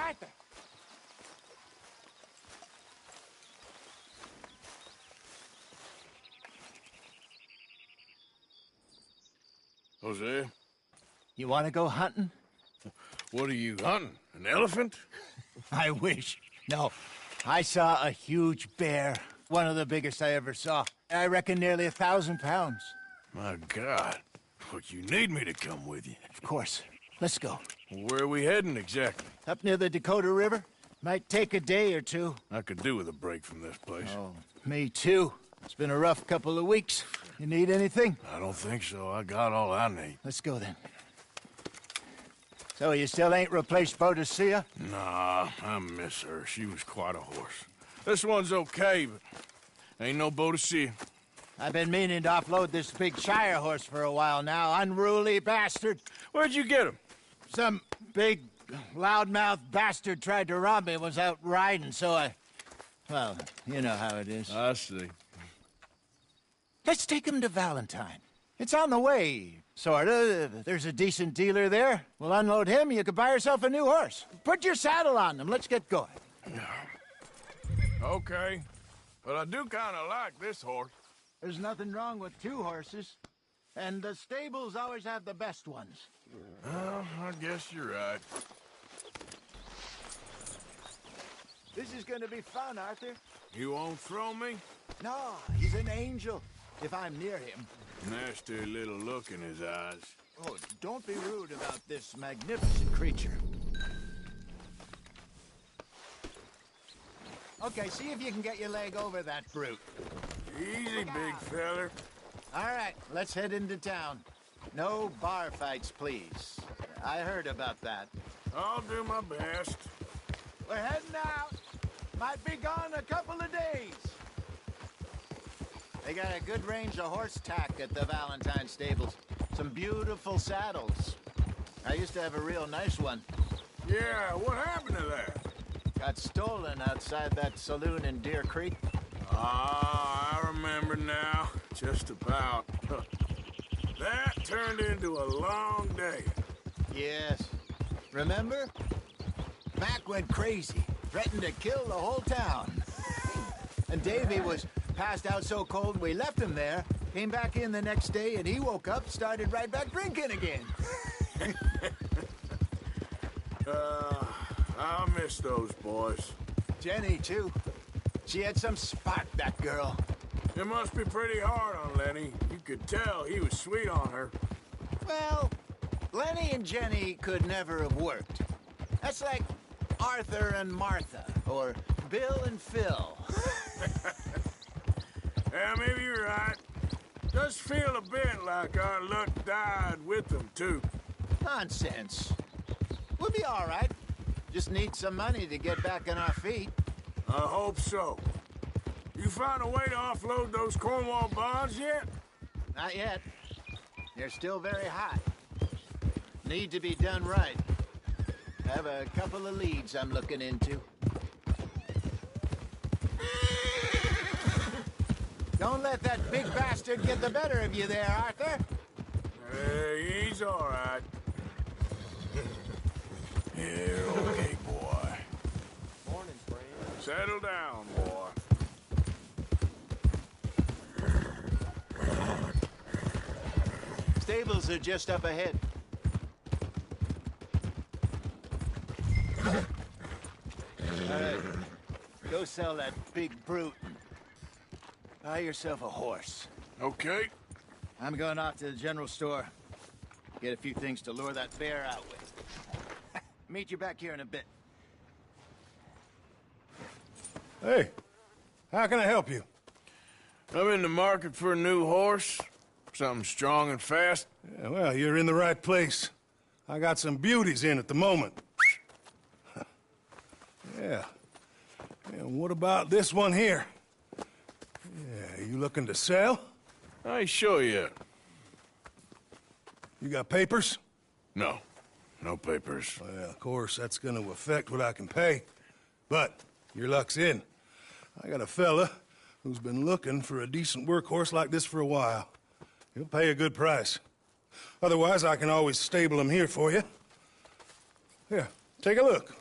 Arthur. Jose, You want to go hunting? what are you hunting? An elephant? I wish. No, I saw a huge bear. One of the biggest I ever saw. I reckon nearly 1,000 pounds. My God. But you need me to come with you. Of course. Let's go. Where are we heading exactly? Up near the Dakota River. Might take a day or two. I could do with a break from this place. Oh, me too. It's been a rough couple of weeks. You need anything? I don't think so. I got all I need. Let's go then. So you still ain't replaced Boadicea? Nah, I miss her. She was quite a horse. This one's okay, but ain't no Boadicea. I've been meaning to offload this big Shire horse for a while now. Unruly bastard. Where'd you get him? Some big, loudmouth bastard tried to rob me and was out riding, so I... Well, you know how it is. I see. Let's take him to Valentine. It's on the way, sorta. There's a decent dealer there. We'll unload him, you could buy yourself a new horse. Put your saddle on them, let's get going. Okay. But I do kind of like this horse. There's nothing wrong with two horses. And the stables always have the best ones. Well, I guess you're right. This is gonna be fun, Arthur. You won't throw me? No, he's an angel. If I'm near him. Nasty little look in his eyes. Oh, don't be rude about this magnificent creature. Okay, see if you can get your leg over that brute. Easy, big feller. All right, let's head into town. No bar fights, please. I heard about that. I'll do my best. We're heading out. Might be gone a couple of days. They got a good range of horse tack at the Valentine stables. Some beautiful saddles. I used to have a real nice one. Yeah, what happened to that? Got stolen outside that saloon in Deer Creek. Ah, I remember now. Just about. That turned into a long day. Yes. Remember? Mac went crazy. Threatened to kill the whole town. And Davy was passed out so cold we left him there. Came back in the next day and he woke up, started right back drinking again. I'll miss those boys. Jenny, too. She had some spark, that girl. It must be pretty hard on Lenny. You could tell he was sweet on her. Well, Lenny and Jenny could never have worked. That's like Arthur and Martha, or Bill and Phil. Yeah, maybe you're right. Does feel a bit like our luck died with them, too. Nonsense. We'll be all right. Just need some money to get back on our feet. I hope so. You found a way to offload those Cornwall bonds yet? Not yet. They're still very hot. Need to be done right. Have a couple of leads I'm looking into. Don't let that big bastard get the better of you there, Arthur. Hey, he's all right. You're okay, boy. Morning, friend. Settle down, boy. Stables are just up ahead. All right. Go sell that big brute. Buy yourself a horse. Okay. I'm going off to the general store. Get a few things to lure that bear out with. Meet you back here in a bit. Hey, how can I help you? I'm in the market for a new horse. Something strong and fast. Yeah, well, you're in the right place. I got some beauties in at the moment. Yeah. And what about this one here? Yeah, you looking to sell? I ain't sure yet. You got papers? No. No papers. Well, of course, that's gonna affect what I can pay. But your luck's in. I got a fella who's been looking for a decent workhorse like this for a while. He'll pay a good price. Otherwise, I can always stable him here for you. Here, take a look.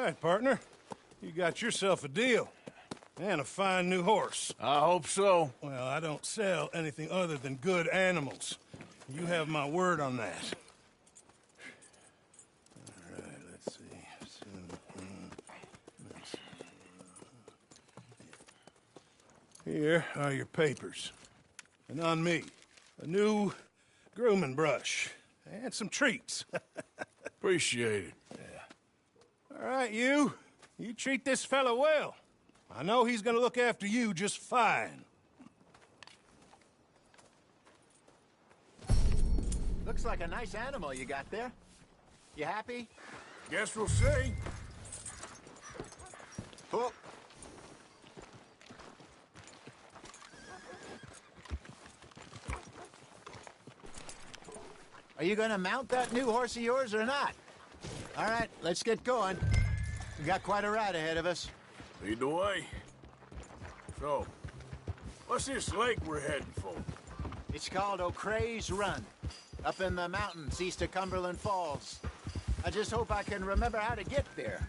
All right, partner. You got yourself a deal. And a fine new horse. I hope so. Well, I don't sell anything other than good animals. You have my word on that. All right, let's see. Here are your papers. And on me, a new grooming brush. And some treats. Appreciate it. All right, you. You treat this fella well. I know he's gonna look after you just fine. Looks like a nice animal you got there. You happy? Guess we'll see. Oh. Are you gonna mount that new horse of yours or not? All right, let's get going. We got quite a ride ahead of us. Lead the way. So, what's this lake we're heading for? It's called O'Creagh's Run, up in the mountains east of Cumberland Falls. I just hope I can remember how to get there.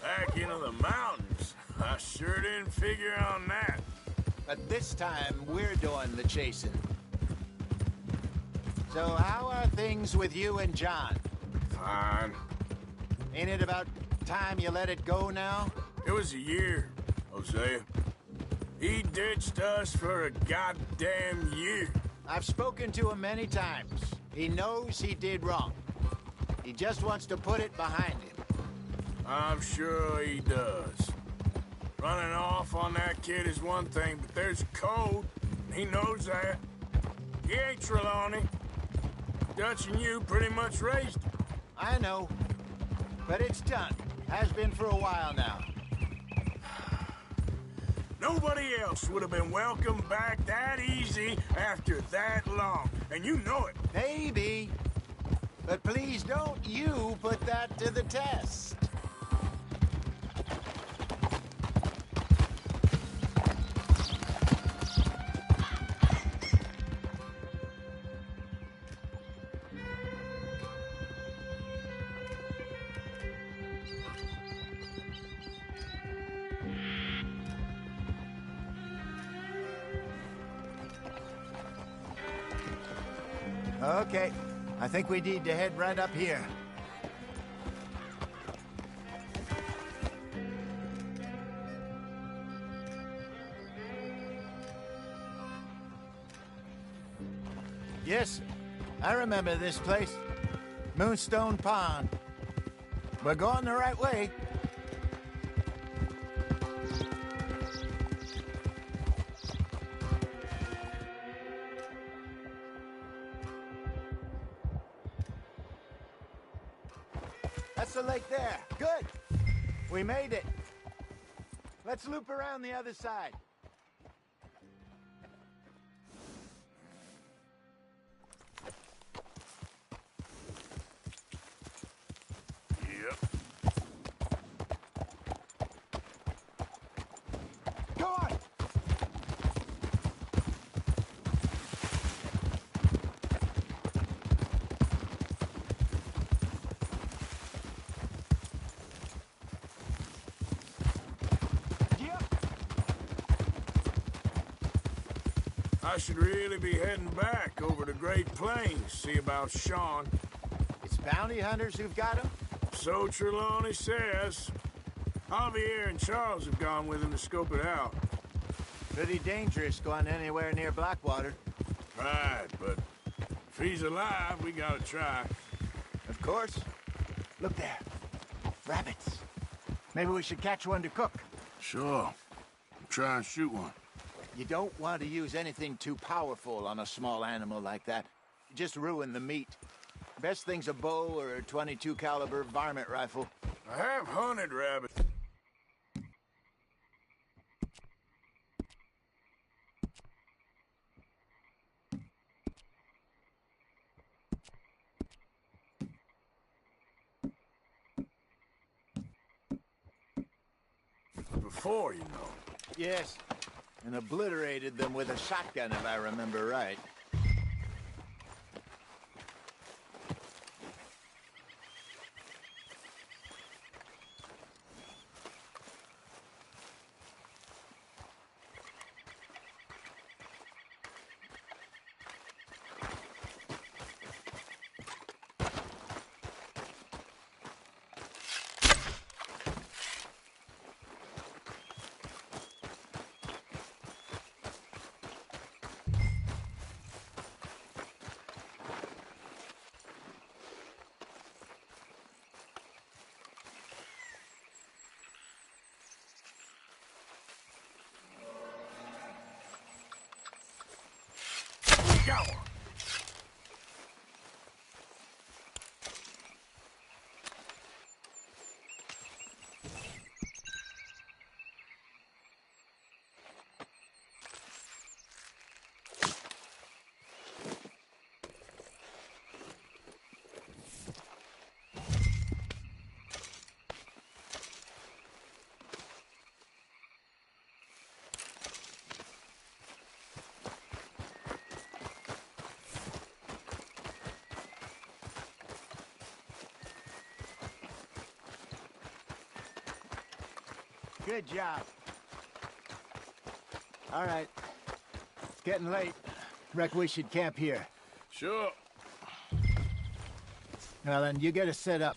Back into the mountains? I sure didn't figure on that. But this time, we're doing the chasing. So how are things with you and John? Fine. Ain't it about time you let it go now? It was a year, Hosea. He ditched us for a goddamn year. I've spoken to him many times. He knows he did wrong. He just wants to put it behind him. I'm sure he does. Running off on that kid is one thing, but there's code. He knows that. He ain't Trelawney. Dutch and you pretty much raised him. I know. But it's done. Has been for a while now. Nobody else would have been welcomed back that easy after that long. And you know it. Maybe. But please don't you put that to the test. Okay, I think we need to head right up here. Yes, I remember this place. Moonstone Pond. We're going the right way. That's the lake there. Good. We made it. Let's loop around the other side. Yep. Go on. I should really be heading back over to Great Plains, see about Sean. It's bounty hunters who've got him? So Trelawney says. Javier and Charles have gone with him to scope it out. Pretty dangerous going anywhere near Blackwater. Right, but if he's alive, we gotta try. Of course. Look there. Rabbits. Maybe we should catch one to cook. Sure. Try and shoot one. You don't want to use anything too powerful on a small animal like that. You just ruin the meat. Best thing's a bow or a .22 caliber varmint rifle. I have hunted rabbits. Before, you know. Yes. And obliterated them with a shotgun, if I remember right. Go! Good job. All right. It's getting late. Reckon we should camp here. Sure. Well, then, you get us set up.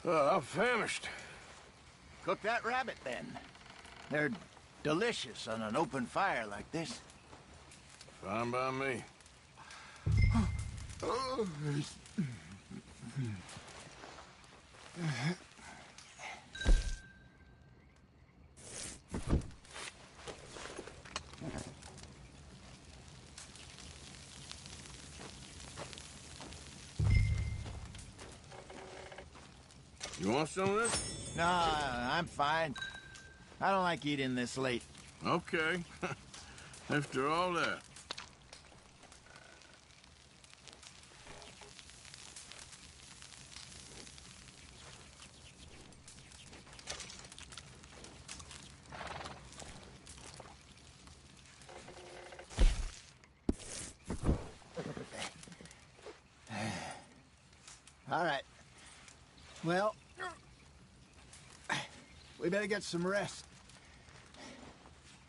I'm famished. Cook that rabbit, then. They're delicious on an open fire like this. Fine by me. You want some of this? No, I'm fine. I don't like eating this late. Okay. After all that. All right. Well, we better get some rest.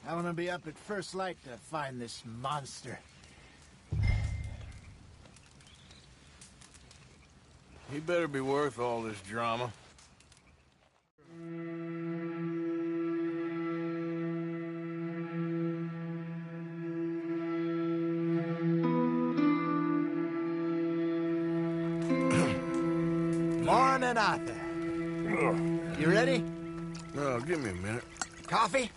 I want to be up at first light to find this monster. He better be worth all this drama. Morning, Arthur. You ready? Oh, give me a minute. Coffee?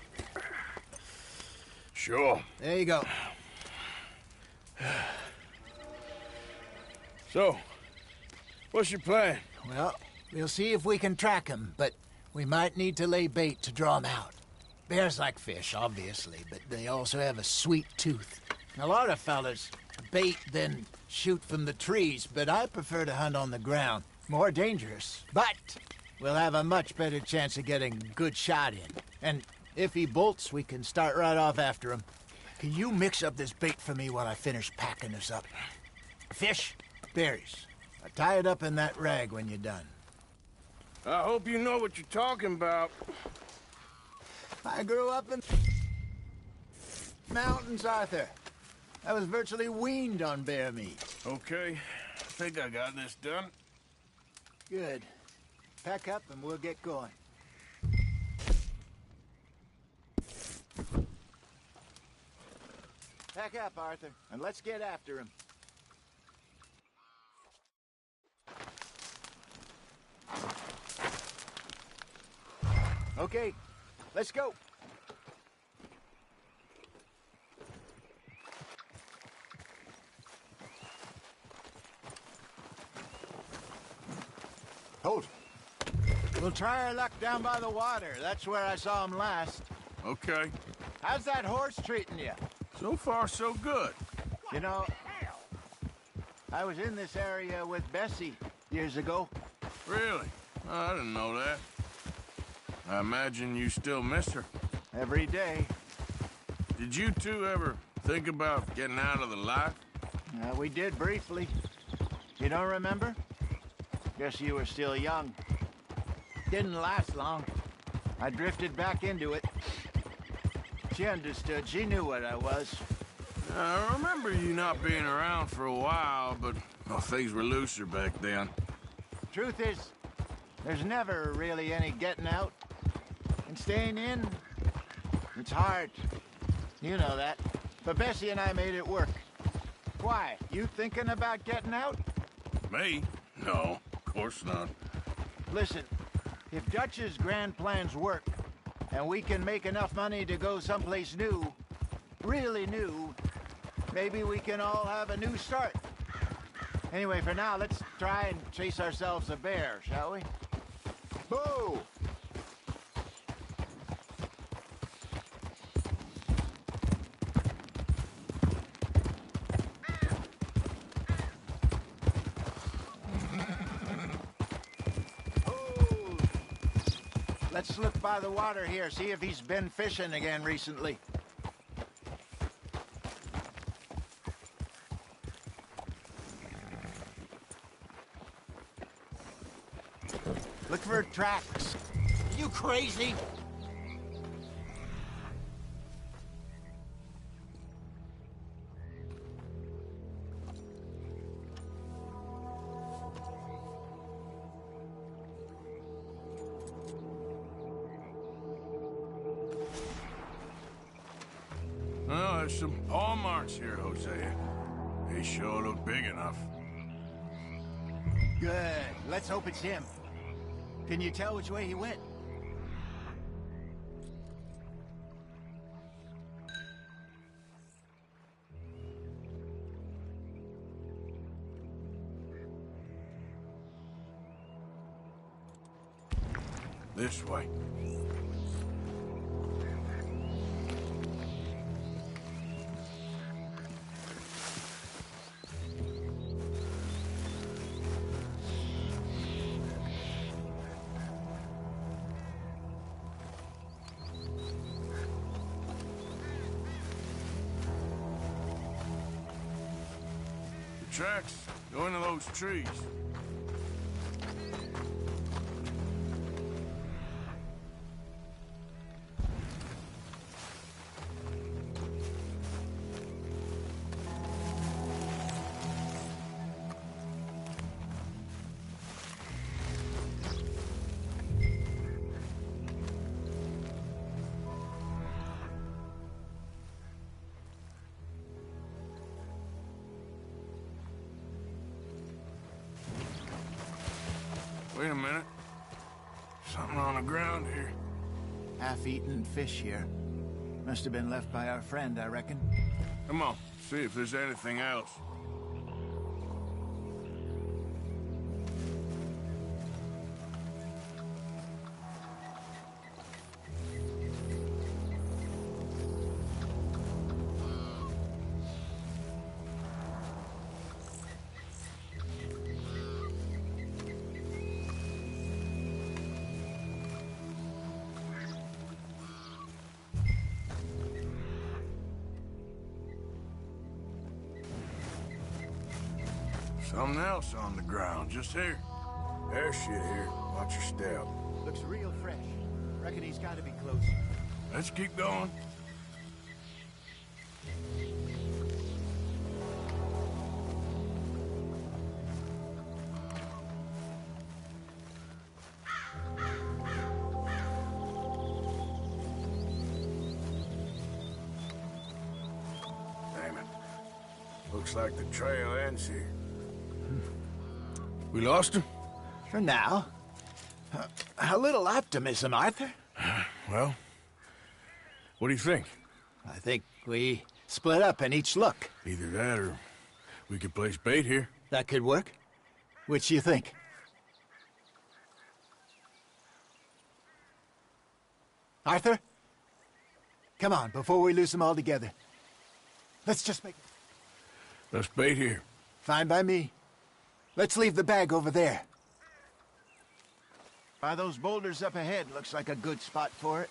Sure. There you go. So, what's your plan? Well, we'll see if we can track him, but we might need to lay bait to draw him out. Bears like fish, obviously, but they also have a sweet tooth. A lot of fellas bait, then shoot from the trees, but I prefer to hunt on the ground. More dangerous, but we'll have a much better chance of getting a good shot in. And if he bolts, we can start right off after him. Can you mix up this bait for me while I finish packing this up? Fish, berries. I'll tie it up in that rag when you're done. I hope you know what you're talking about. I grew up in mountains, Arthur. I was virtually weaned on bear meat. Okay, I think I got this done. Good. Pack up and we'll get going. Pack up, Arthur, and let's get after him. Okay, let's go. Hold. We'll try our luck down by the water. That's where I saw him last. Okay. How's that horse treating you? So far, so good. You know, I was in this area with Bessie years ago. Really? Oh, I didn't know that. I imagine you still miss her. Every day. Did you two ever think about getting out of the life? We did briefly. You don't remember? Guess you were still young. Didn't last long. I drifted back into it. She understood. She knew what I was. I remember you not being around for a while, but well, things were looser back then. Truth is, there's never really any getting out. And staying in, it's hard. You know that. But Bessie and I made it work. Why? You thinking about getting out? Me? No, of course not. Listen, if Dutch's grand plans work, and we can make enough money to go someplace new, really new, maybe we can all have a new start. Anyway, for now, let's try and chase ourselves a bear, shall we? Boo! Let's look by the water here, see if he's been fishing again recently. Look for tracks. You crazy? Well, there's some paw marks here, Hosea. They sure look big enough. Good. Let's hope it's him. Can you tell which way he went? This way. The tracks go into those trees. Wait a minute. Something on the ground here. Half-eaten fish here. Must have been left by our friend, I reckon. Come on, see if there's anything else. Something else on the ground, just here. There's shit here. Watch your step. Looks real fresh. Reckon he's got to be close. Let's keep going. Damn it. Looks like the trail ends here. We lost him? For now. A little optimism, Arthur. Well, what do you think? I think we split up and each look. Either that or we could place bait here. That could work. Which do you think? Arthur? Come on, before we lose them all together. Let's just make it. Let's bait here. Fine by me. Let's leave the bag over there. By those boulders up ahead, looks like a good spot for it.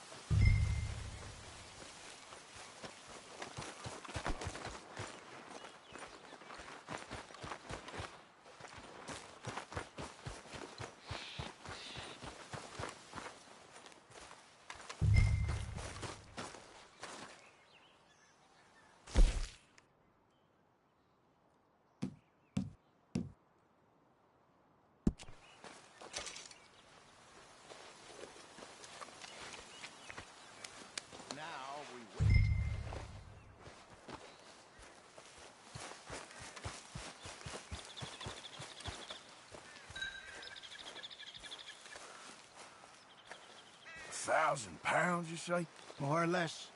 2,000 pounds, you say? More or less.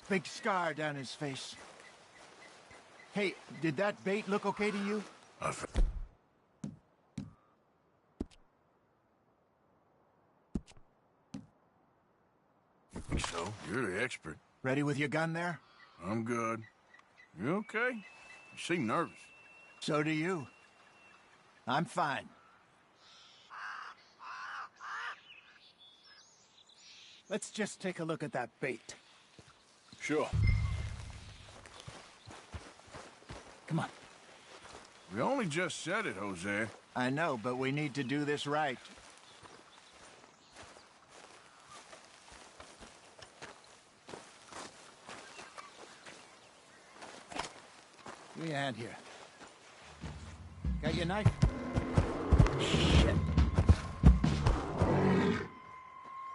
Big scar down his face. Hey, did that bait look okay to you? I think so. You're the expert. Ready with your gun there? I'm good. You okay? You seem nervous. So do you. I'm fine. Let's just take a look at that bait. Sure. Come on. We only just said it, Jose. I know, but we need to do this right. Give me a hand here. Got your knife? Shit.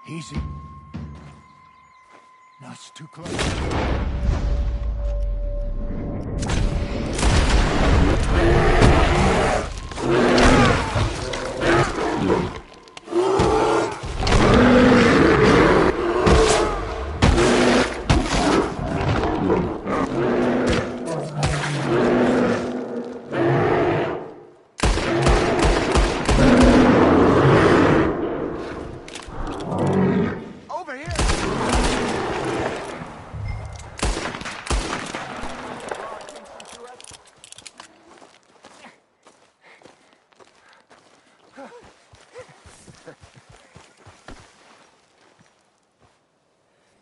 Easy. No, it's too close.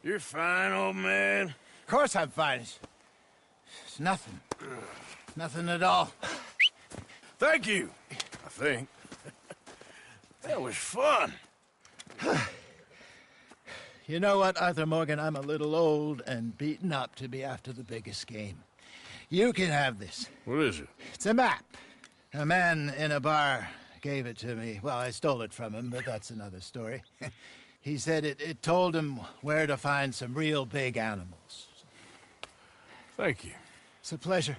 You're fine, old man. Of course I'm fine. It's nothing. Nothing at all. Thank you, I think. That was fun. You know what, Arthur Morgan? I'm a little old and beaten up to be after the biggest game. You can have this. What is it? It's a map. A man in a bar gave it to me. Well, I stole it from him, but that's another story. He said it told him where to find some real big animals. Thank you. It's a pleasure.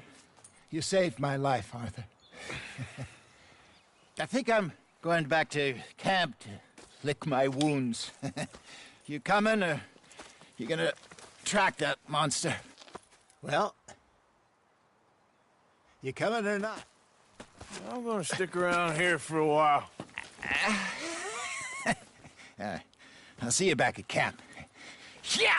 You saved my life, Arthur. I think I'm going back to camp to lick my wounds. You coming, or you gonna track that monster? Well, you coming or not? I'm gonna stick around here for a while. I'll see you back at camp. Yeah!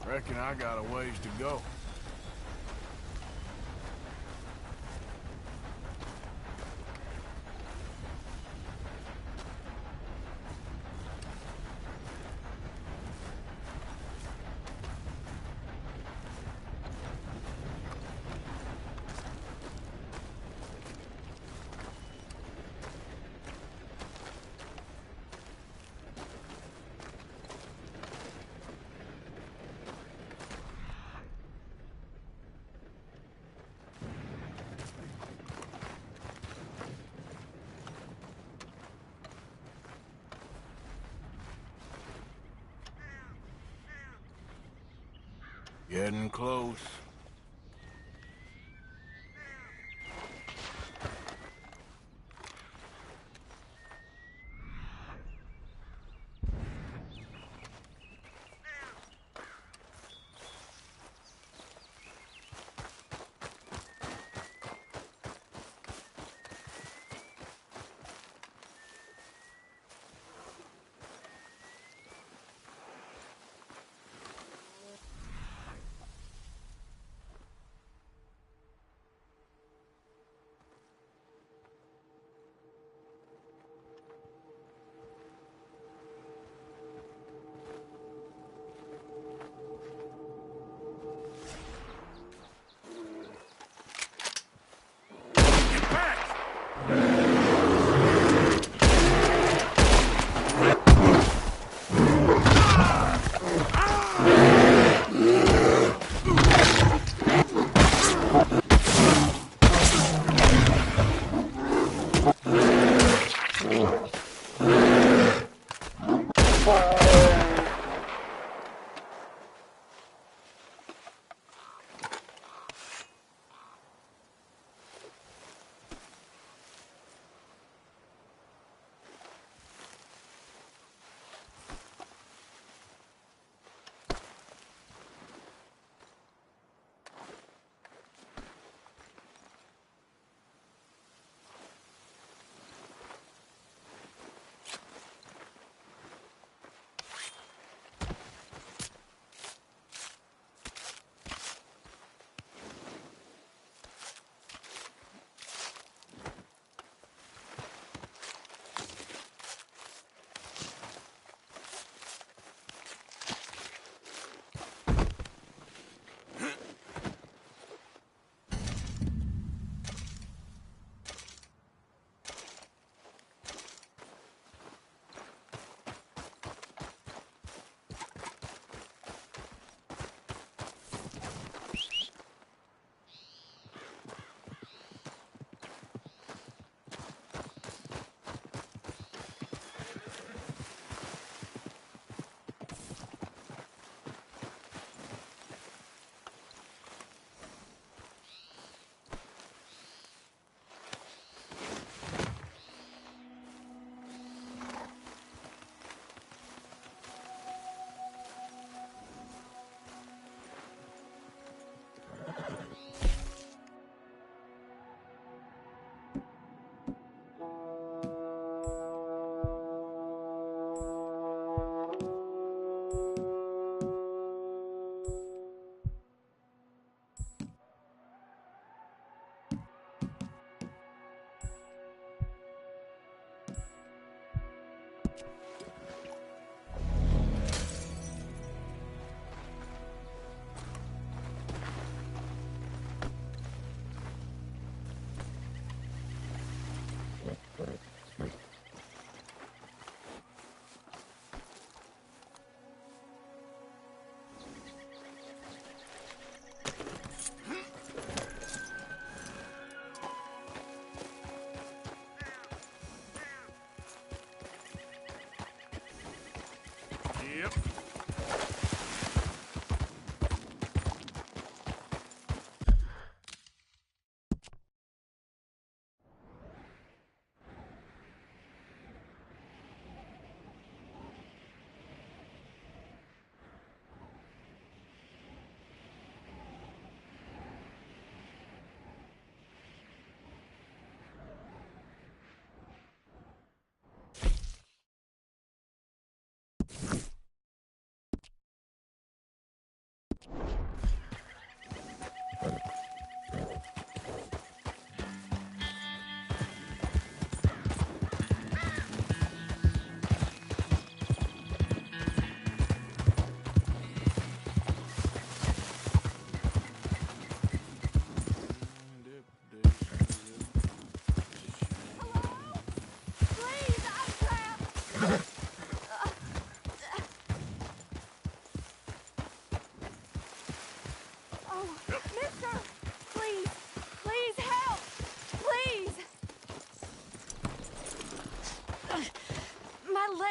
Reckon I got a ways to go. Getting close.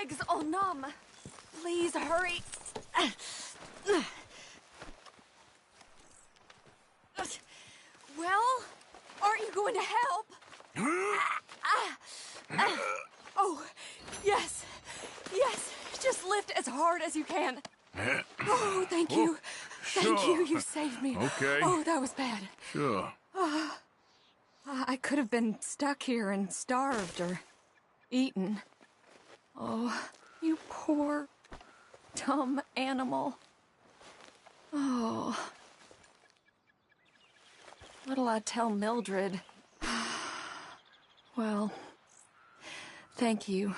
Legs all numb. Please hurry. going to help? Oh, yes. Yes. Just lift as hard as you can. Oh, thank you. Thank you. You saved me. Okay. Oh, that was bad. Sure. I could have been stuck here and starved or eaten. Oh, you poor, dumb animal. Oh. What'll I tell Mildred? Well, thank you.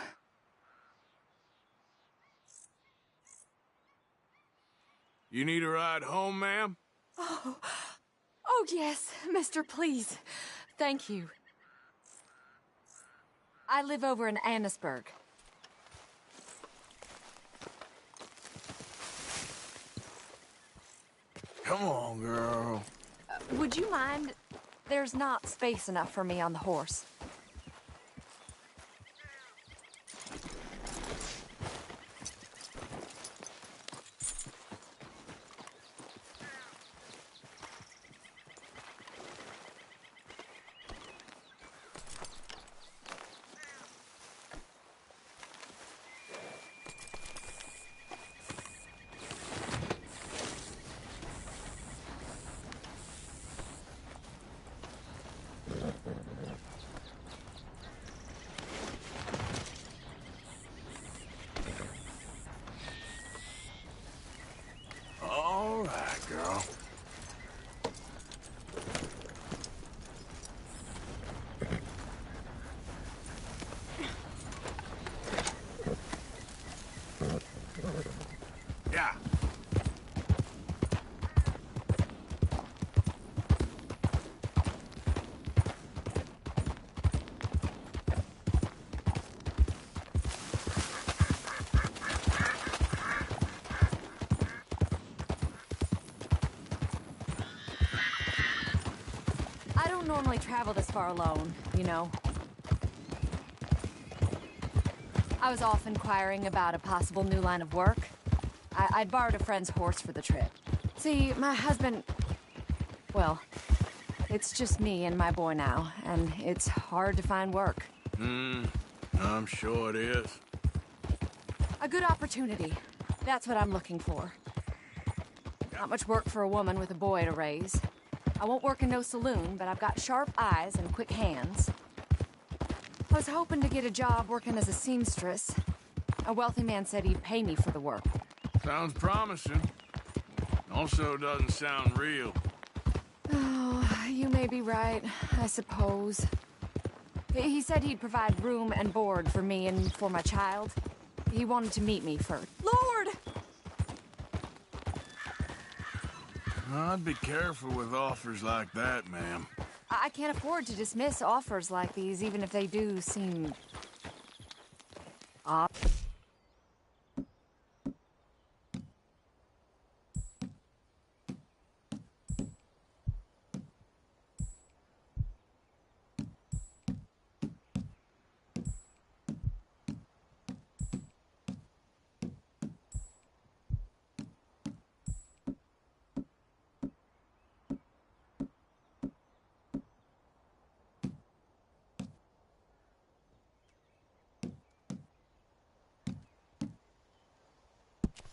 You need a ride home, ma'am? Oh, yes, mister, please. Thank you. I live over in Annisburg. Come on, girl. Would you mind? There's not space enough for me on the horse. All right, girl. Yeah. I don't normally travel this far alone, you know. I was off inquiring about a possible new line of work. I'd borrowed a friend's horse for the trip. See, my husband... Well, it's just me and my boy now, and it's hard to find work. I'm sure it is. A good opportunity. That's what I'm looking for. Not much work for a woman with a boy to raise. I won't work in no saloon, but I've got sharp eyes and quick hands. I was hoping to get a job working as a seamstress. A wealthy man said he'd pay me for the work. Sounds promising. Also doesn't sound real. Oh, you may be right, I suppose. He said he'd provide room and board for me and for my child. He wanted to meet me first. Lord! I'd be careful with offers like that, ma'am. I can't afford to dismiss offers like these, even if they do seem... odd.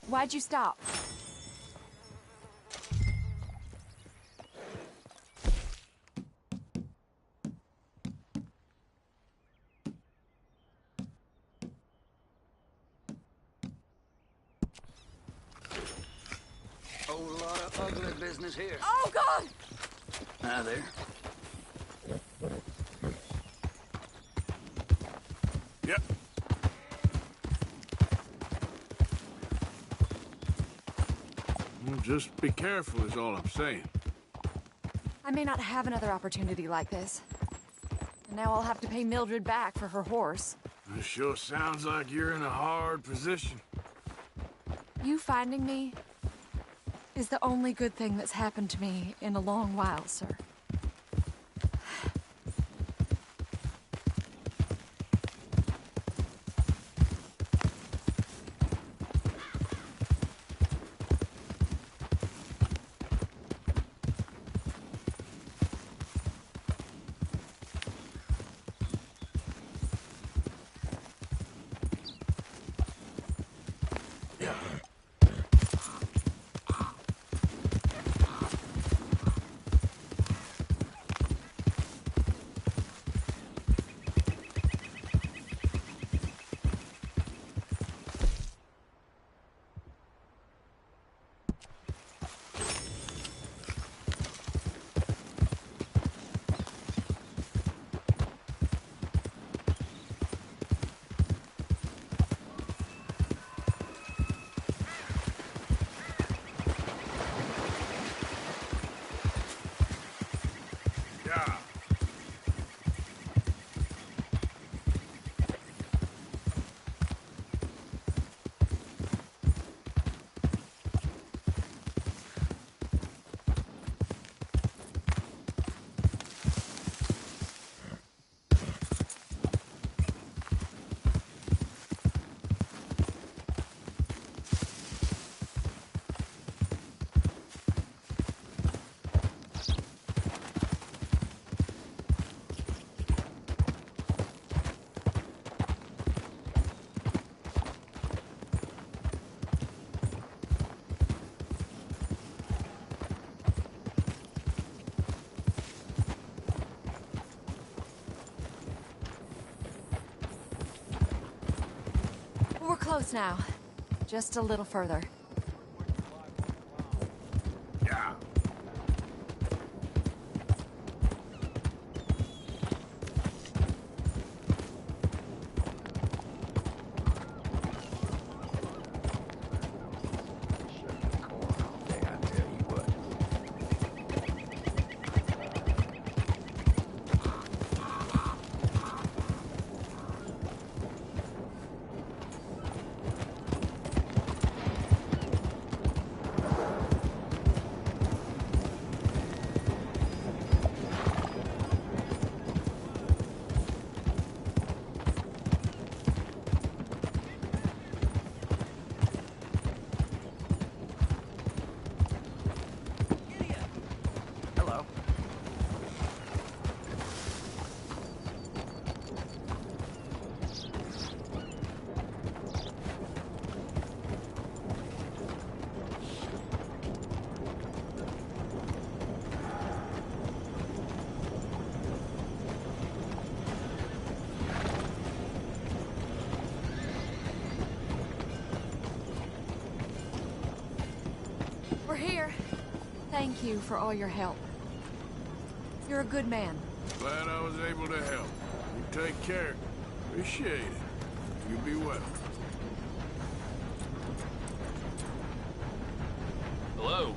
Why'd you stop? Whole lot of ugly business here. Oh, God! Hi there. Yep. Well, just be careful is all I'm saying. I may not have another opportunity like this. And now I'll have to pay Mildred back for her horse. It sure sounds like you're in a hard position. You finding me is the only good thing that's happened to me in a long while, sir. Yeah. We're close now. Just a little further. Yeah. Hello. We're here. Thank you for all your help. You're a good man. Glad I was able to help. You take care. Appreciate it. You be well. Hello.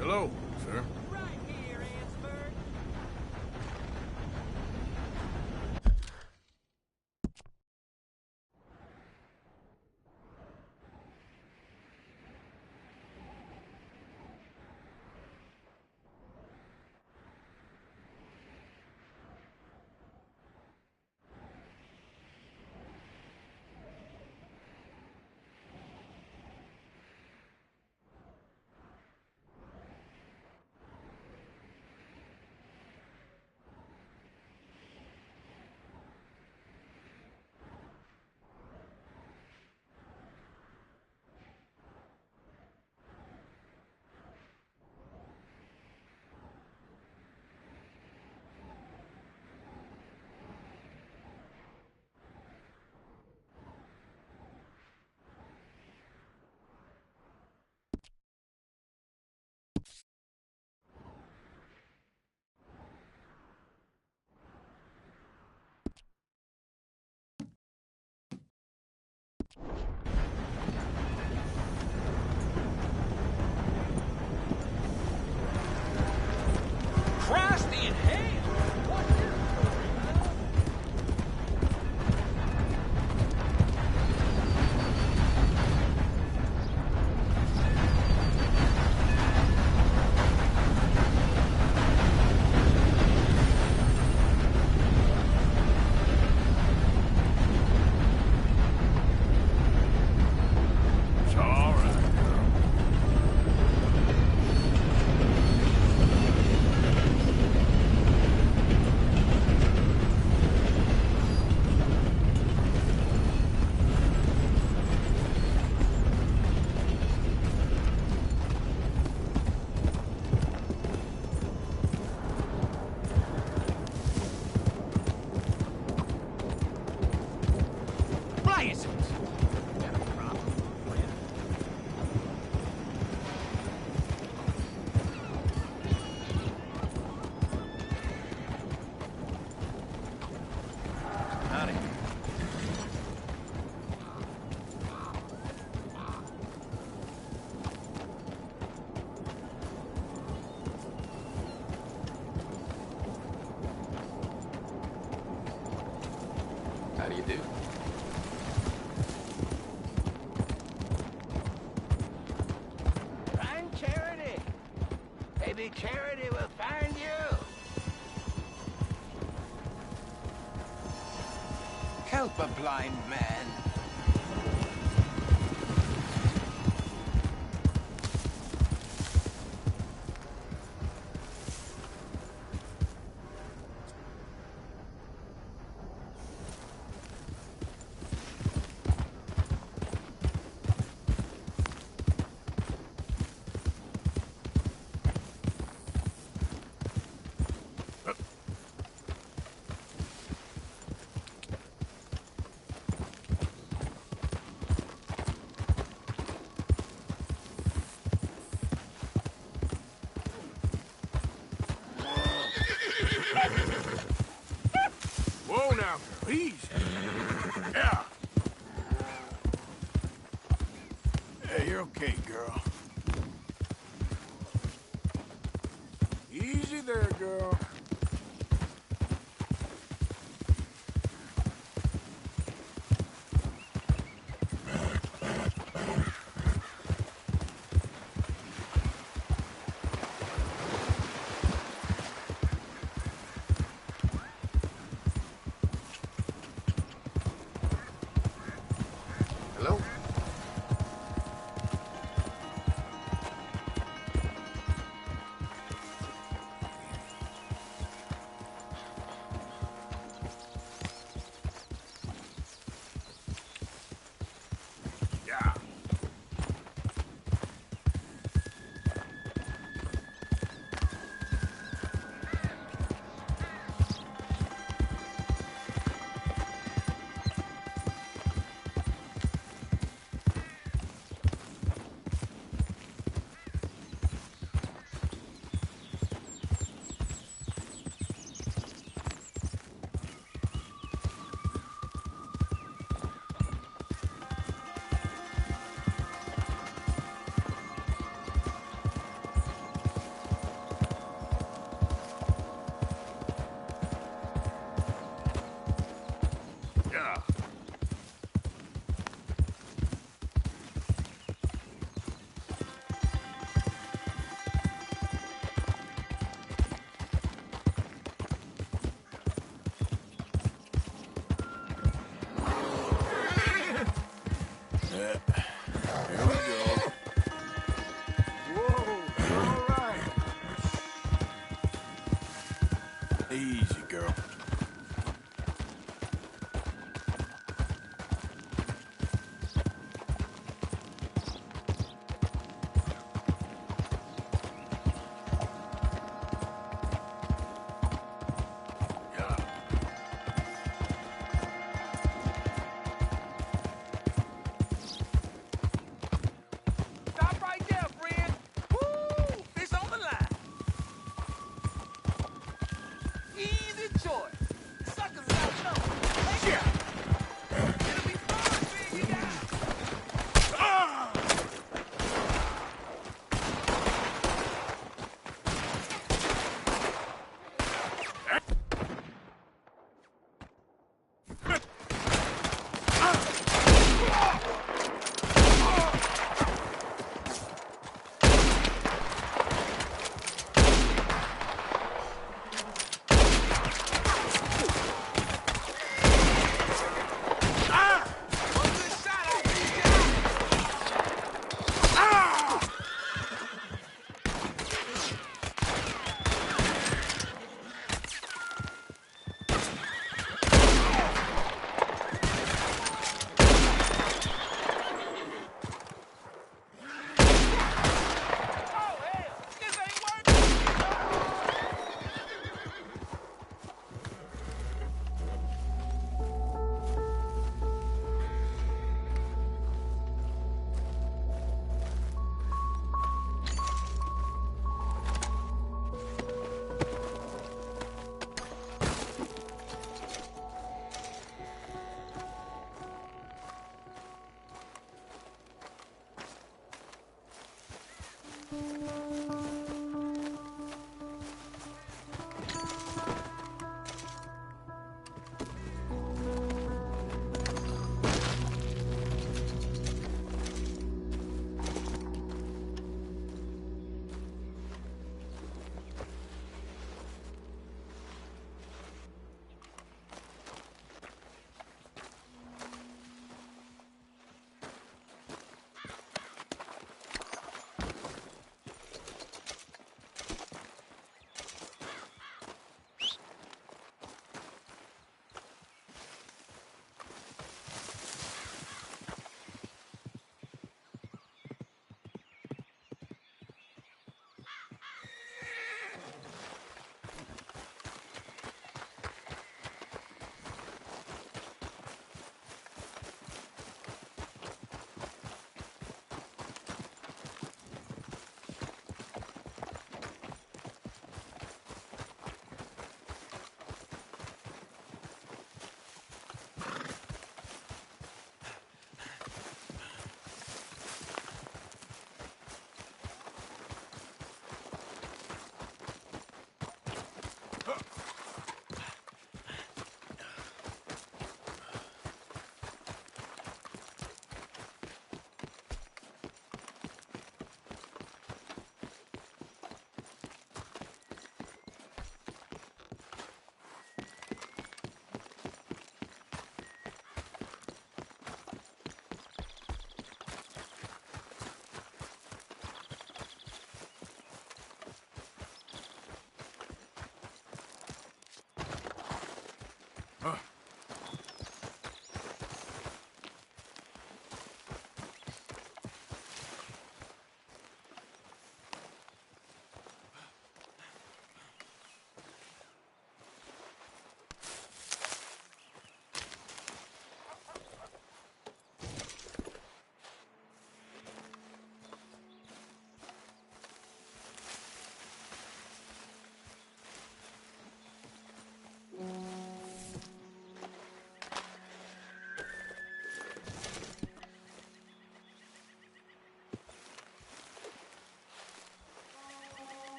Hello, sir. They will find you. Help a blind man. Whoa now, easy. Yeah. Yeah, you're okay, girl. Easy there, girl. Hello? Yeah. Yeah. Here we go. Whoa, all right. Easy, girl. Yeah. Stop right there, friend. Woo! It's on the line. Easy choice.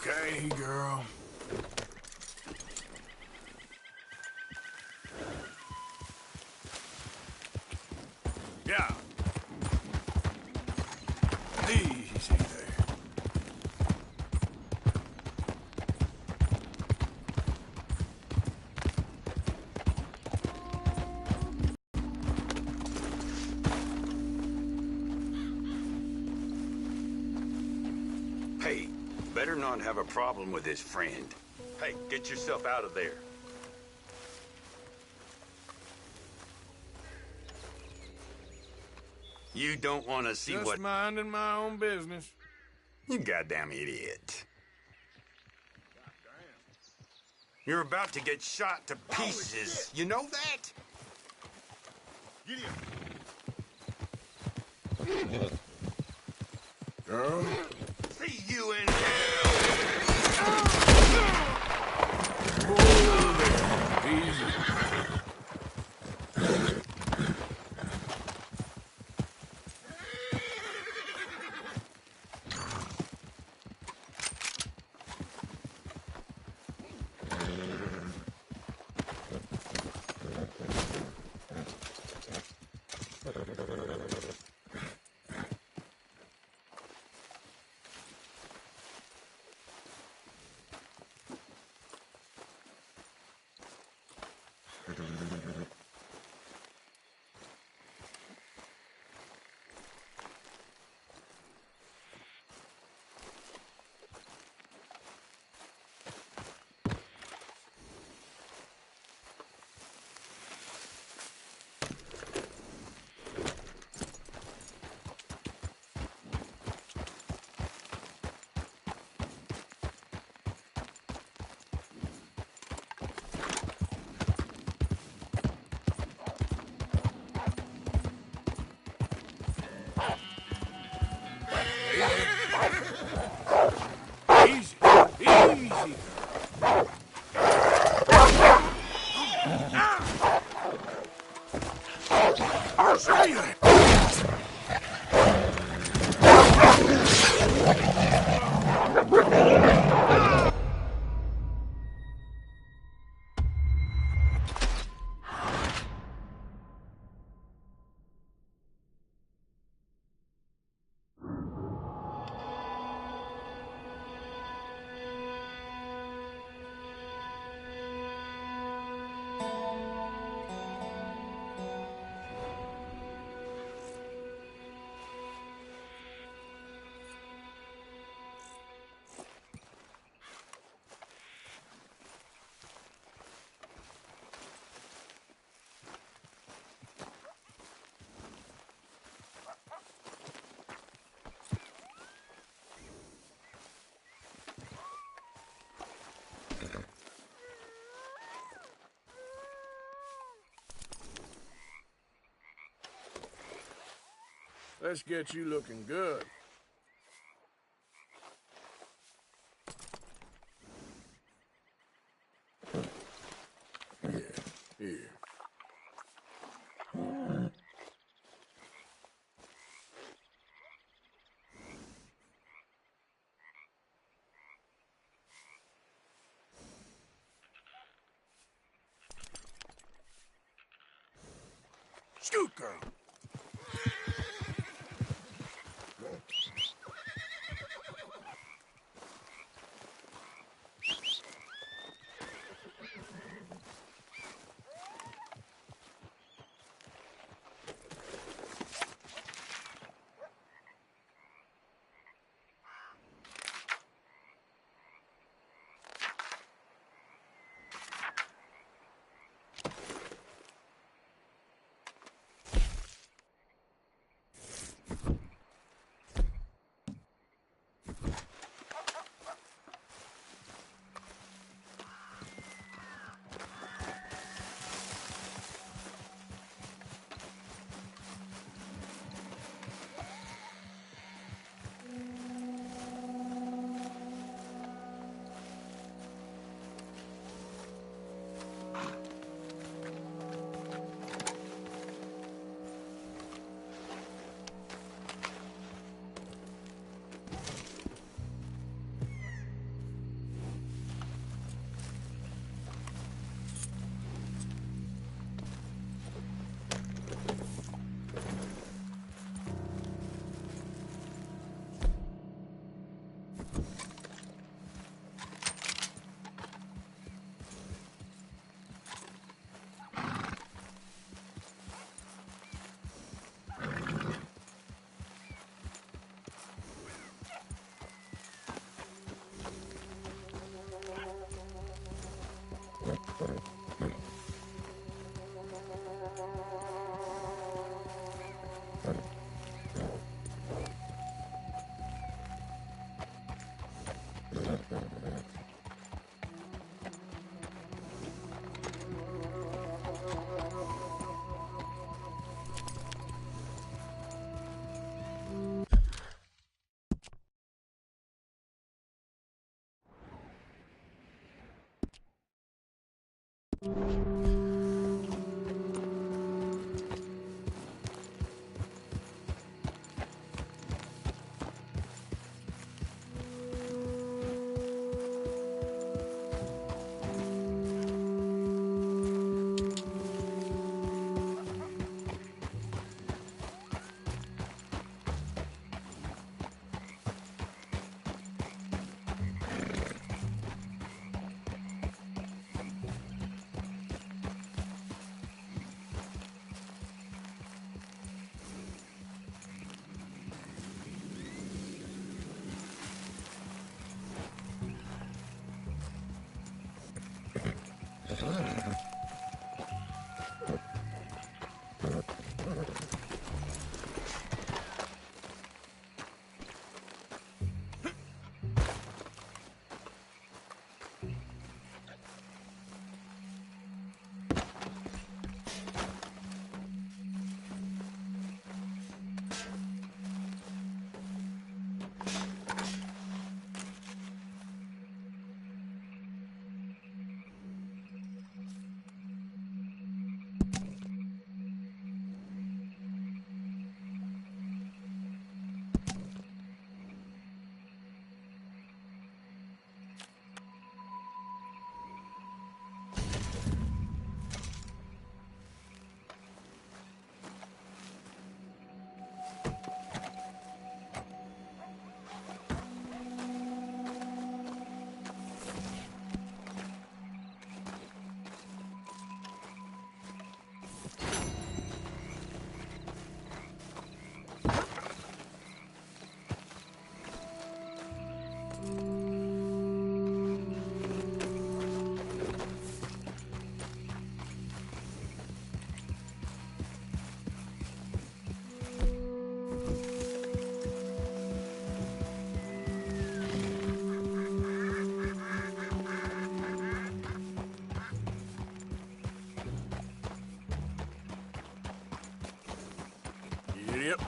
Okay, girl. Yeah. Easy there. Hey, better not have a problem with his friend. Hey, get yourself out of there. You don't want to see Just what... minding my own business. You goddamn idiot. You're about to get shot to pieces. You know that? Girl? See you in hell! Easy. Easy. Easy. Let's get you looking good. Yeah, here. Scoot, girl. Yep.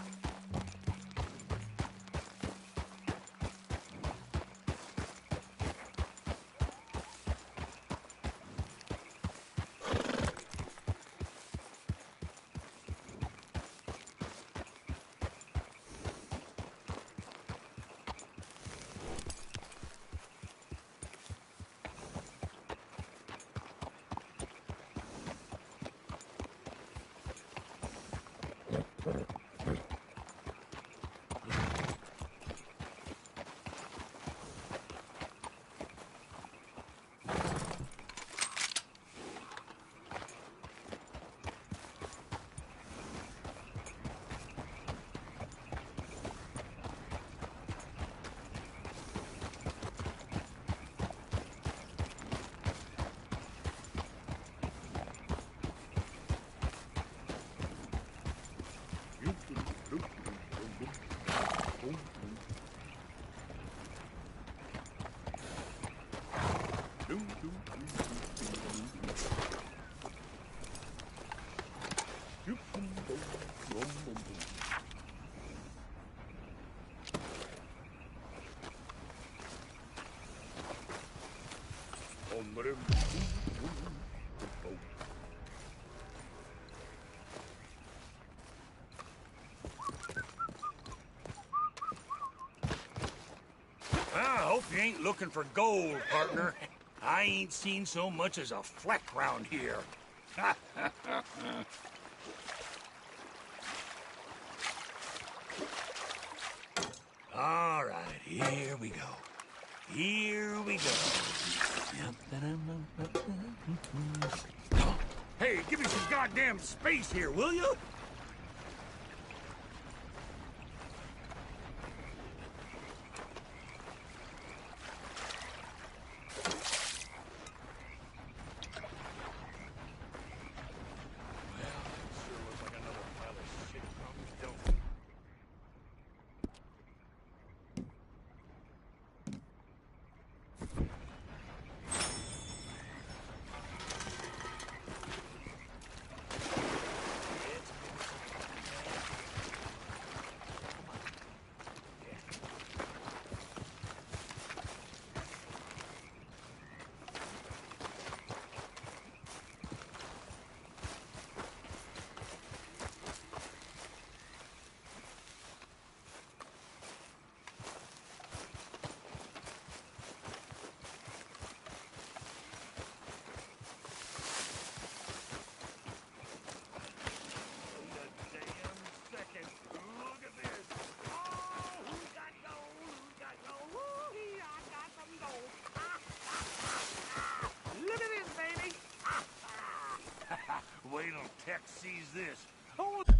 I hope you ain't looking for gold, partner. I ain't seen so much as a fleck round here. All right, here we go. Here we go. Hey, give me some goddamn space here, will you? Wait till Tex sees this. Oh, the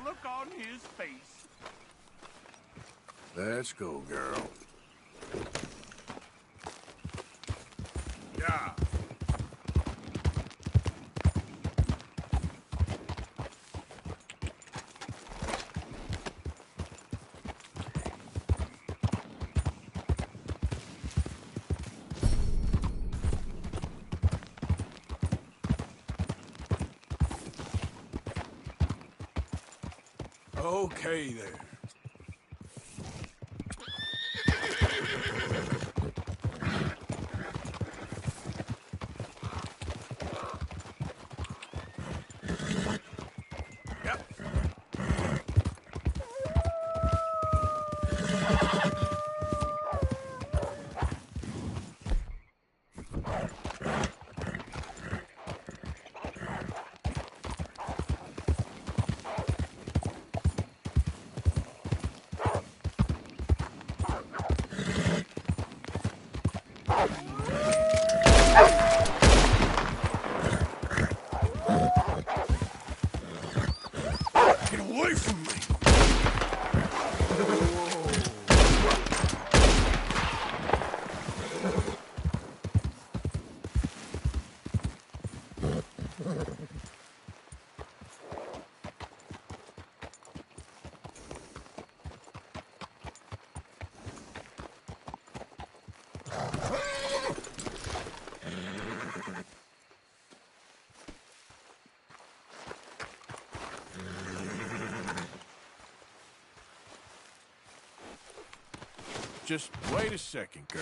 look on his face. Let's go, girl. Yeah. Okay there. Yep. Get away from me! Just wait a second, girl.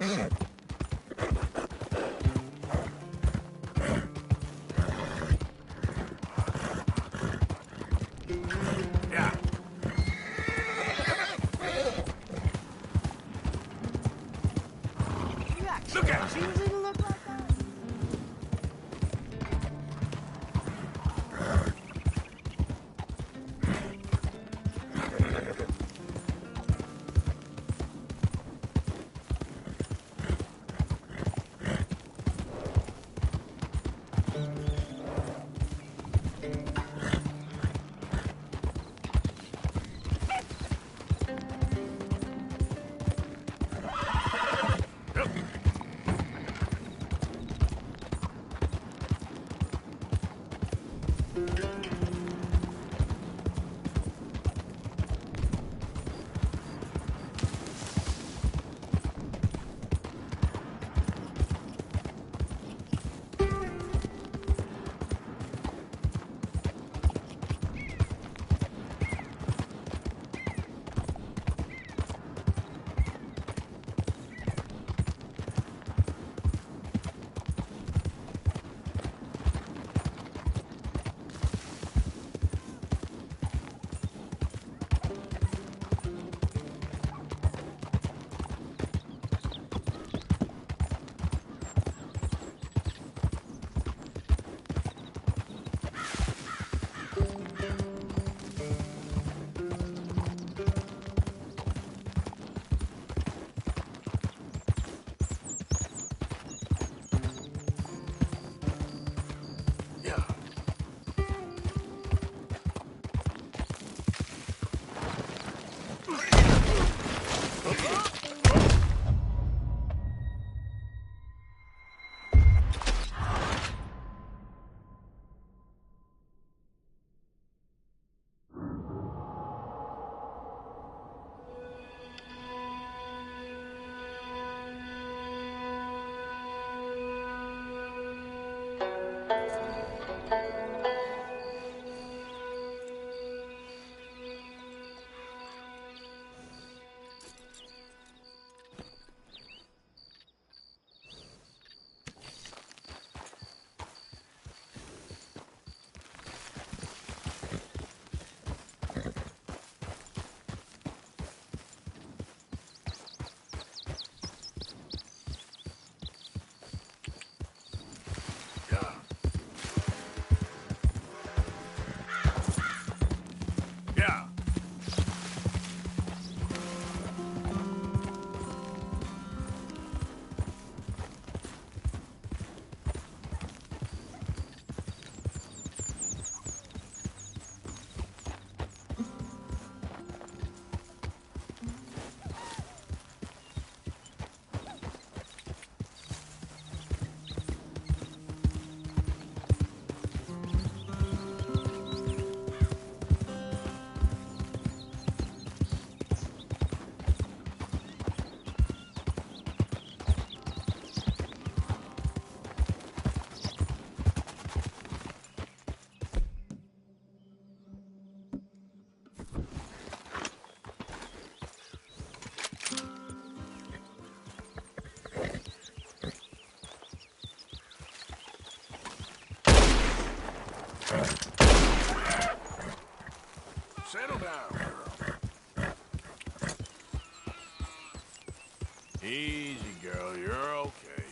Yeah. Look at him. Yeah. Settle down, girl. Easy, girl. You're okay.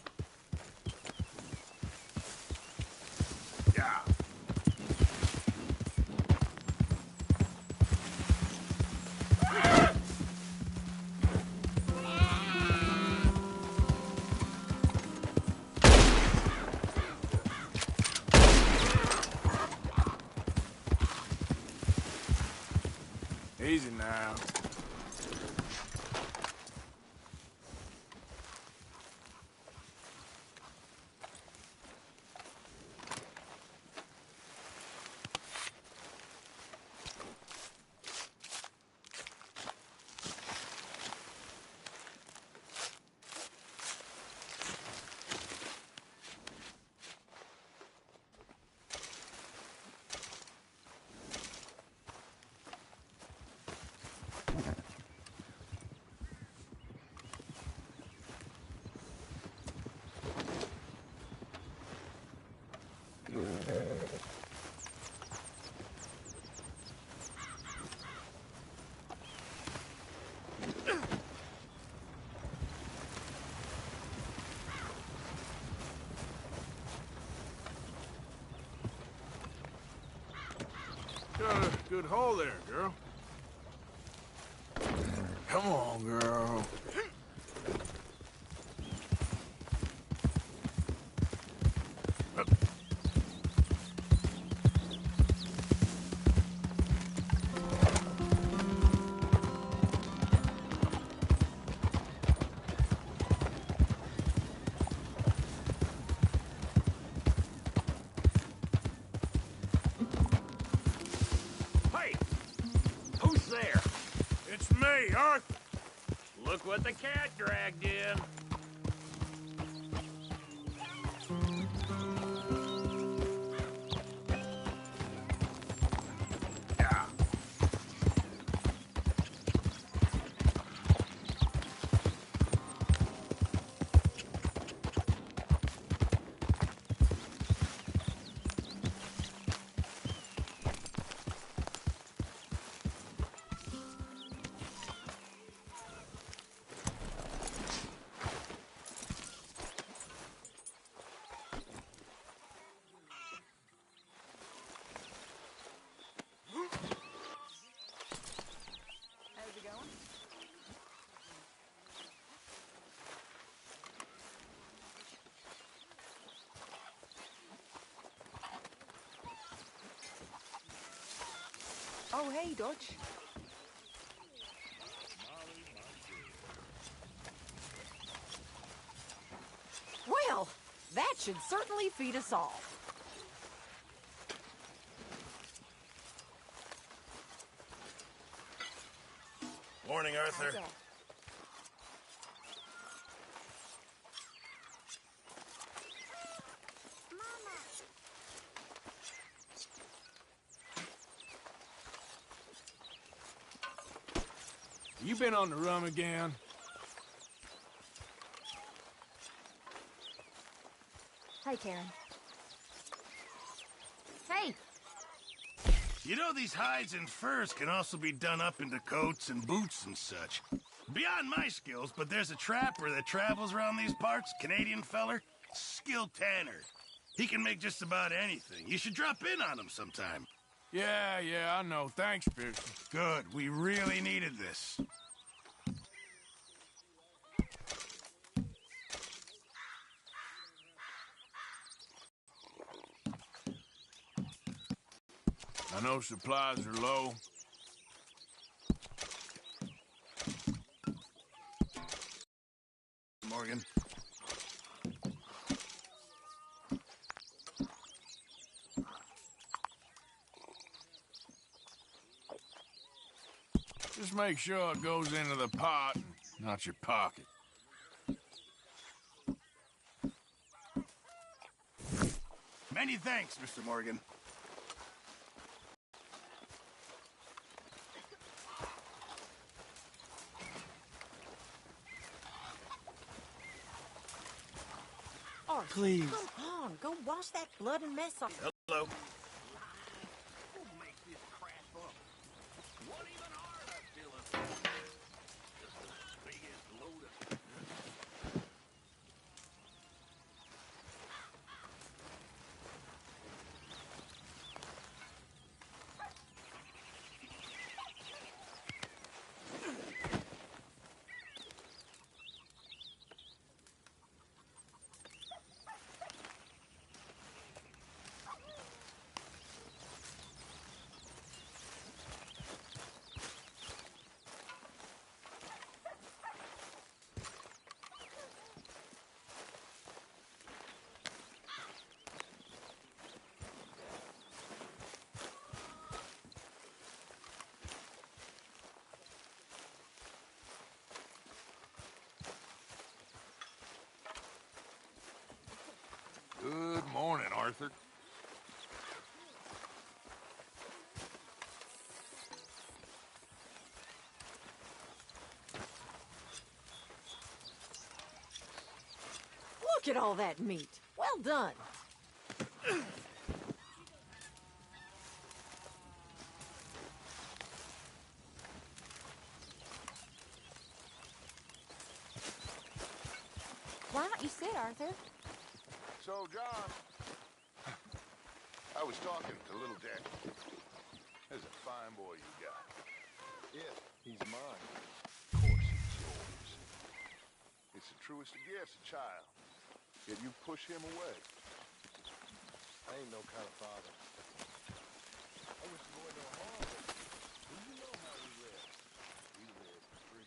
Yeah. Easy now. Good hole there, girl. Come on, girl. Hey! Who's there? It's me, Arthur. Look what the cat dragged in. Yeah. How's it going? Oh, hey, Dutch. Well, that should certainly feed us all. Morning, Arthur. You been on the rum again? Hey, Karen. Hey! You know, these hides and furs can also be done up into coats and boots and such. Beyond my skills, but there's a trapper that travels around these parts, Canadian feller, skilled tanner. He can make just about anything. You should drop in on him sometime. Yeah, I know. Thanks, Pearson. Good, we really needed this. I know supplies are low. Morgan. Just make sure it goes into the pot, not your pocket. Many thanks, Mr. Morgan. Oh, Please. come on. Go wash that blood and mess off. Hello. Good morning, Arthur. Look at all that meat. Well done. Why don't you sit, Arthur? So, John, I was talking to Little Dick. There's a fine boy you got. If he's mine. Of course he's yours. It's the truest of gifts, a child. Yet you push him away. I ain't no kind of father. I wish the boy no harm, but you know how we live. We live free.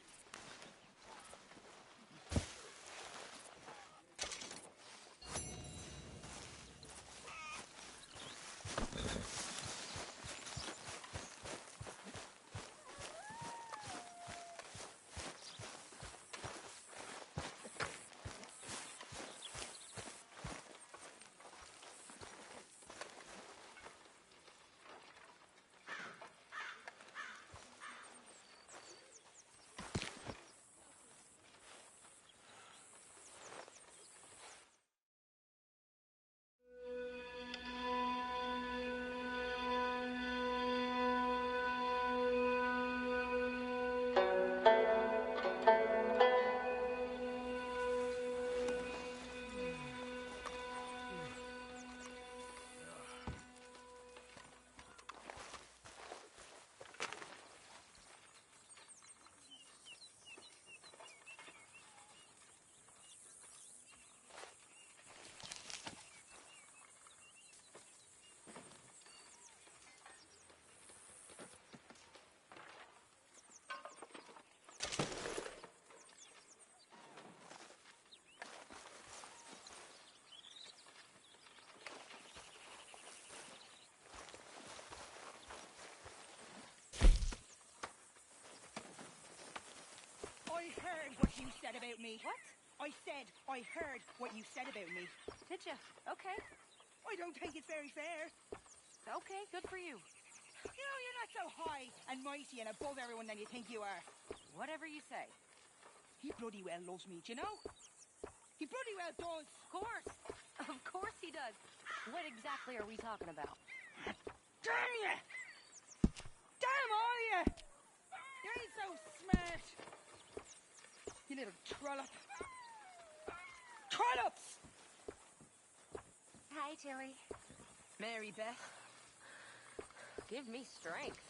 I heard what you said about me. What? I said I heard what you said about me. Did you? Okay. I don't think it's very fair. Okay, good for you. You know, you're not so high and mighty and above everyone than you think you are. Whatever you say. He bloody well loves me, do you know? He bloody well does. Of course. Of course he does. What exactly are we talking about? Damn you! Damn all you! You ain't so smart. You little trollop. Trollops! Hi, Tilly. Mary Beth. Give me strength.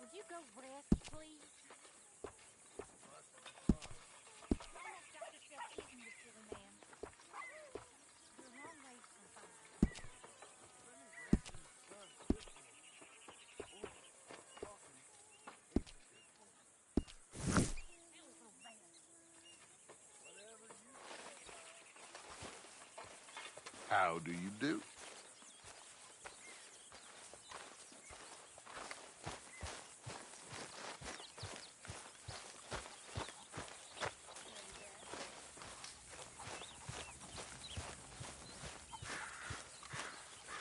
Would you go rest, please? Almost got yourself eaten, you silly man. You're a long ways from fine. How do you do?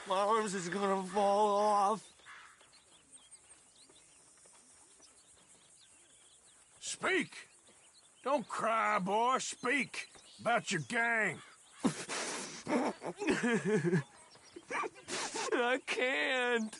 My arms is gonna fall off. Speak! Don't cry, boy. Speak about your gang. I can't.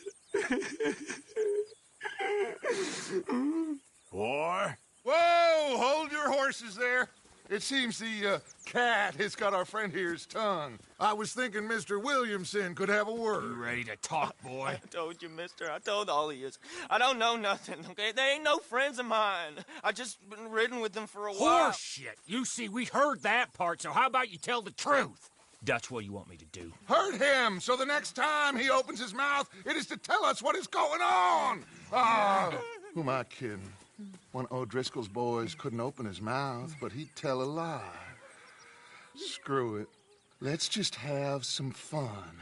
Boy. Whoa! Hold your horses there. It seems the cat has got our friend here's tongue. I was thinking Mr. Williamson could have a word. You ready to talk, boy? I told you, mister. I told all of you. I don't know nothing, okay? They ain't no friends of mine. I just been ridden with them for a while. Horse shit. You see, we heard that part, so how about you tell the truth? Dutch, what do you want me to do? Hurt him, so the next time he opens his mouth, it is to tell us what is going on. Who am I kidding? One of O'Driscoll's boys couldn't open his mouth, but he'd tell a lie. Screw it. Let's just have some fun.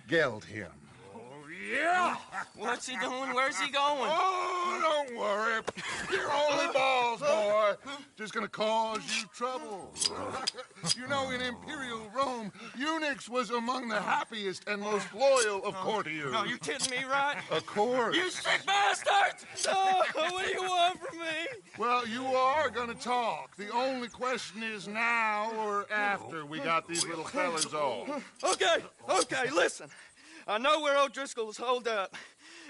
Geld him. Yeah! What's he doing? Where's he going? Oh, don't worry. You're only balls, boy. Just gonna cause you trouble. You know, in Imperial Rome, eunuchs was among the happiest and most loyal of courtiers. No, you kidding me, right? Of course. You sick bastard! Oh, what do you want from me? Well, you are gonna talk. The only question is now or after we got these little fellas off. Okay, listen. I know where O'Driscoll's holed up,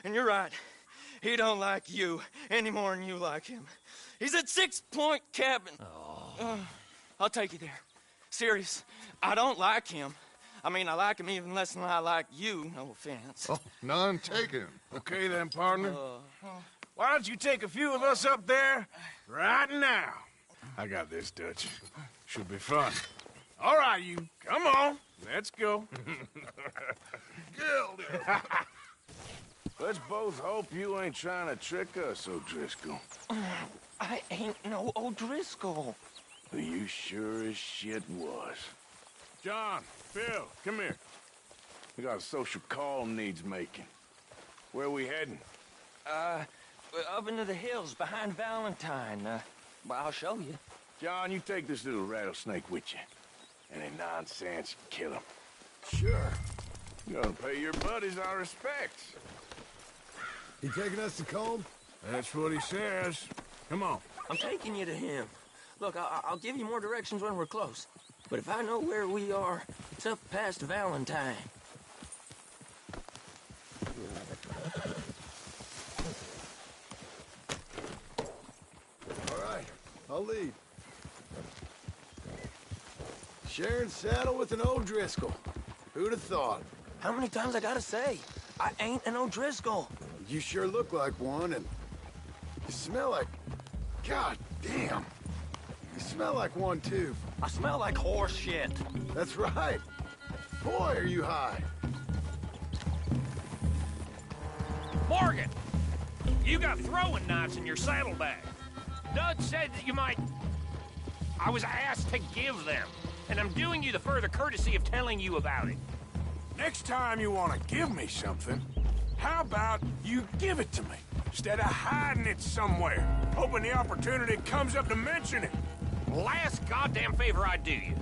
and you're right. He don't like you any more than you like him. He's at 6 Point Cabin. I'll take you there. Serious, I don't like him. I mean, I like him even less than I like you, no offense. Oh, none taken. Okay then, partner. Why don't you take a few of us up there right now? I got this, Dutch. Should be fun. All right, you. Come on. Let's go. Killed him. Let's both hope you ain't trying to trick us, O'Driscoll. I ain't no O'Driscoll. But you sure as shit was. John, Phil, come here. We got a social call needs making. Where are we heading? Up into the hills behind Valentine. Well, I'll show you. John, you take this little rattlesnake with you. Any nonsense, kill him. Sure. You're gonna pay your buddies our respects. He taking us to Combe? That's what he says. Come on. I'm taking you to him. Look, I'll give you more directions when we're close. But if I know where we are, it's up past Valentine. All right, I'll lead. Sharing saddle with an O'Driscoll. Who'd have thought? How many times I gotta say? I ain't an O'Driscoll. You sure look like one, and you smell like... God damn. You smell like one, too. I smell like horse shit. That's right. Boy, are you high. Morgan! You got throwing knives in your saddlebag. Dutch said that you might... I was asked to give them, and I'm doing you the further courtesy of telling you about it. Next time you want to give me something, how about you give it to me, instead of hiding it somewhere, hoping the opportunity comes up to mention it? Last goddamn favor I do you.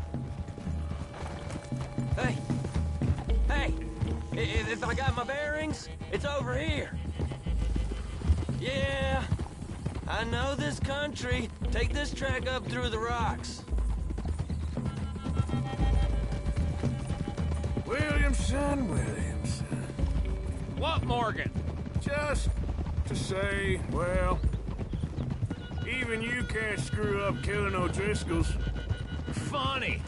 Hey! If I got my bearings, it's over here. Yeah, I know this country. Take this track up through the rocks. Williamson. What, Morgan? Just to say, well, even you can't screw up killing O'Driscolls. Funny.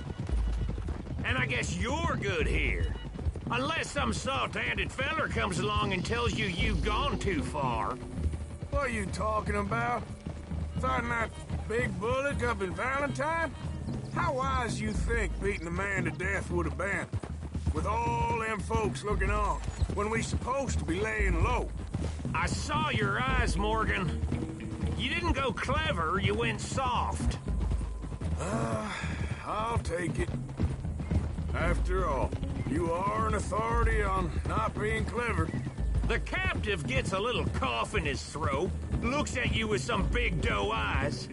And I guess you're good here. Unless some soft-handed feller comes along and tells you you've gone too far. What are you talking about? Fighting that big bullock up in Valentine? How wise you think beating a man to death would have been? With all them folks looking on, when we supposed to be laying low. I saw your eyes, Morgan. You didn't go clever, you went soft. I'll take it. After all, you are an authority on not being clever. The captive gets a little cough in his throat, looks at you with some big doe eyes.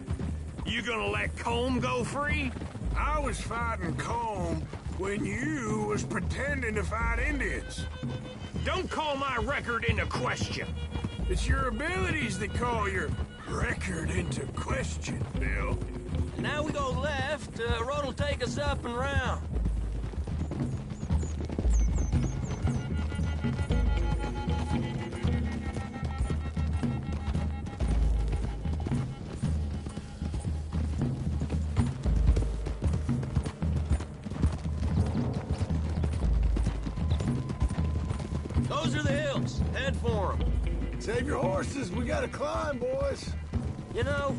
You gonna let Combe go free? I was fighting Combe when you was pretending to fight Indians. Don't call my record into question. It's your abilities that call your record into question, Bill. Now we go left. Road'll take us up and round. Those are the hills. Head for them. Save your horses. We gotta climb, boys. You know,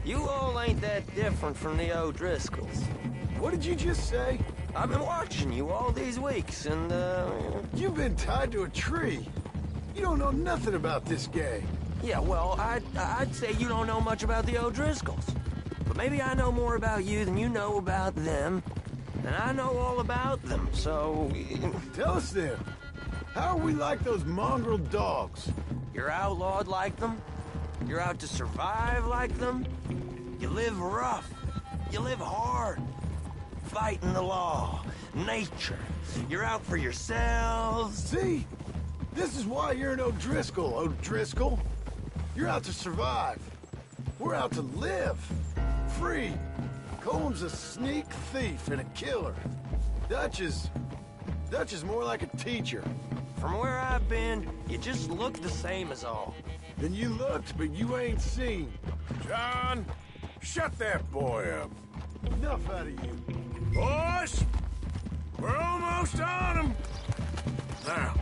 you all ain't that different from the O'Driscolls. What did you just say? I've been watching you all these weeks, and, You've been tied to a tree. You don't know nothing about this gang. Yeah, well, I'd say you don't know much about the O'Driscolls. But maybe I know more about you than you know about them. And I know all about them, so... Tell us then. How are we like those mongrel dogs? You're outlawed like them. You're out to survive like them. You live rough. You live hard. Fighting the law. Nature. You're out for yourselves. See? This is why you're an O'Driscoll, O'Driscoll. You're out to survive. We're out to live. Free. Coleman's a sneak thief and a killer. Dutch is more like a teacher. From where I've been, you just look the same as all. Then you looked, but you ain't seen. John, shut that boy up. Enough out of you. Boys, we're almost on him. Now,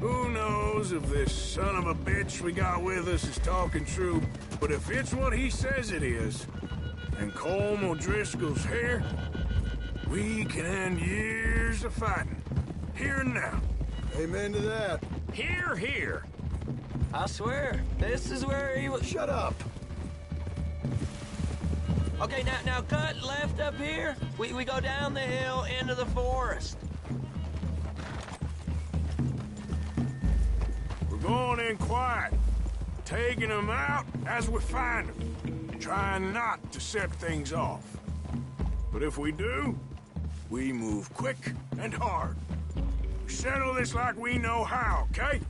who knows if this son of a bitch we got with us is talking true, but if it's what he says it is, and Colm O'Driscoll's here, we can end years of fighting. Here and now. Amen to that. Here, here. I swear, this is where he was... Shut up. Okay, now cut left up here. We go down the hill into the forest. We're going in quiet, taking them out as we find them, trying not to set things off. But if we do, we move quick and hard. We settle this like we know how, okay?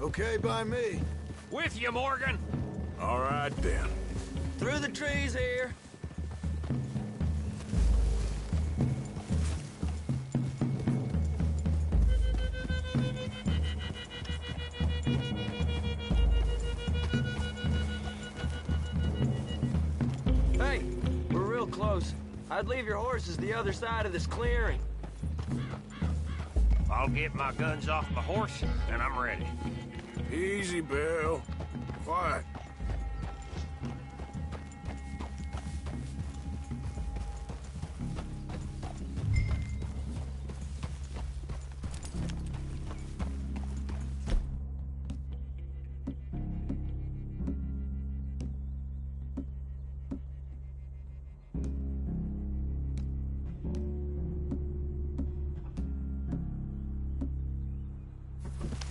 Okay by me. With you, Morgan. All right, then. Through the trees here. Hey, we're real close. I'd leave your horses the other side of this clearing. I'll get my guns off my horse, and I'm ready. Easy, Bill. Quiet.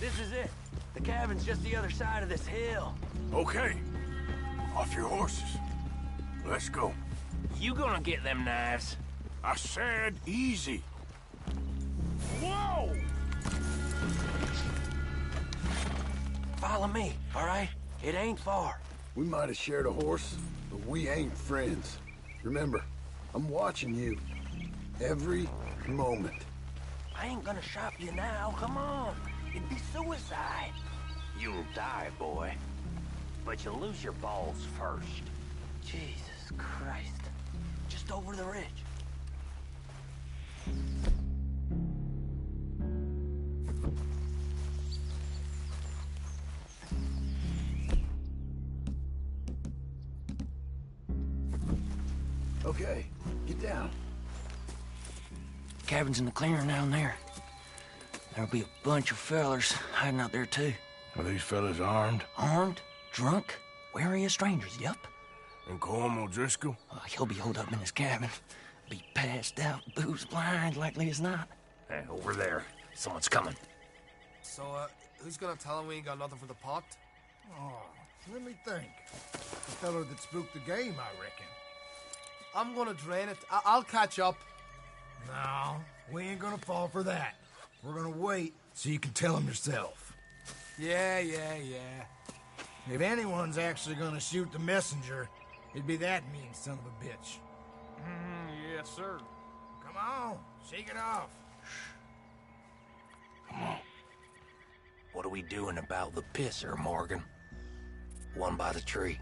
This is it. The cabin's just the other side of this hill. Okay. Off your horses. Let's go. You gonna get them knives? I said easy. Whoa! Follow me, all right? It ain't far. We might have shared a horse, but we ain't friends. Remember, I'm watching you. Every moment. I ain't gonna shop you now. Come on. It'd be suicide. You'll die, boy. But you'll lose your balls first. Jesus Christ. Just over the ridge. Okay, get down. Cabin's in the clearing down there. There'll be a bunch of fellers hiding out there, too. Are these fellas armed? Armed? Drunk? Wary of strangers, yup. And Colm O'Driscoll? He'll be holed up in his cabin. Be passed out, booze blind, likely as not. Hey, over there. Someone's coming. So, who's gonna tell him we ain't got nothing for the pot? Oh, let me think. The fellow that spooked the game, I reckon. I'm gonna drain it. I'll catch up. No, we ain't gonna fall for that. We're gonna wait so you can tell him yourself. Yeah. If anyone's actually gonna shoot the messenger, it'd be that mean son of a bitch. Yes, sir. Come on, shake it off. Come on. What are we doing about the pisser, Morgan? One by the tree.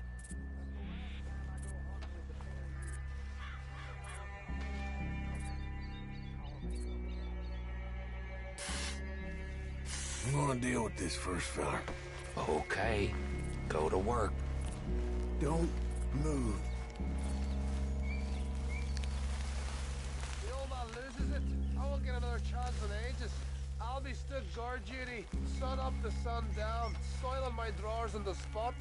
I'm gonna deal with this first fella. Okay, go to work. Don't move. The old man loses it. I won't get another chance in ages. I'll be stood guard duty, sun up to sun down, soiling my drawers on the spot.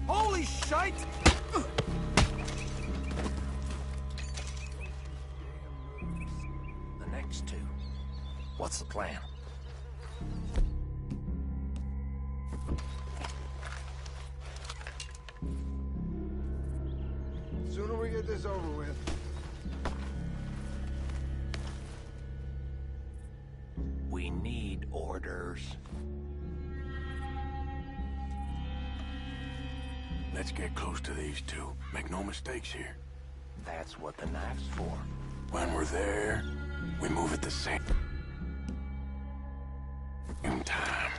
Holy shite! The next two. What's the plan? Sooner we get this over with. We need orders. Let's get close to these two. Make no mistakes here. That's what the knife's for. When we're there, we move at the same time.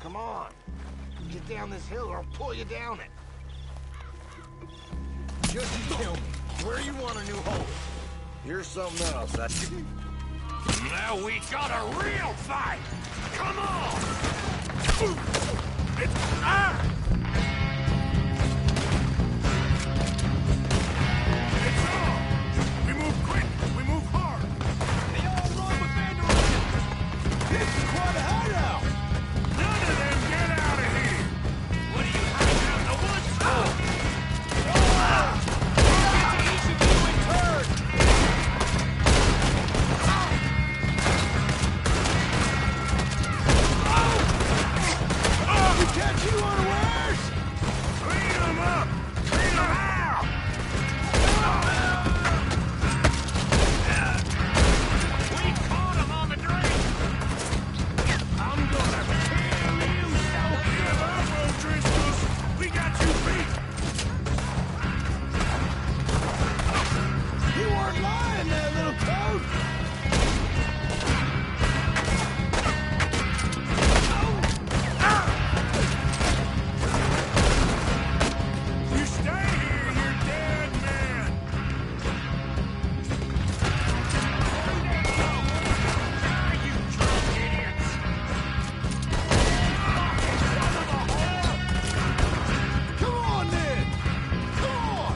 Come on. Get down this hill or I'll pull you down it. Just you tell me, where you want a new hole? Here's something else. Now we got a real fight! Come on! It's on! It's on! We move quick! We move hard! They all run with banderillas! This is quite a hideout! None of them get out of here! What are you hiding out in the woods for? Each of you in turn! We catch you unawares! Clean them up! Clean them out! We caught him on the drink! I'm gonna kill you! Don't give up, O'Driscolls! We got you beat! You weren't lying there, little toad! You stay here, you're dead man! Ah, you drunk idiots! Come on, then! Come on!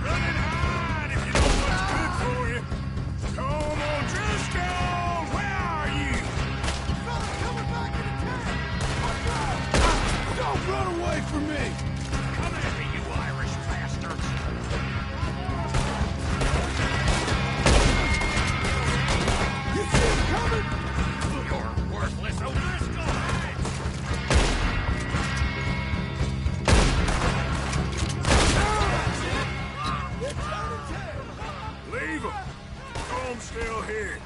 Run and hide if you know what's good for you! Come on, Driscoll! Where are you? Fella coming back into town! Watch out! Don't run away from me! Come at me, you Irish bastards! You see him coming? You're worthless O'Driscoll! Leave him! Comb's still here.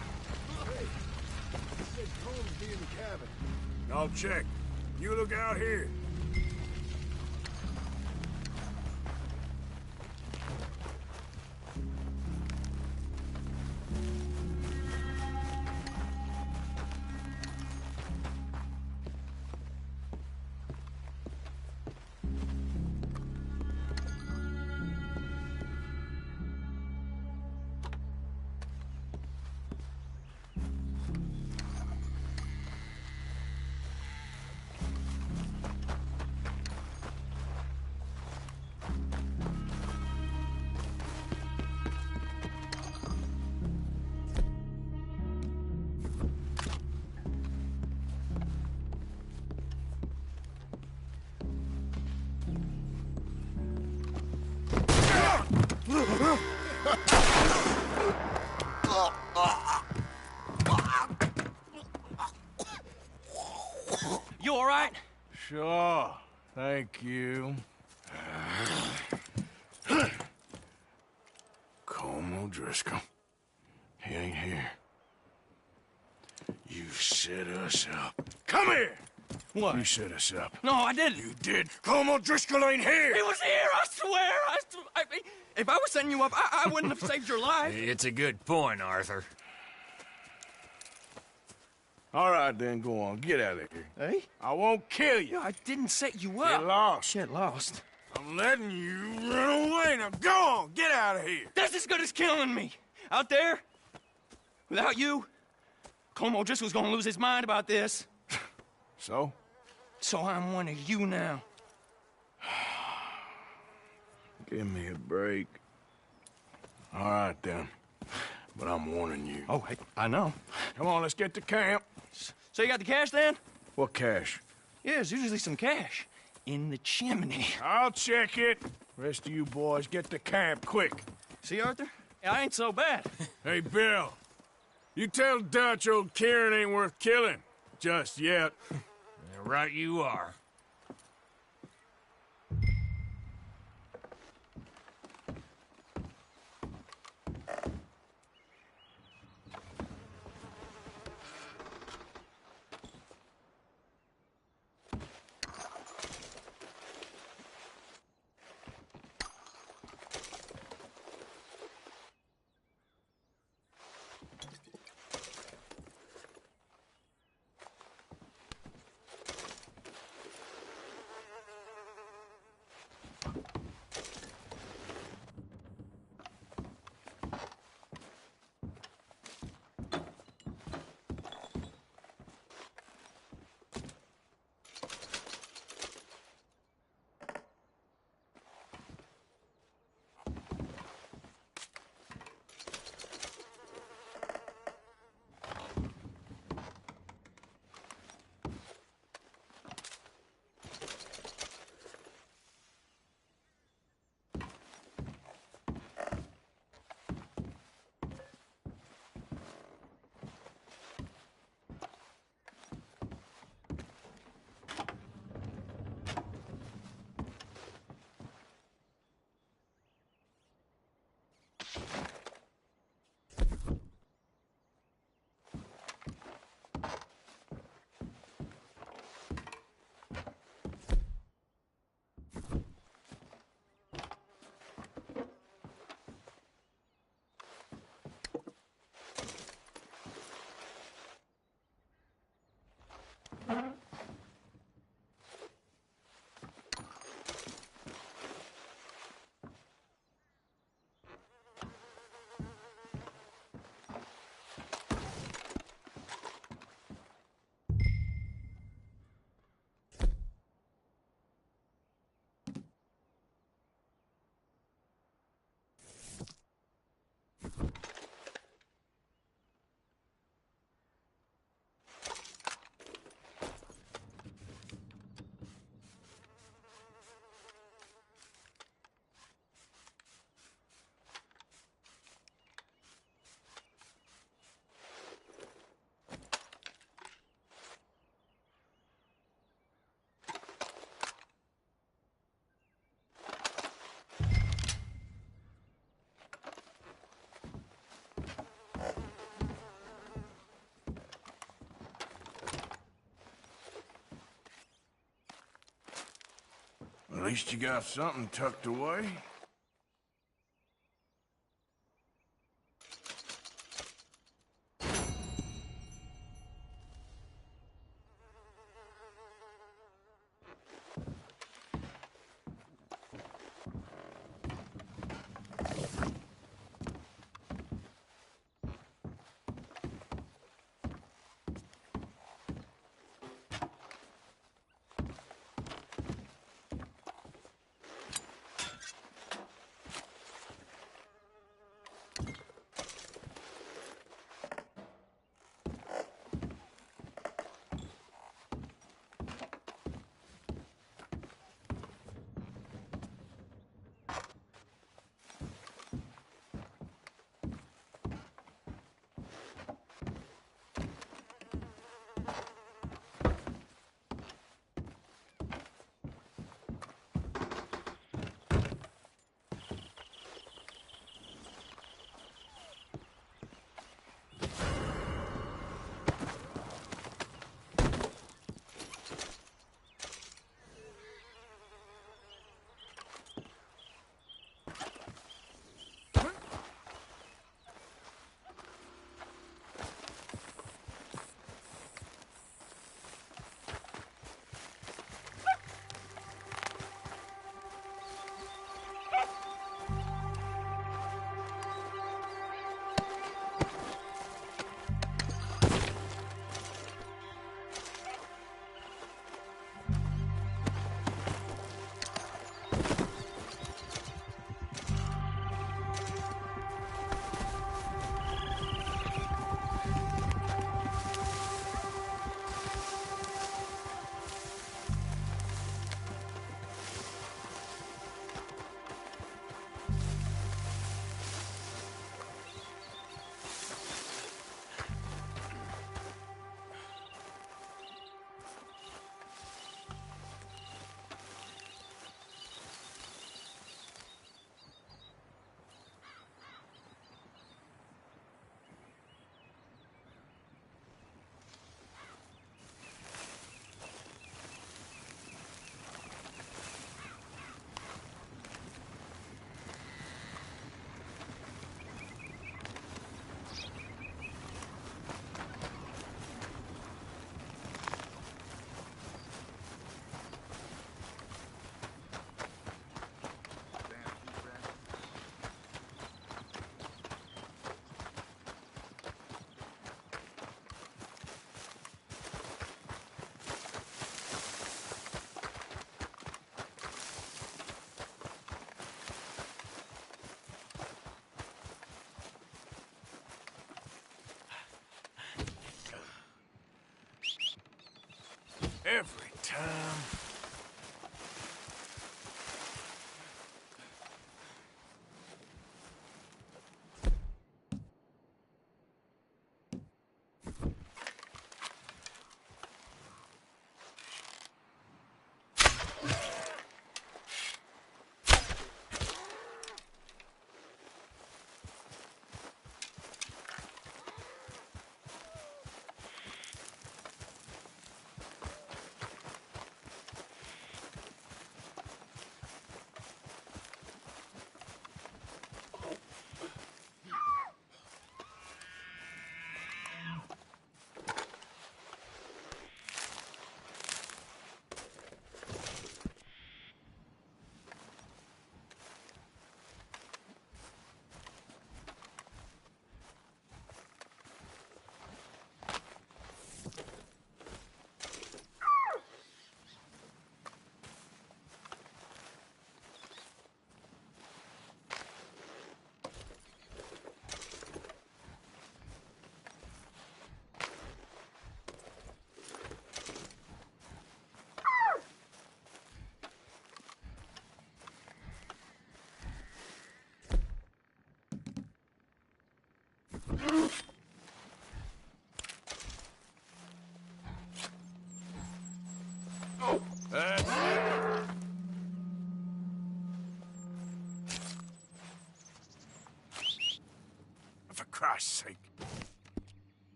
Said Combs be in the cabin. I'll check. You look out here. You all right? Sure. Thank you. Colm O'Driscoll. He ain't here. You set us up. Come here! What? You set us up. No, I didn't. You did. Colm O'Driscoll ain't here! He was here, I swear. If I was setting you up, I wouldn't have saved your life. It's a good point, Arthur. All right, then, go on. Get out of here. Hey? I won't kill you. I didn't set you up. Get lost. Get lost. I'm letting you run away. Now go on. Get out of here. That's as good as killing me. Out there, without you, Colm O'Driscoll's gonna lose his mind about this. So? So I'm one of you now. Give me a break. All right, then. But I'm warning you. Oh, hey, I know. Come on, let's get to camp. So you got the cash, then? What cash? Yeah, there's usually some cash in the chimney. I'll check it. Rest of you boys, get to camp, quick. See, Arthur? I ain't so bad. Hey, Bill. You tell Dutch old Kieran ain't worth killing. Just yet. Yeah, right you are. At least you got something tucked away. Every time. That's it. For Christ's sake.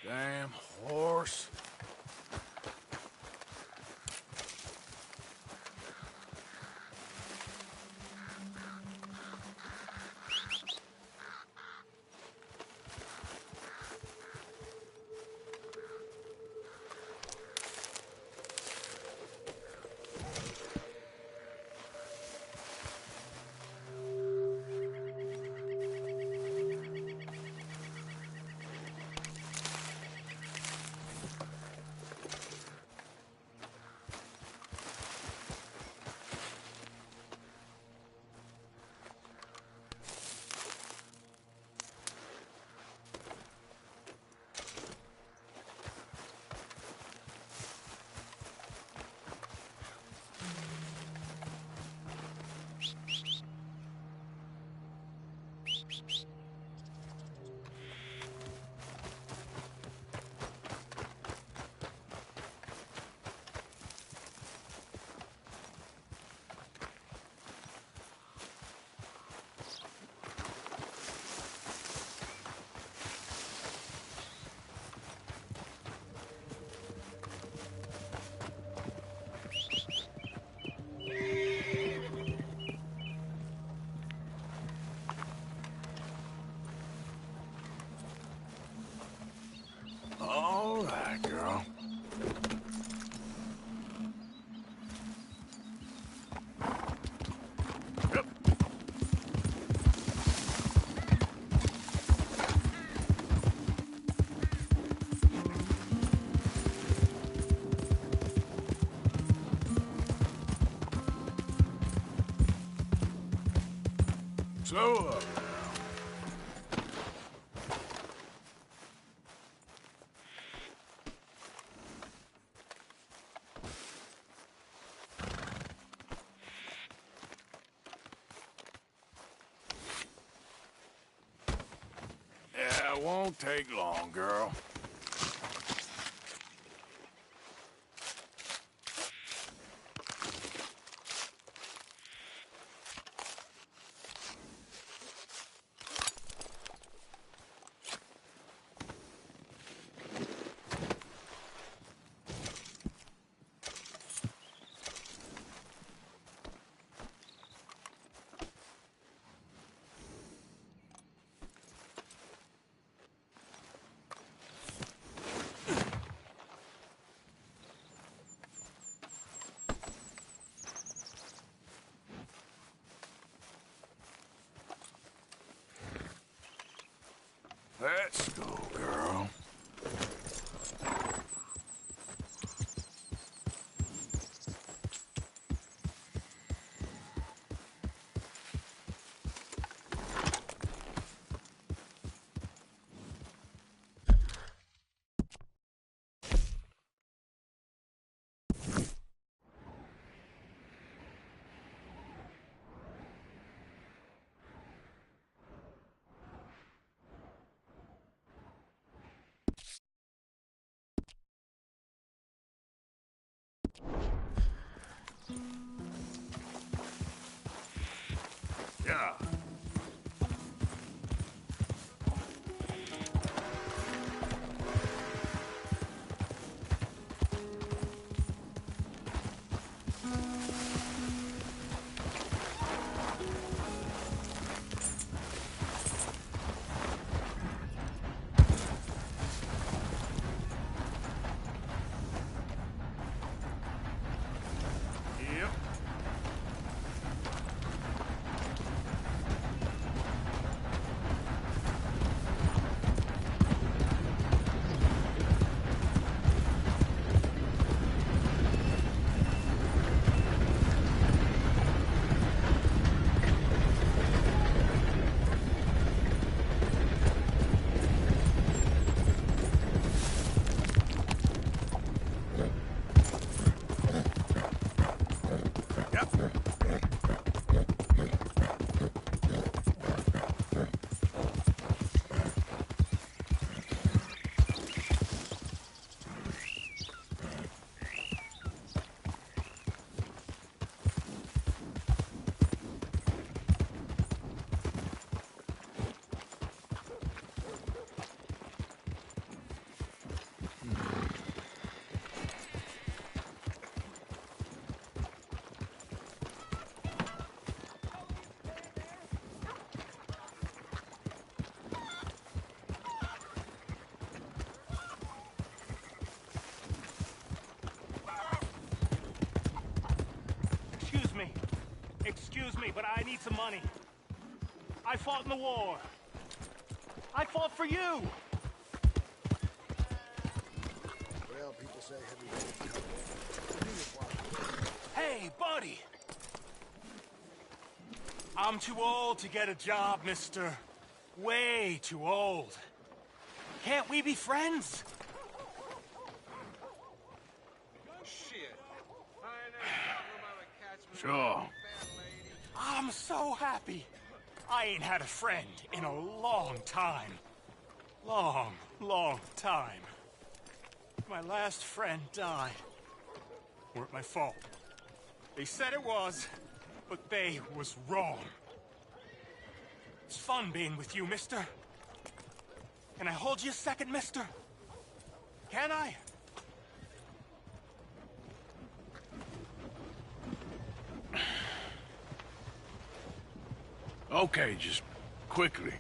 Damn horse. All right, girl. Yep. Slow up. Yeah, it won't take long, girl. Let's go, girl. Yeah. Excuse me, but I need some money. I fought in the war. I fought for you. Well, people say Hey, buddy. I'm too old to get a job, mister. Way too old. Can't we be friends? Shit. Sure. I'm so happy. I ain't had a friend in a long time. Long time. My last friend died. Weren't my fault. They said it was, but they was wrong. It's fun being with you, mister. Can I hold you a second, mister? Can I? Okay, just quickly.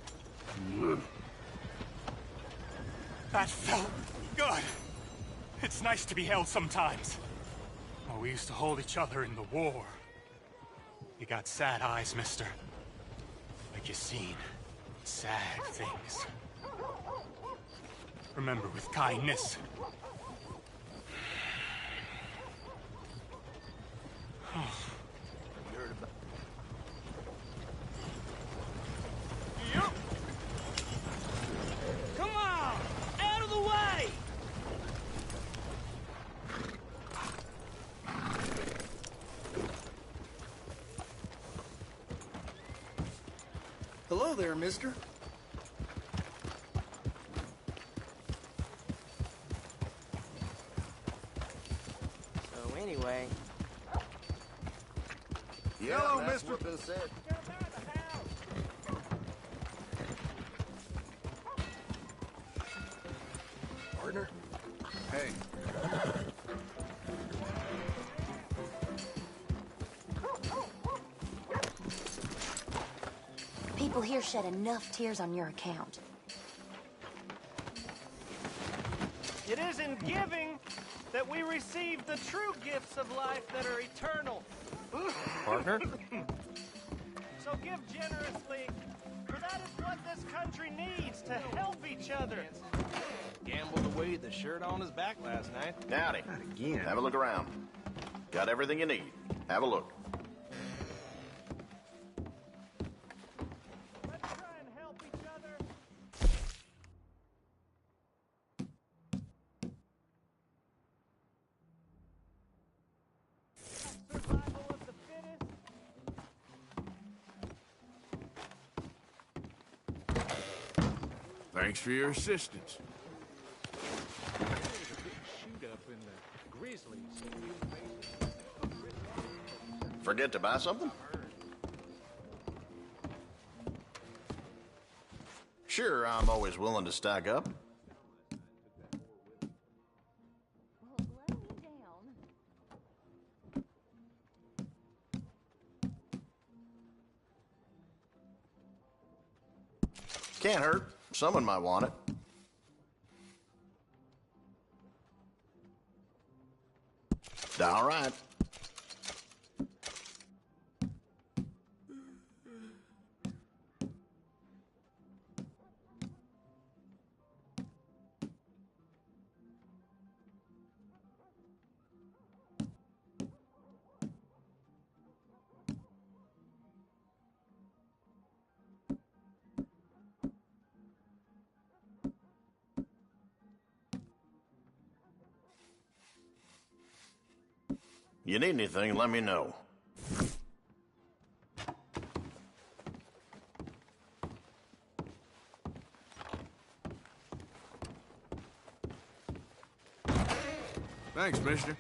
That felt good. It's nice to be held sometimes. Oh, we used to hold each other in the war. You got sad eyes, mister. Like you seen sad things. Remember, with kindness. Come on! Out of the way! Hello there, mister. So anyway... Yeah, hello, that's mister. what they said. Partner. Hey. People here shed enough tears on your account. It is in giving that we receive the true gifts of life that are eternal. Partner? So give generously, for that That is what this country needs, to help each other. Gambled away the shirt on his back last night. Howdy. Not again. Have a look around. Got everything you need. Have a look. Let's try and help each other. Survival of the fittest. Thanks for your assistance. Forget to buy something? Sure, I'm always willing to stock up. Can't hurt. Someone might want it. All right. You need anything, let me know. Thanks, mister.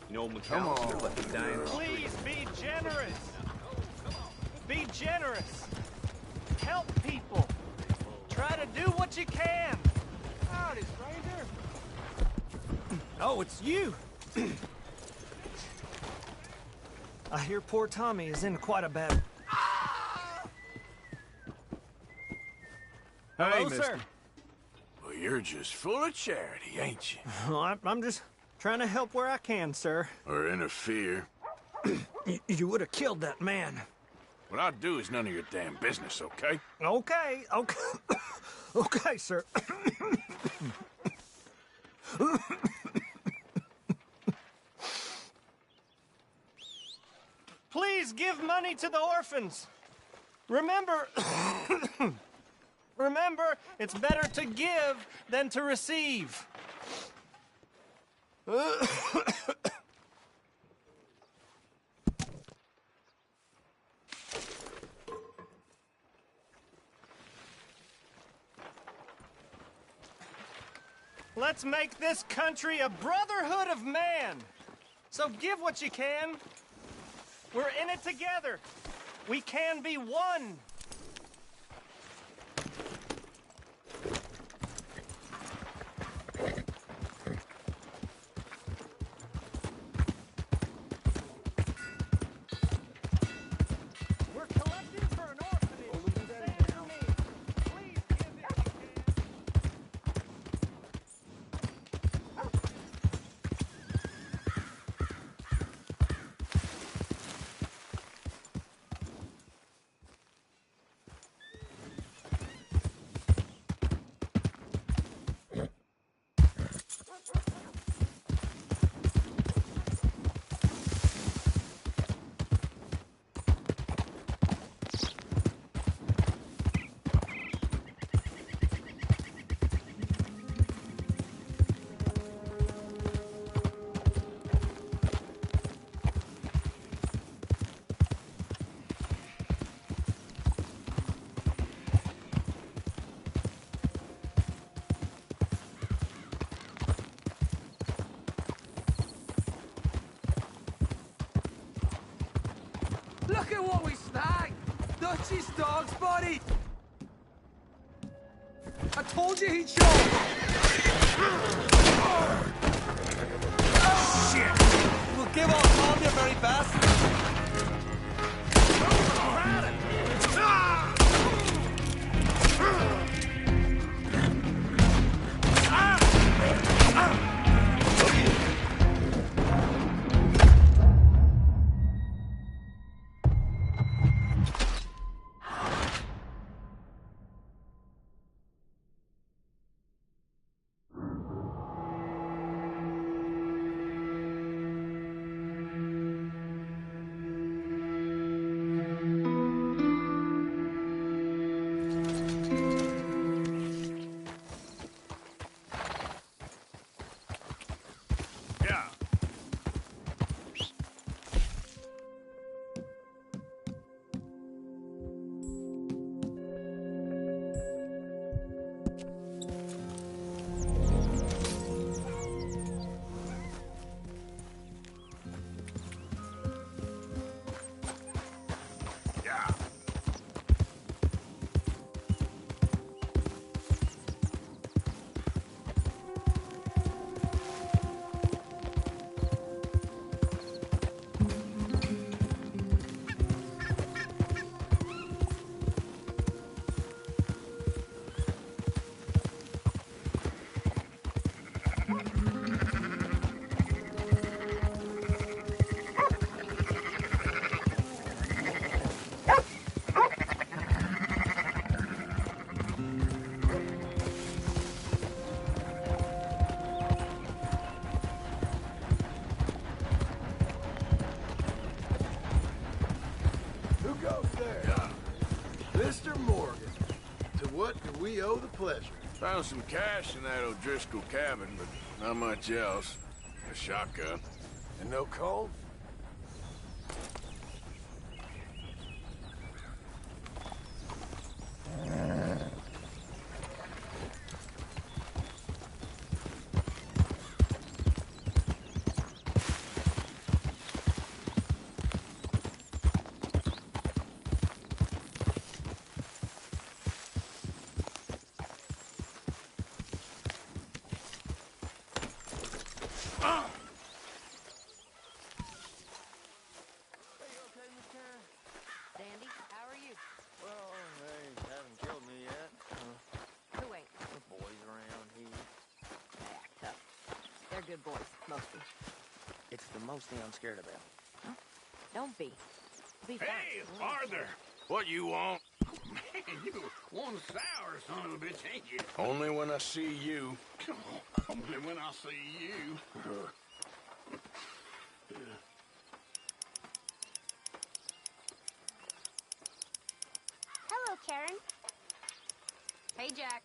You know, McCown's let me die in the street. Please be generous. Be generous. Help people. Try to do what you can. Howdy, stranger. Oh, it's you. I hear poor Tommy is in quite a bad... Hey, Hello, sir. Well, you're just full of charity, ain't you? Oh, I'm just trying to help where I can, sir. Or interfere. You would have killed that man. What I do is none of your damn business, okay? Okay. Okay, sir. Please give money to the orphans. Remember, remember, it's better to give than to receive. Let's make this country a brotherhood of man. So give what you can. We're in it together. We can be one. We're collecting for an orphanage. Say it to me. Please give it if you can. Look at what we snagged! Dutchie's dog's body! I told you he'd show! Shit! We'll give all Tom your very best! Mr. Morgan. To what do we owe the pleasure? Found some cash in that O'Driscoll cabin, but not much else. A shotgun. And no coal? Sandy, how are you? Well, they haven't killed me yet. Who ain't? The boys around here. Tough. They're good boys, mostly. It's the most thing I'm scared about. Huh? Don't be. Be Hey, fine. Arthur! What you want? Man, you one sour son of a bitch, ain't you? Only when I see you. Only when I see you. Hello, Karen. Hey, Jack.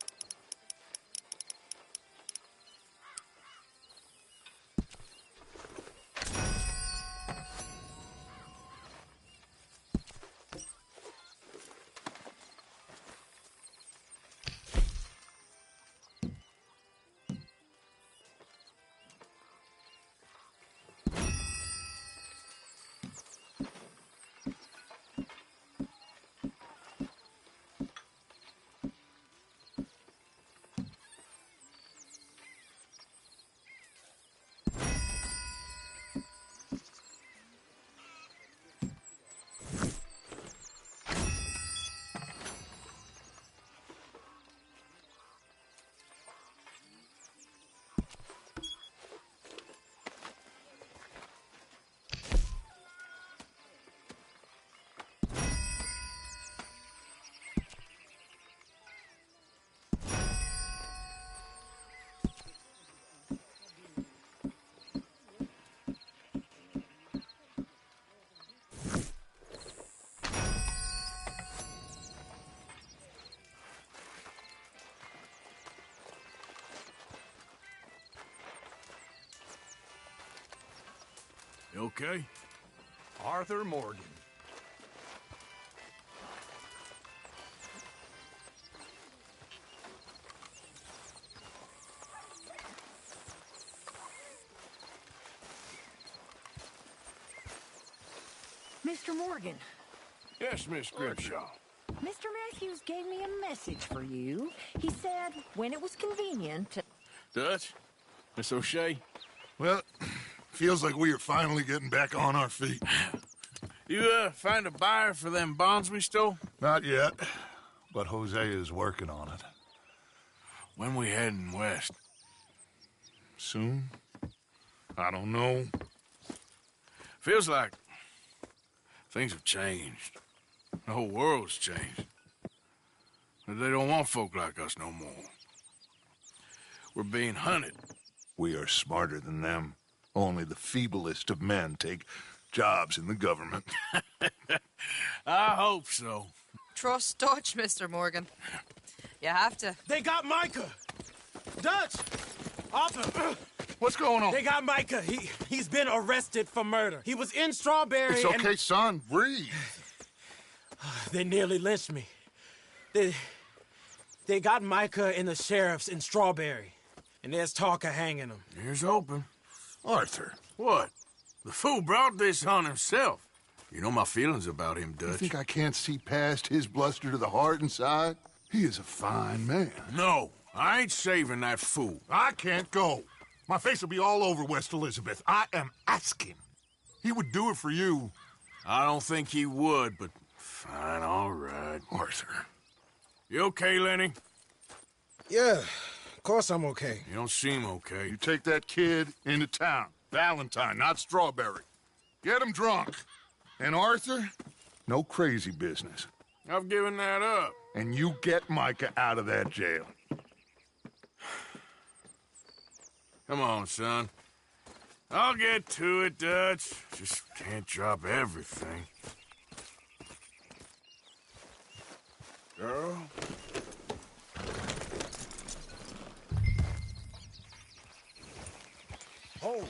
You okay? Arthur Morgan. Mr. Morgan, Yes, Miss Grimshaw. Mr. Matthews gave me a message for you. He said when it was convenient. Dutch? Miss O'Shea? Well, feels like we are finally getting back on our feet. You, find a buyer for them bonds we stole? Not yet, but Hosea is working on it. When we heading west? Soon? I don't know. Feels like things have changed. The whole world's changed. They don't want folk like us no more. We're being hunted. We are smarter than them. Only the feeblest of men take jobs in the government. I hope so. Trust Dutch, Mr. Morgan. You have to. They got Micah! Dutch! Arthur! What's going on? They got Micah. He's been arrested for murder. He was in Strawberry. It's okay, son. Breathe. They nearly lynched me. They got Micah and the sheriffs in Strawberry. And there's talk of hanging him. Here's hoping. Arthur. What? The fool brought this on himself. You know my feelings about him, Dutch. You think I can't see past his bluster to the heart inside? He is a fine man. No, I ain't saving that fool. I can't go. My face will be all over West Elizabeth. I am asking. He would do it for you. I don't think he would, but fine, all right. Arthur. You okay, Lenny? Yeah, of course I'm okay. You don't seem okay. You take that kid into town. Valentine, not Strawberry. Get him drunk. And Arthur, no crazy business. I've given that up. And you get Micah out of that jail. Come on, son. I'll get to it, Dutch. Just can't drop everything. girl. Oh.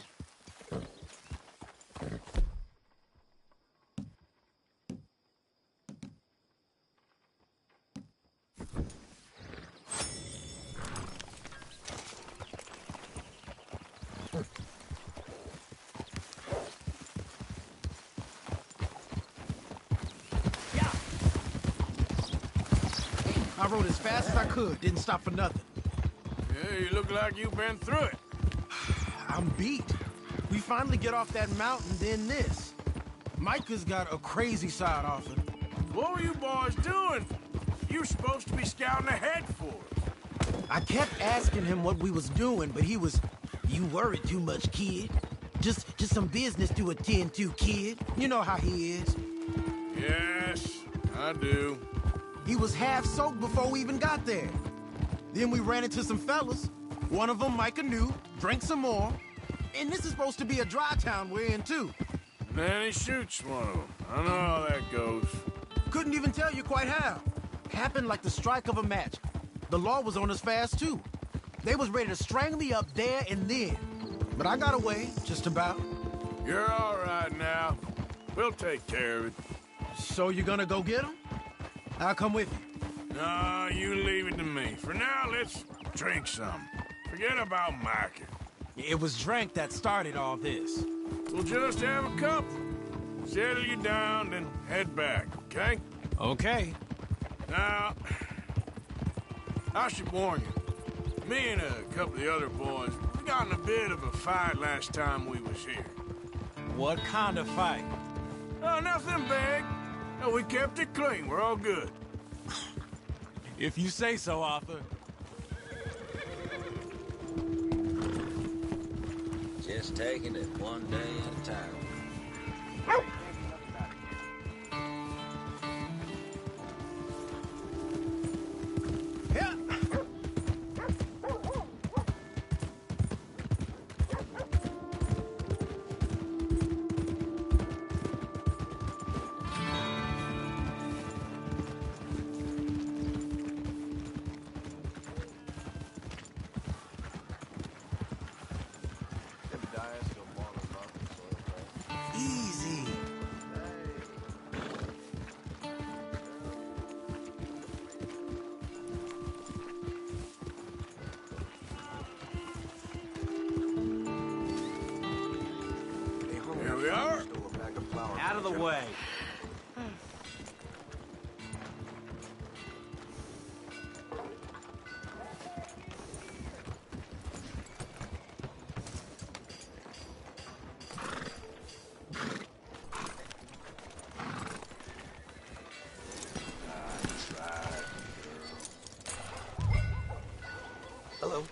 I rode as fast as I could, didn't stop for nothing. Yeah, you look like you've been through it. I'm beat. We finally get off that mountain, then this. Micah's got a crazy side off it. What were you boys doing? You were supposed to be scouting ahead for us. I kept asking him what we was doing, but he was, "You worry too much, kid. Just some business to attend to, kid." You know how he is. Yes, I do. He was half soaked before we even got there. Then we ran into some fellas. One of them Micah knew, drank some more. And this is supposed to be a dry town we're in, too. And then he shoots one of them. I know how that goes. Couldn't even tell you quite how. Happened like the strike of a match. The law was on us fast, too. They was ready to strangle me up there and then. But I got away, just about. You're all right now. We'll take care of it. So you're gonna go get him? I'll come with you. No, you leave it to me. For now, let's drink some. Forget about Micah. It was drink that started all this. We'll just have a couple. Settle you down, then head back, okay? Okay. Now, I should warn you. Me and a couple of the other boys, we got in a bit of a fight last time we was here. What kind of fight? Oh, nothing big. No, we kept it clean. We're all good. If you say so, Arthur. Just taking it one day at a time. Easy. Here we are. Out of the way. Hello.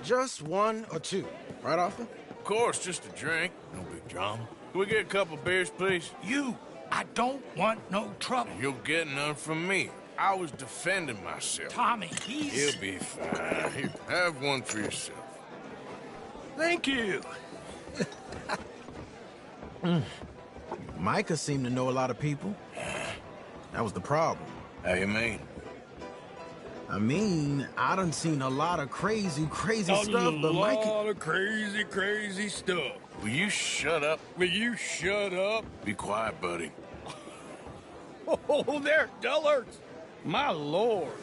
Just one or two, right, Arthur? Of course, just a drink. No big drama. Can we get a couple beers, please? I don't want no trouble. You'll get none from me. I was defending myself. Tommy, he's... He'll be fine. Here, have one for yourself. Thank you. Micah seemed to know a lot of people. That was the problem. How you mean? I mean, I done seen a lot of crazy stuff, but Micah... A lot of crazy stuff. Will you shut up? Will you shut up? Be quiet, buddy. Oh, they're dullards. My lord.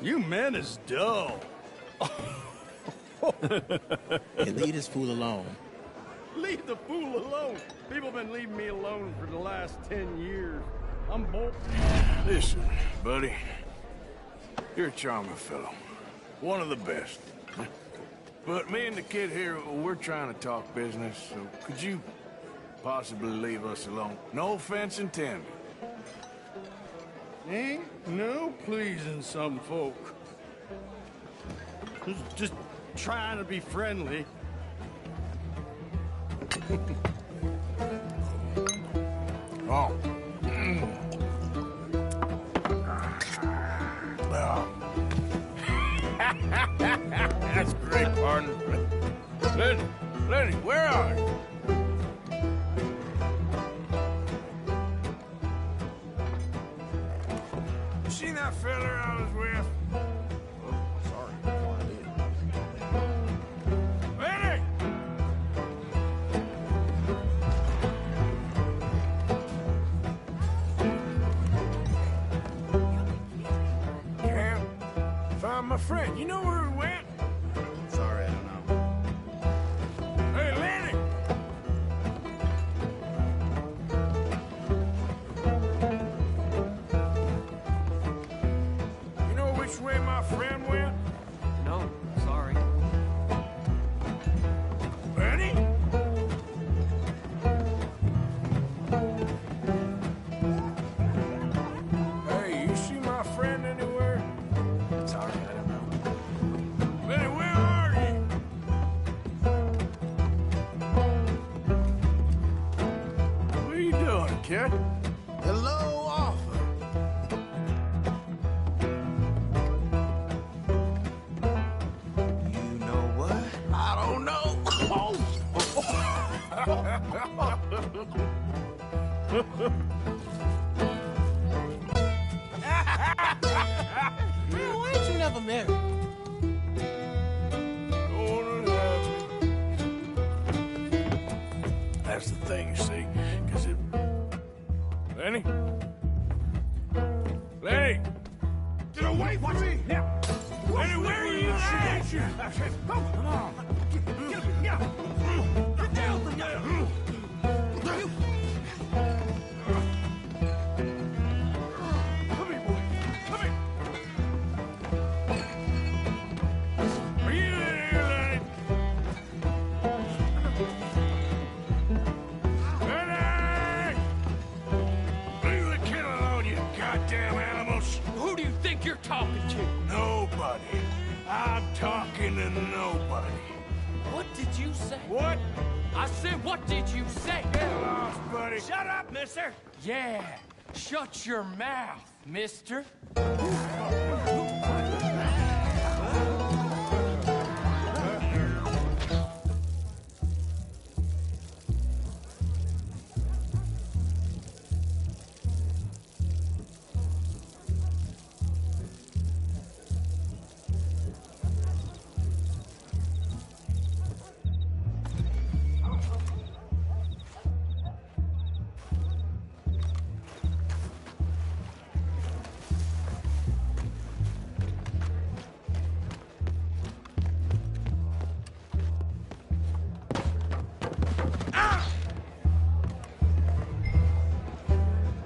You men is dull. Hey, leave this fool alone. Leave the fool alone. People been leaving me alone for the last 10 years. I'm bored. Listen, buddy. You're a charming fellow. One of the best. But me and the kid here, we're trying to talk business, so could you possibly leave us alone. No offense intended. Ain't no pleasing some folk. Just trying to be friendly. Oh. That's great, partner. Lenny, where are you? You seen that fella I was with? Sorry, no, I didn't. Lenny! Can't find my friend. You know where he went? Sorry, I don't know. Hey, Lenny! You know which way my friend went? No, sorry. Lenny? Hey, you see my friend anywhere? Sorry, I don't know. Lenny, where are you? What are you doing, kid? Hello, Arthur. You know what? I don't know. Man, why ain't you never married? That's the thing, you see, because it... Lenny? Lenny! Get away from me! Now! Lenny, where are you at? Come on! Get him! Get down from there! Come here, boy. Come here. Are you in here, Lenny? Lenny! Leave the kid alone, you goddamn animals. Who do you think you're talking to? Nobody. I'm talking to nobody. What did you say? What? I said, what did you say? Get lost, buddy. Shut up, mister. Yeah, shut your mouth, mister.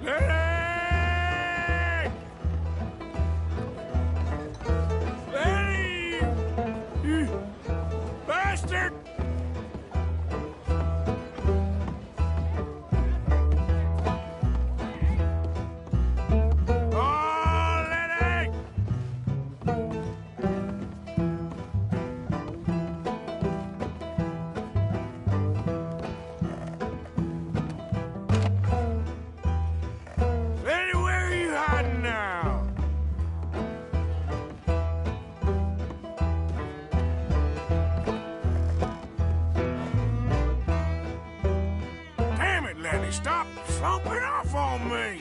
Lenny! Lenny! You bastard! Oh, Lenny! Lenny, where are you hiding now? Damn it, Lenny, stop slumping off on me!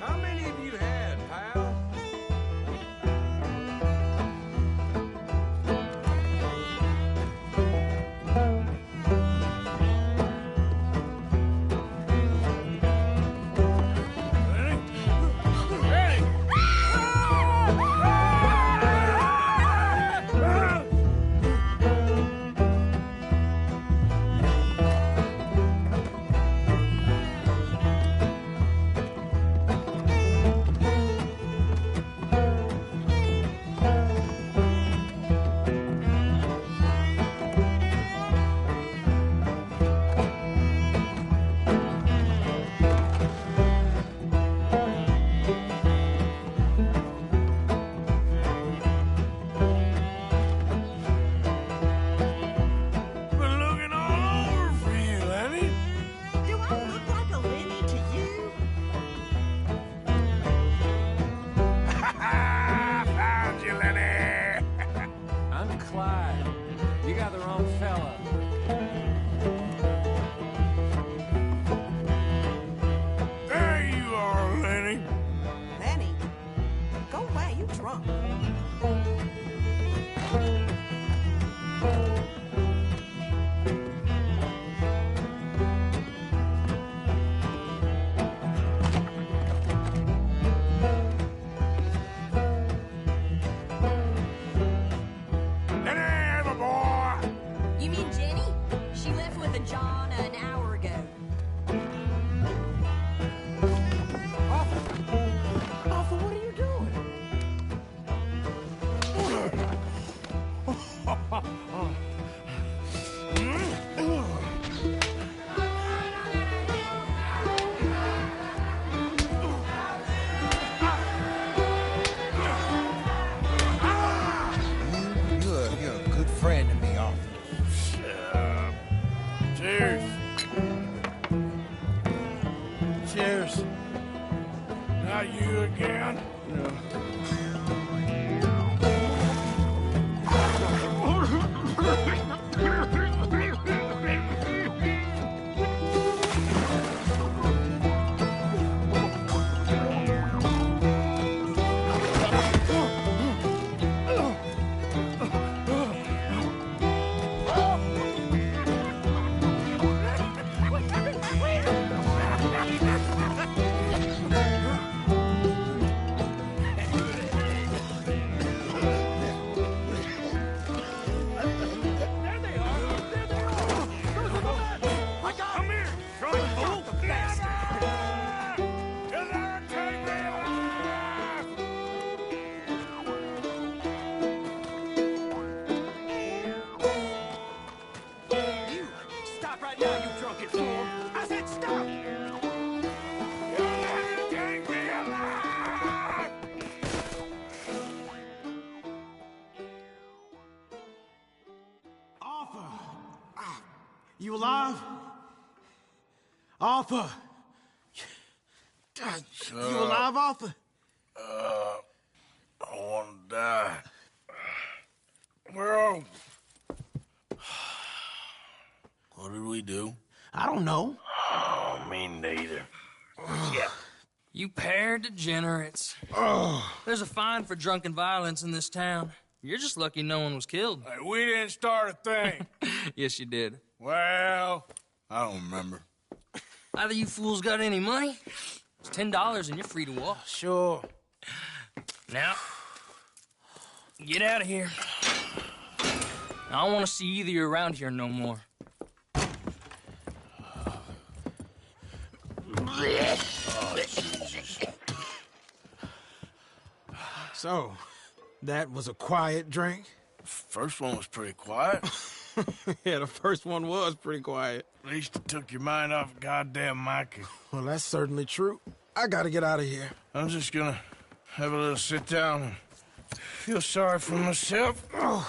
How many have you had, pal? You got the wrong fella. There you are, Lenny. Lenny? Go away, you drunk. You mean Jenny? She left with a John an hour ago. Arthur, what are you doing? You're a good friend to me, Arthur. Cheers. Cheers. Not you again? Stop right now, you drunken fool! I said stop! You alive? Arthur! God, you alive, Arthur? I want to die. Where are we? What did we do? I don't know. Oh, me neither. Yeah. You pair of degenerates. There's a fine for drunken violence in this town. You're just lucky no one was killed. Hey, we didn't start a thing. Yes, you did. Well, I don't remember. Either you fools got any money? It's $10 and you're free to walk. Sure. Now, get out of here. I don't want to see either of you around here no more. Oh, Jesus. So, that was a quiet drink? First one was pretty quiet. Yeah, the first one was pretty quiet. At least it took your mind off goddamn Mikey. Well, that's certainly true. I gotta get out of here. I'm just gonna have a little sit down and feel sorry for myself. Hello,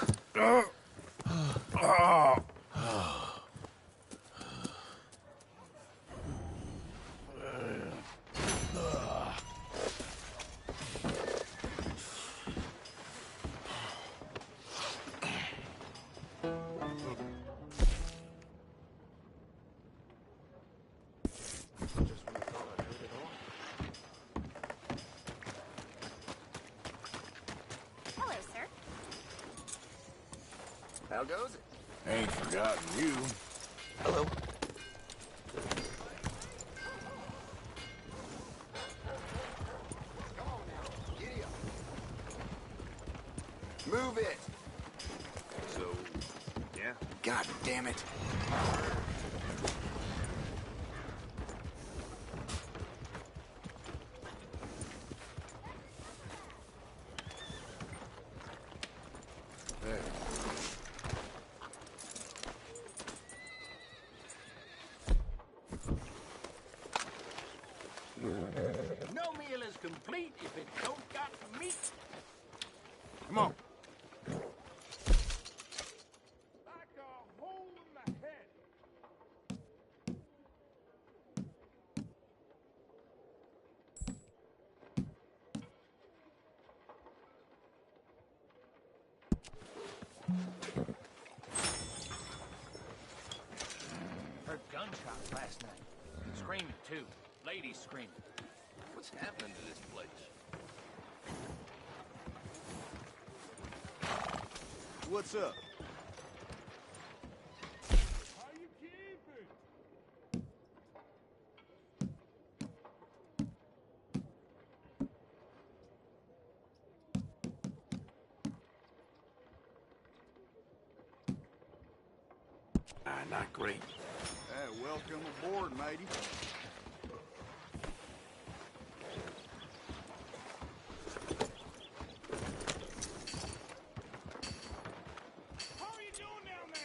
sir. How goes it? Ain't forgotten you. Hello. Move it. So, yeah. God damn it. No meal is complete if it don't got meat. Come on. screaming, too. Ladies screaming. What's happening to this place? What's up? How you keeping? Not great. Welcome aboard, matey. How are you doing down there?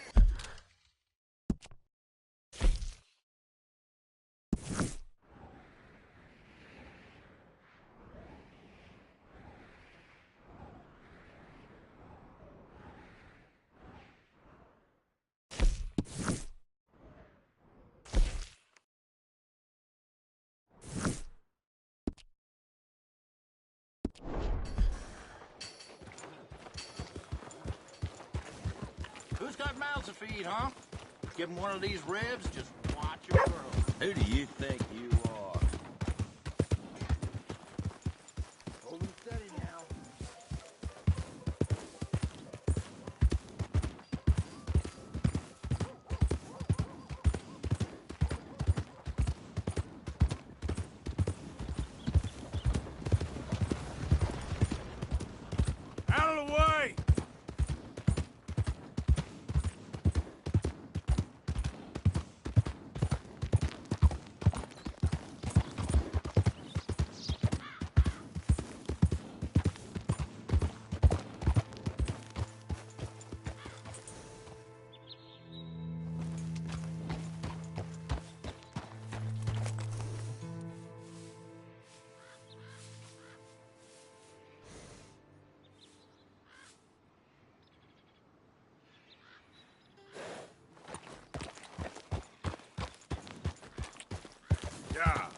Who's got mouths to feed, huh? Give him one of these ribs, just watch your girl. Who do you think you are? Hold him steady now. Out of the way! Yeah.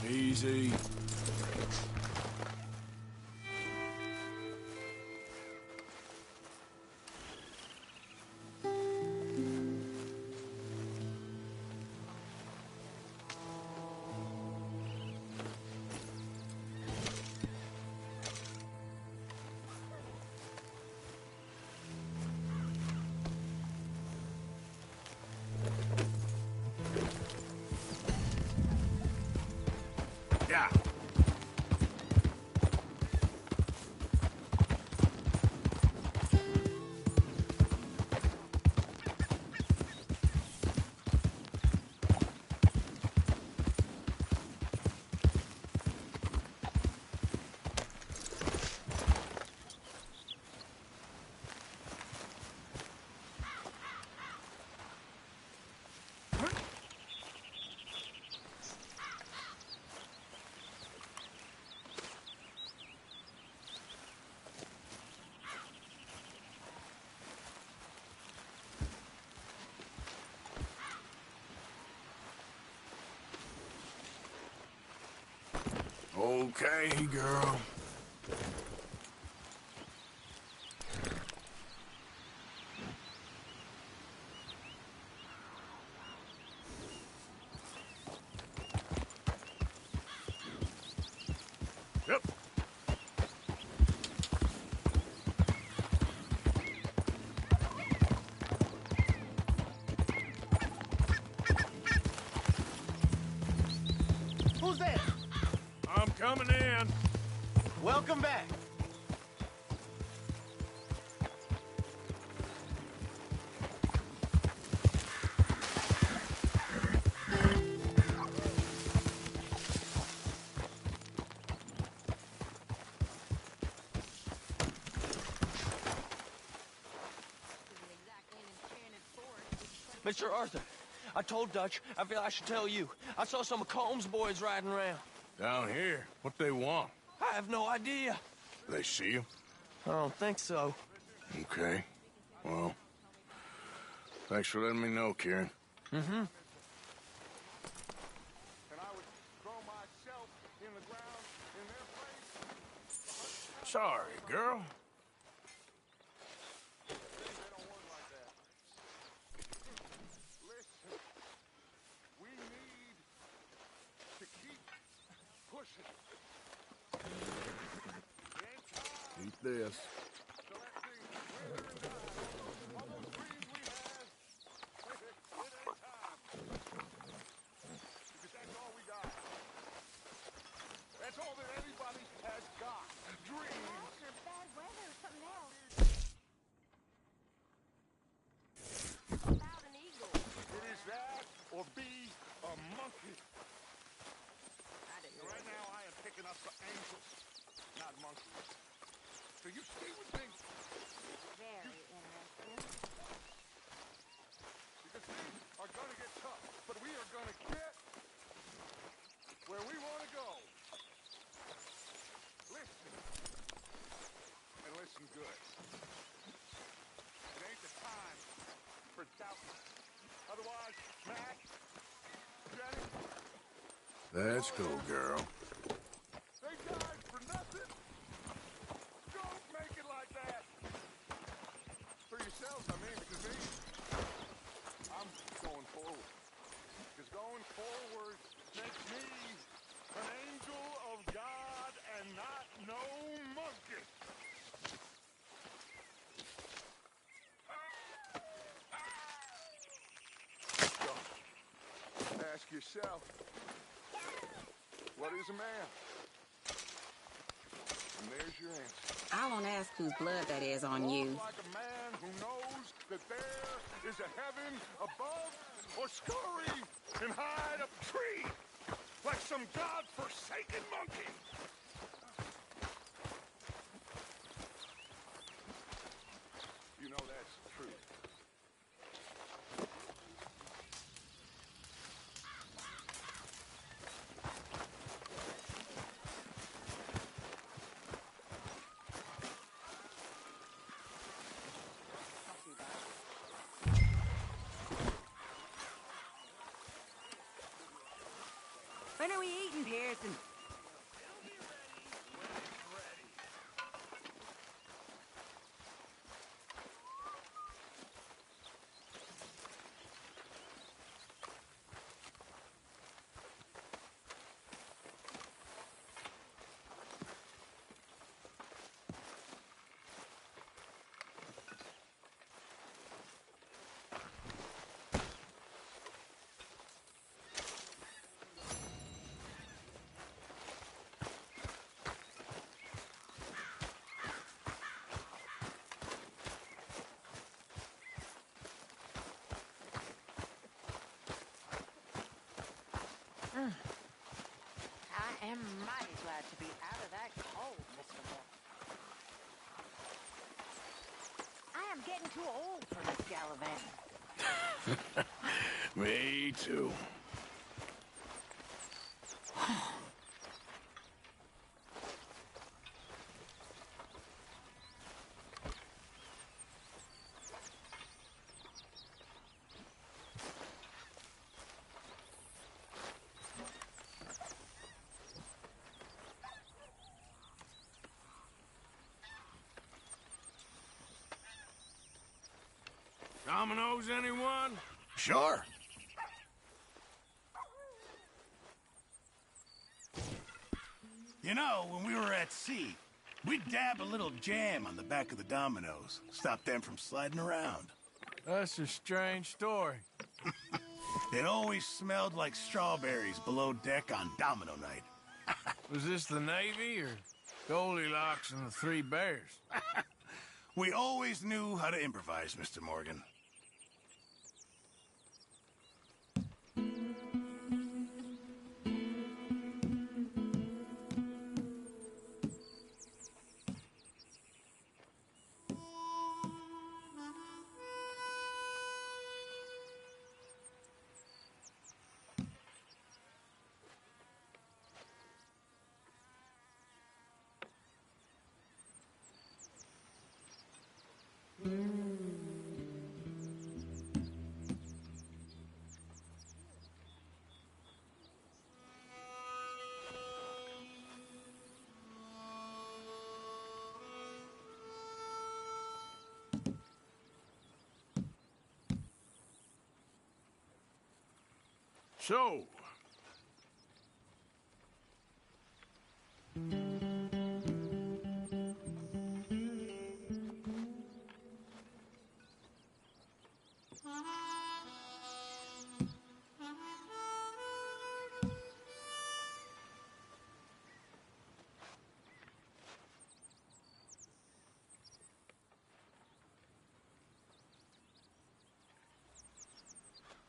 Easy. Yeah. Okay, girl. Yep. Who's there? I'm coming in. Welcome back. Mr. Arthur, I told Dutch. I feel I should tell you. I saw some of Combs' boys riding around. Down here? What they want? I have no idea. They see you? I don't think so. Okay. Well, thanks for letting me know, Kieran. Mm-hmm. And I would throw myself in the ground in their place. Sorry, girl. Listen, we need to keep pushing. Eat this. That's all that anybody has got. Dreams. Or bad weather or something else. About an eagle. It is that or be a monkey. Right now I am picking up for angels, not monkeys. So you stay with me. Very interesting. Because things are gonna get tough, but we are gonna get where we want to go. Listen. And listen good. It ain't the time for doubting. Otherwise, Mac, Jenny, Let's go, girl. they died for nothing. Don't make it like that. For yourselves, I mean, because me, I'm going forward. Because going forward makes me an angel of God and not no monkey. So, ask yourself, what is a man? And there's your answer. I won't ask whose blood that is on you. Like a man who knows that there is a heaven above, or scurry and hide up a tree like some god-forsaken monkey. You know that's true. When are we eating, Pearson? I am mighty glad to be out of that cold, Mr. Moore. I am getting too old for this gallivanting. Me too. Dominoes, anyone? Sure. You know, when we were at sea, we'd dab a little jam on the back of the dominoes, stop them from sliding around. That's a strange story. It always smelled like strawberries below deck on domino night. Was this the Navy or Goldilocks and the Three Bears? We always knew how to improvise, Mr. Morgan. So,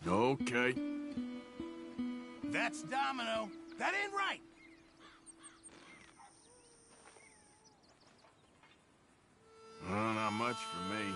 okay. That's Domino. That ain't right. Well, not much for me.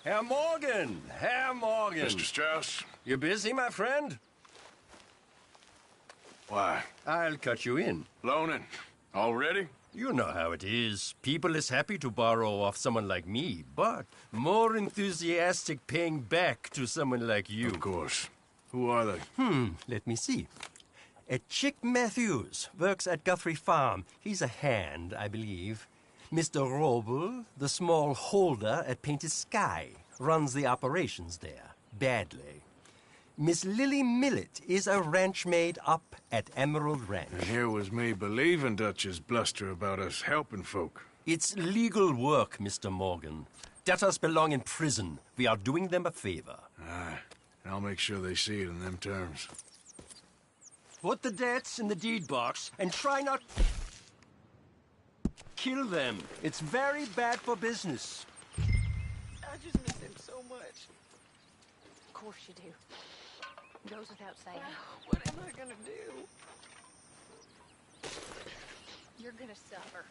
Herr Morgan! Herr Morgan! Mr. Strauss? You busy, my friend? Why? I'll cut you in. Loaning? Already? You know how it is. People is happy to borrow off someone like me, but more enthusiastic paying back to someone like you. Of course. Who are they? Let me see. Chick Matthews works at Guthrie Farm. He's a hand, I believe. Mr. Roble, the small holder at Painted Sky, runs the operations there, badly. Miss Lily Millet is a ranch maid up at Emerald Ranch. And here was me believing Dutch's bluster about us helping folk. It's legal work, Mr. Morgan. Debtors belong in prison. We are doing them a favor. Aye, and I'll make sure they see it in them terms. Put the debts in the deed box and try not... kill them. It's very bad for business. I just miss him so much. Of course you do. Goes without saying. What am I gonna do? You're gonna suffer.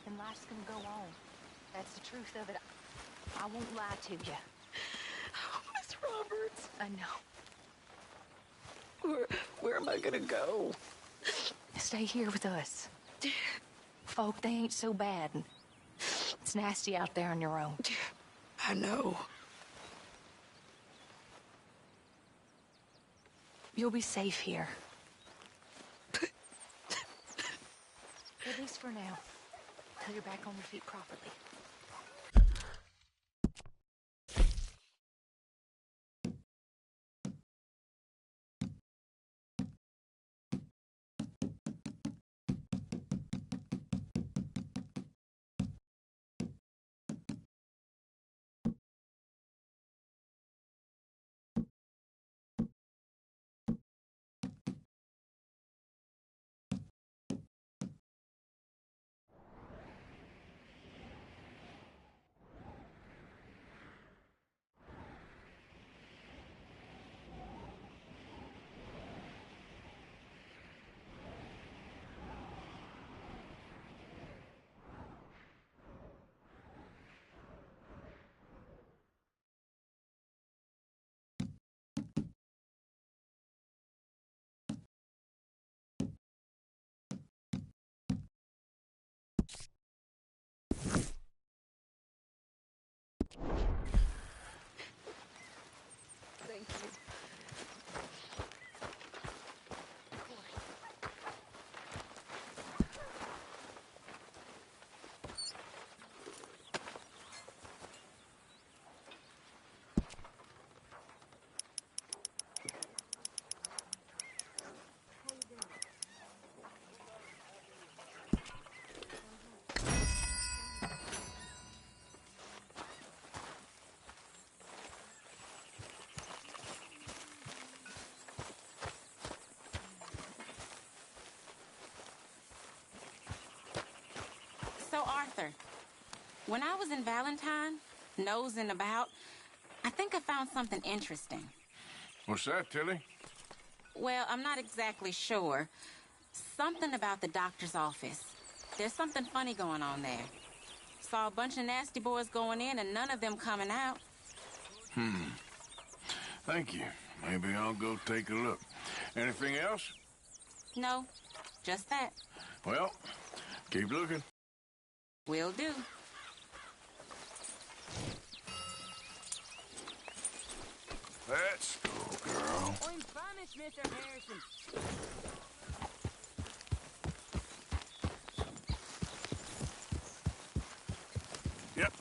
And life's gonna go on. That's the truth of it. I won't lie to you. Oh, Miss Roberts. I know. Where am I gonna go? Stay here with us. Folk, they ain't so bad. It's nasty out there on your own. I know. You'll be safe here. At least for now. Till you're back on your feet properly. Arthur. When I was in Valentine, nosing about, I think I found something interesting. What's that, Tilly? Well, I'm not exactly sure. Something about the doctor's office. There's something funny going on there. Saw a bunch of nasty boys going in and none of them coming out. Thank you. Maybe I'll go take a look. Anything else? No, just that. Well, keep looking. Will do. Let's go, girl. I'm famished, Mr. Harrison. Yep.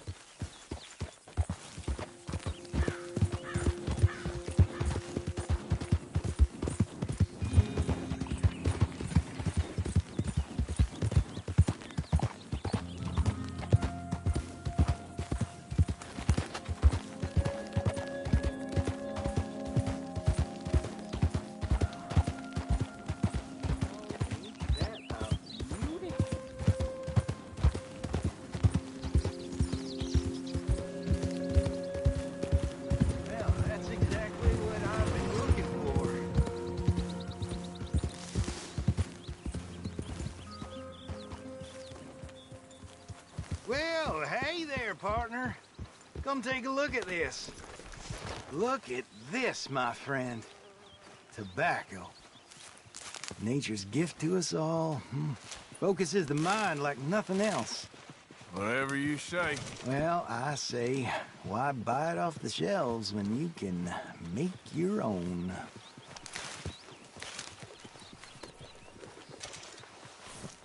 Well, hey there, partner. Come take a look at this. Look at this, my friend. Tobacco. Nature's gift to us all. Focuses the mind like nothing else. Whatever you say. Well, I say, why buy it off the shelves when you can make your own?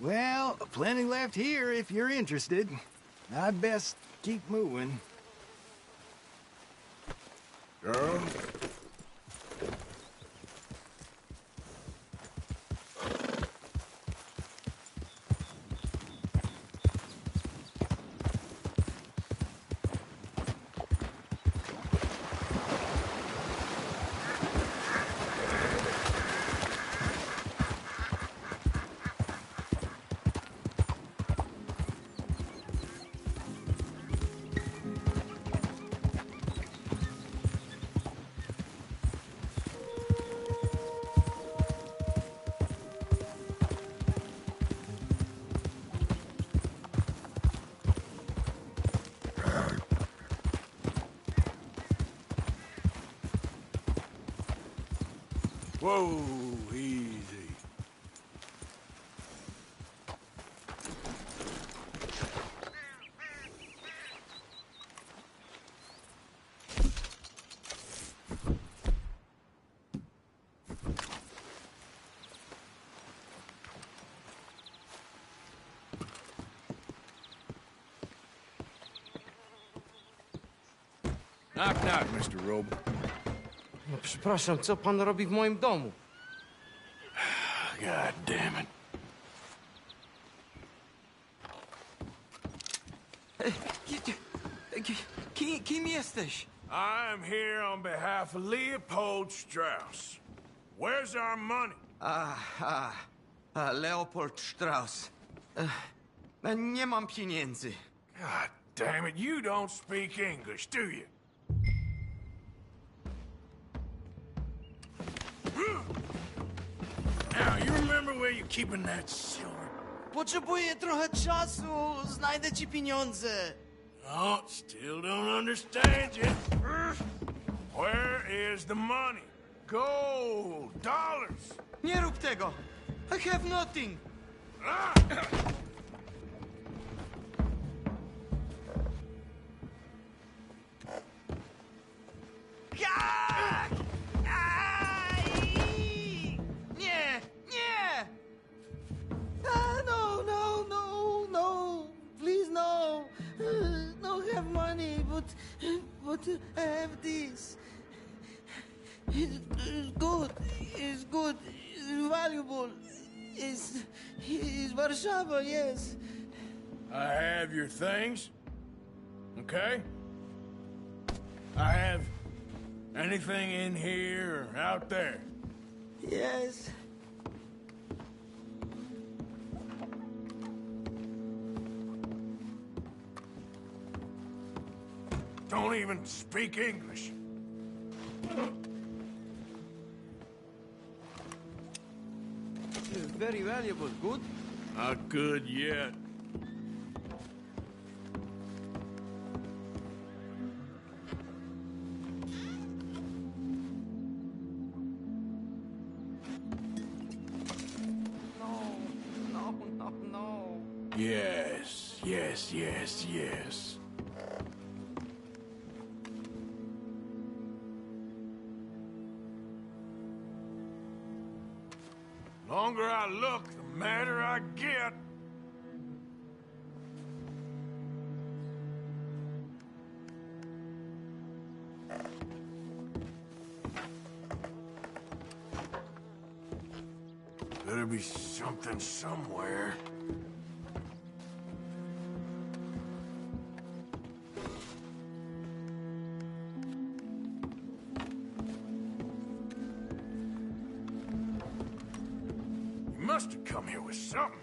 Well, plenty left here if you're interested. I'd best keep moving. Girl? Whoa, easy. Knock, knock, Mr. Roble. No, przepraszam, co pan robi w moim domu? God damn it. Kim jesteś? I'm here on behalf of Leopold Strauss. Where's our money? Leopold Strauss. Nie mam pieniędzy. God damn it, you don't speak English, do you? Now, you remember where you're keeping that silver? Potrzebuję trochę czasu. Znajdę ci pieniądze. Oh, still don't understand you. Where is the money? Gold, dollars. Nie rób tego. I have nothing. Nie, nie! No. Please, no. No have money, but I have this. It's good. It's good. It's valuable. It's Warszawa, yes. I have your things, okay? I have anything in here or out there. Yes. don't even speak English. Very valuable. Good? Not good yet. No. Yes. Longer I look, the madder I get. Better be something somewhere. You must have come here with something.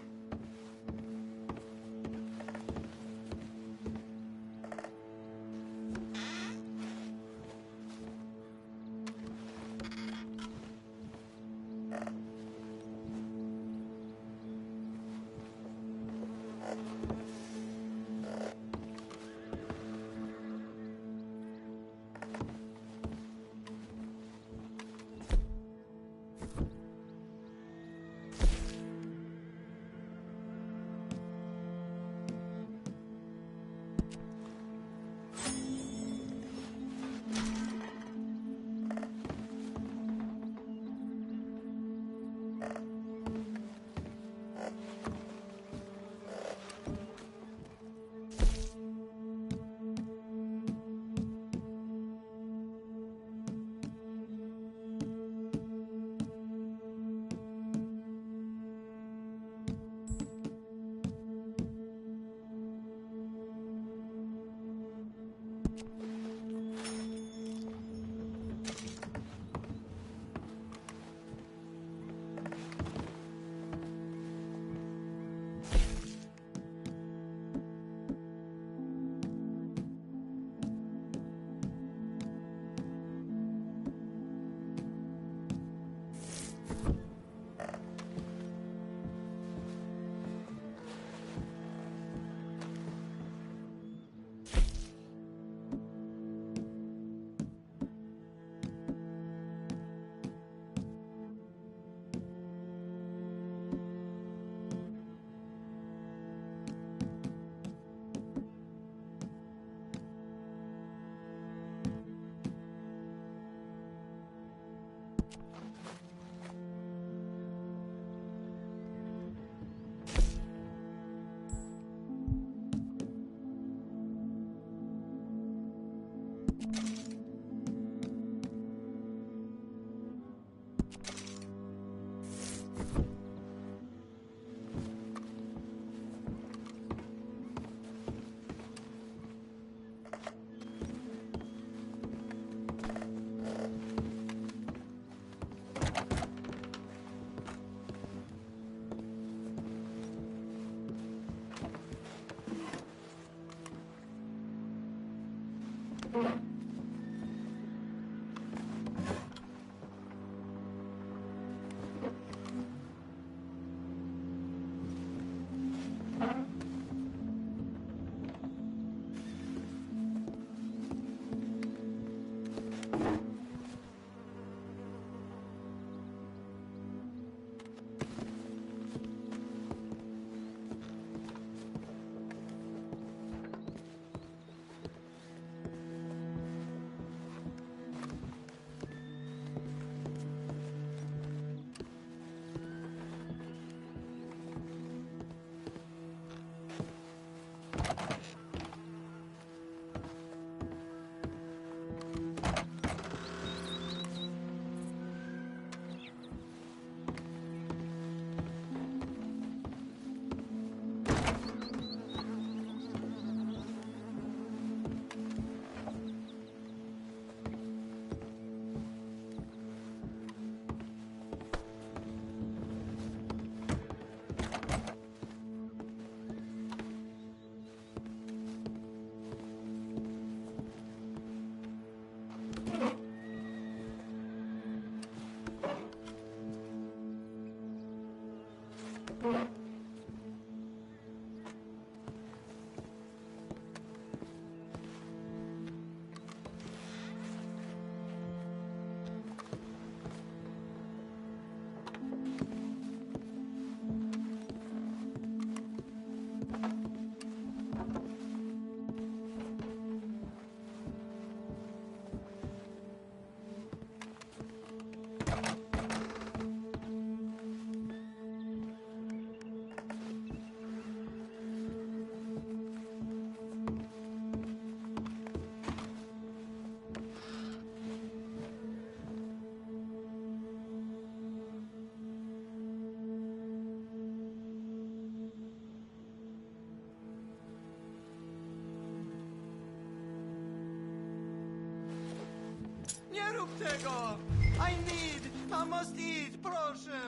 tego! I must eat, proszę!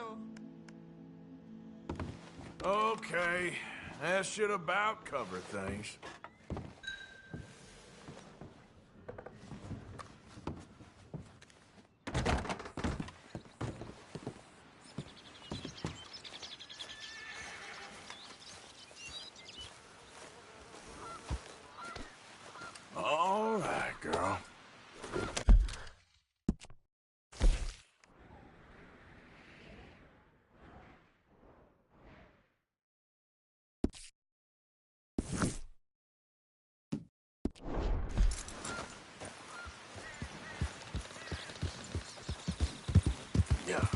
Okay, that should about cover things. All right, girl. Yeah.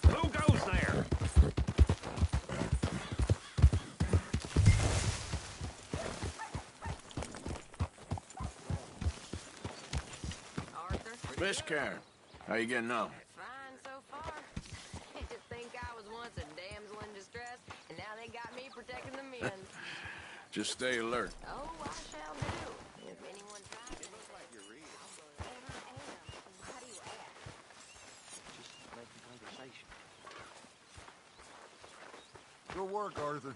Who goes there? Miss Karen, how you getting on? Fine so far. To think I was once a damsel in distress, and now they got me protecting the men. Just stay alert. Oh, I shall do. If anyone tries to like you're reading. I am. How do you act? Just making conversation. Good work, Arthur.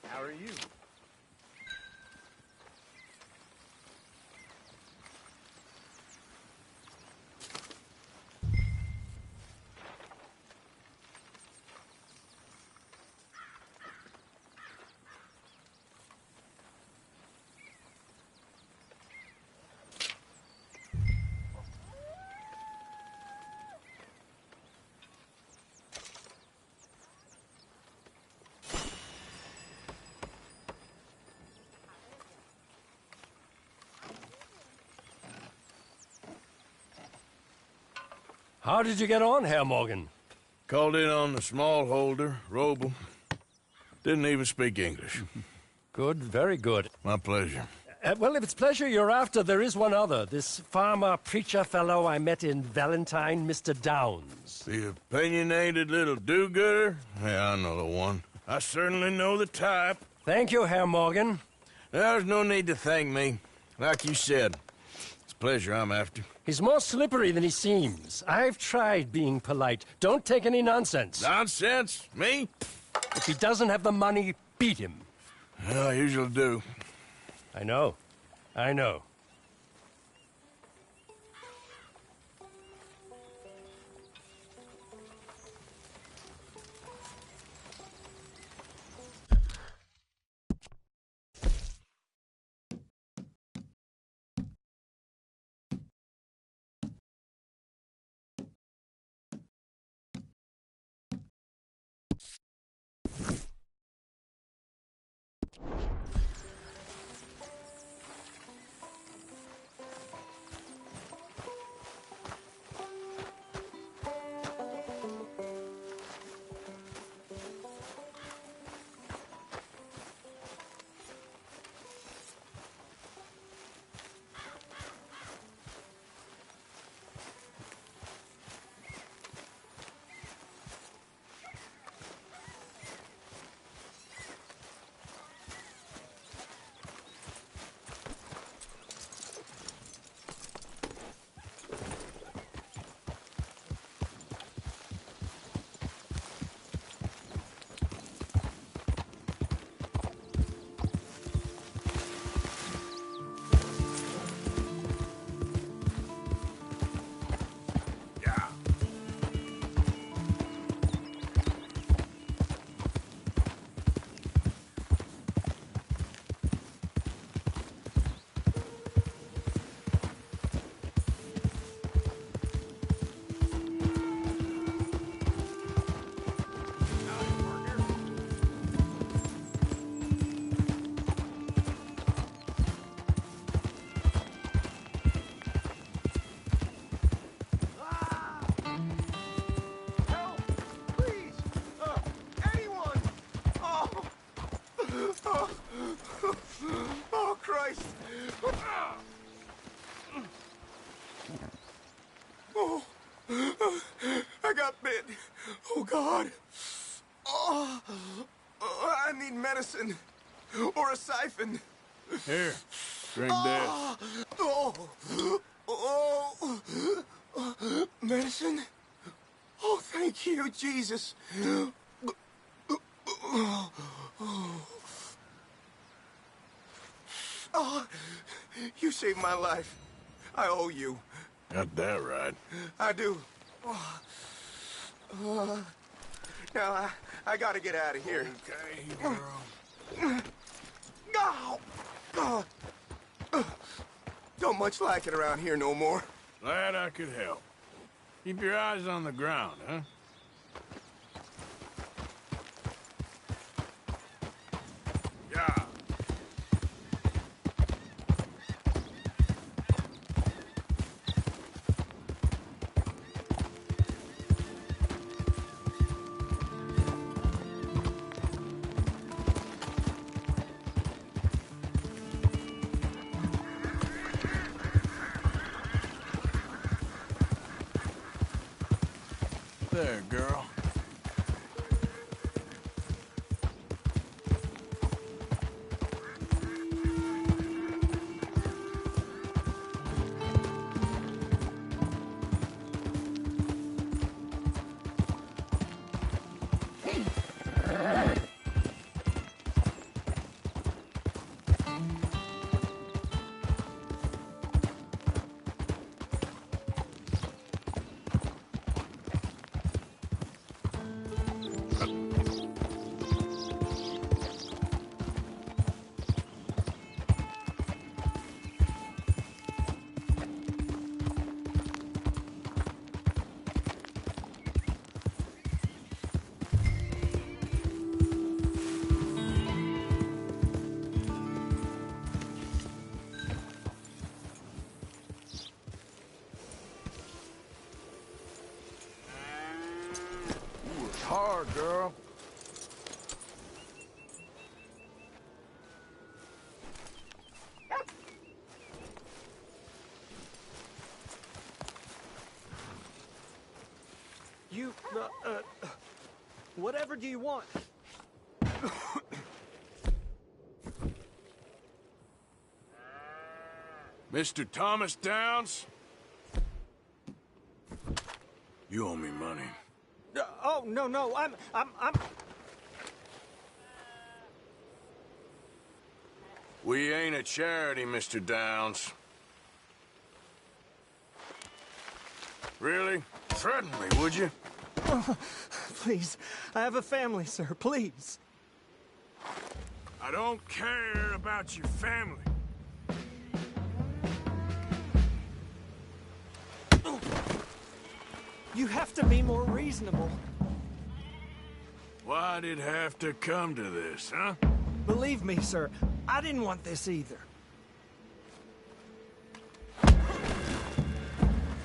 How are you? How did you get on, Herr Morgan? Called in on the smallholder, Roble. Didn't even speak English. Good, very good. My pleasure. Well, if it's pleasure you're after, there is one other. This farmer preacher fellow I met in Valentine, Mr. Downs. The opinionated little do-gooder? Yeah, I know the one. I certainly know the type. Thank you, Herr Morgan. There's no need to thank me. Like you said, it's pleasure I'm after. He's more slippery than he seems. I've tried being polite. Don't take any nonsense. Nonsense? Me? If he doesn't have the money, beat him. Well, I usually do. I know. I know. Oh, Christ. Oh, I got bit. Oh, God. Oh, I need medicine. Or a siphon. Here, drink this. Oh, oh, medicine? Oh, thank you, Jesus. Oh, you saved my life. I owe you. Got that right. I do. Now, I gotta get out of here. Okay, girl. Oh, don't much like it around here no more. Glad I could help. Keep your eyes on the ground, huh? Yeah. There, girl. Hard, girl. You, whatever do you want? Mr. Thomas Downs? You owe me money. Oh, no, I'm... We ain't a charity, Mr. Downs. Really? Threaten me, would you? Oh, please, I have a family, sir, please. I don't care about your family. You have to be more reasonable. Why'd it have to come to this, huh? Believe me, sir, I didn't want this either.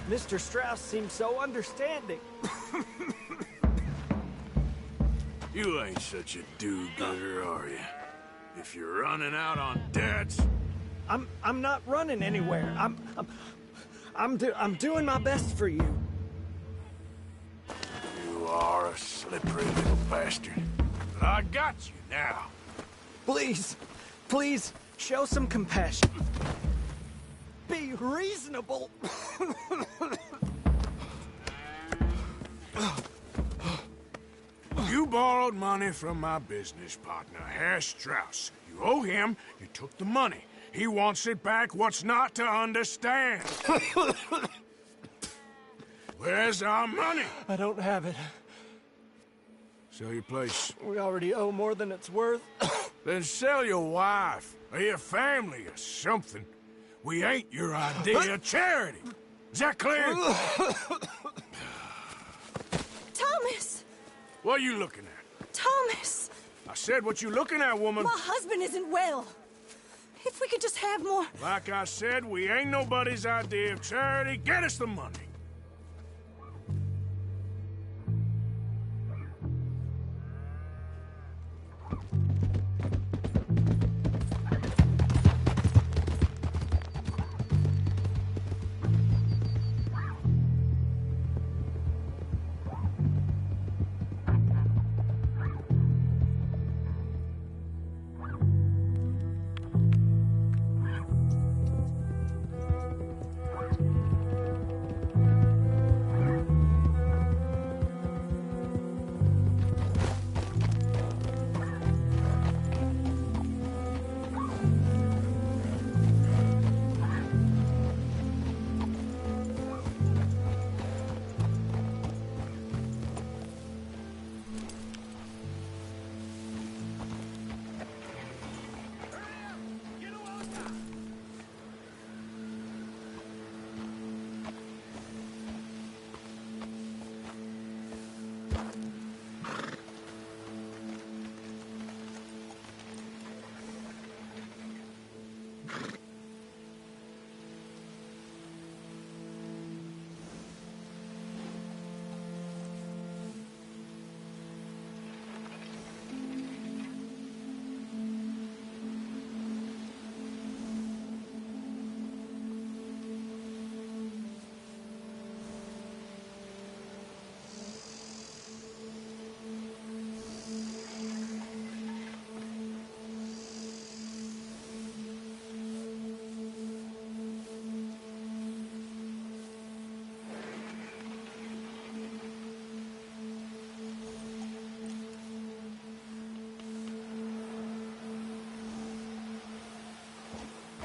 Mr. Strauss seems so understanding. You ain't such a do-gooder, are you? If you're running out on debts... I'm not running anywhere. I'm doing my best for you. You are a slippery little bastard. But I got you now. Please, show some compassion. Be reasonable. You borrowed money from my business partner, Herr Strauss. You owe him, you took the money. He wants it back. What's not to understand? Where's our money? I don't have it. Sell your place. We already owe more than it's worth. Then sell your wife, or your family, or something. We ain't your idea of charity. Is that clear? Thomas! What are you looking at? Thomas! I said, what you looking at, woman? My husband isn't well. If we could just have more... Like I said, we ain't nobody's idea of charity. Get us the money.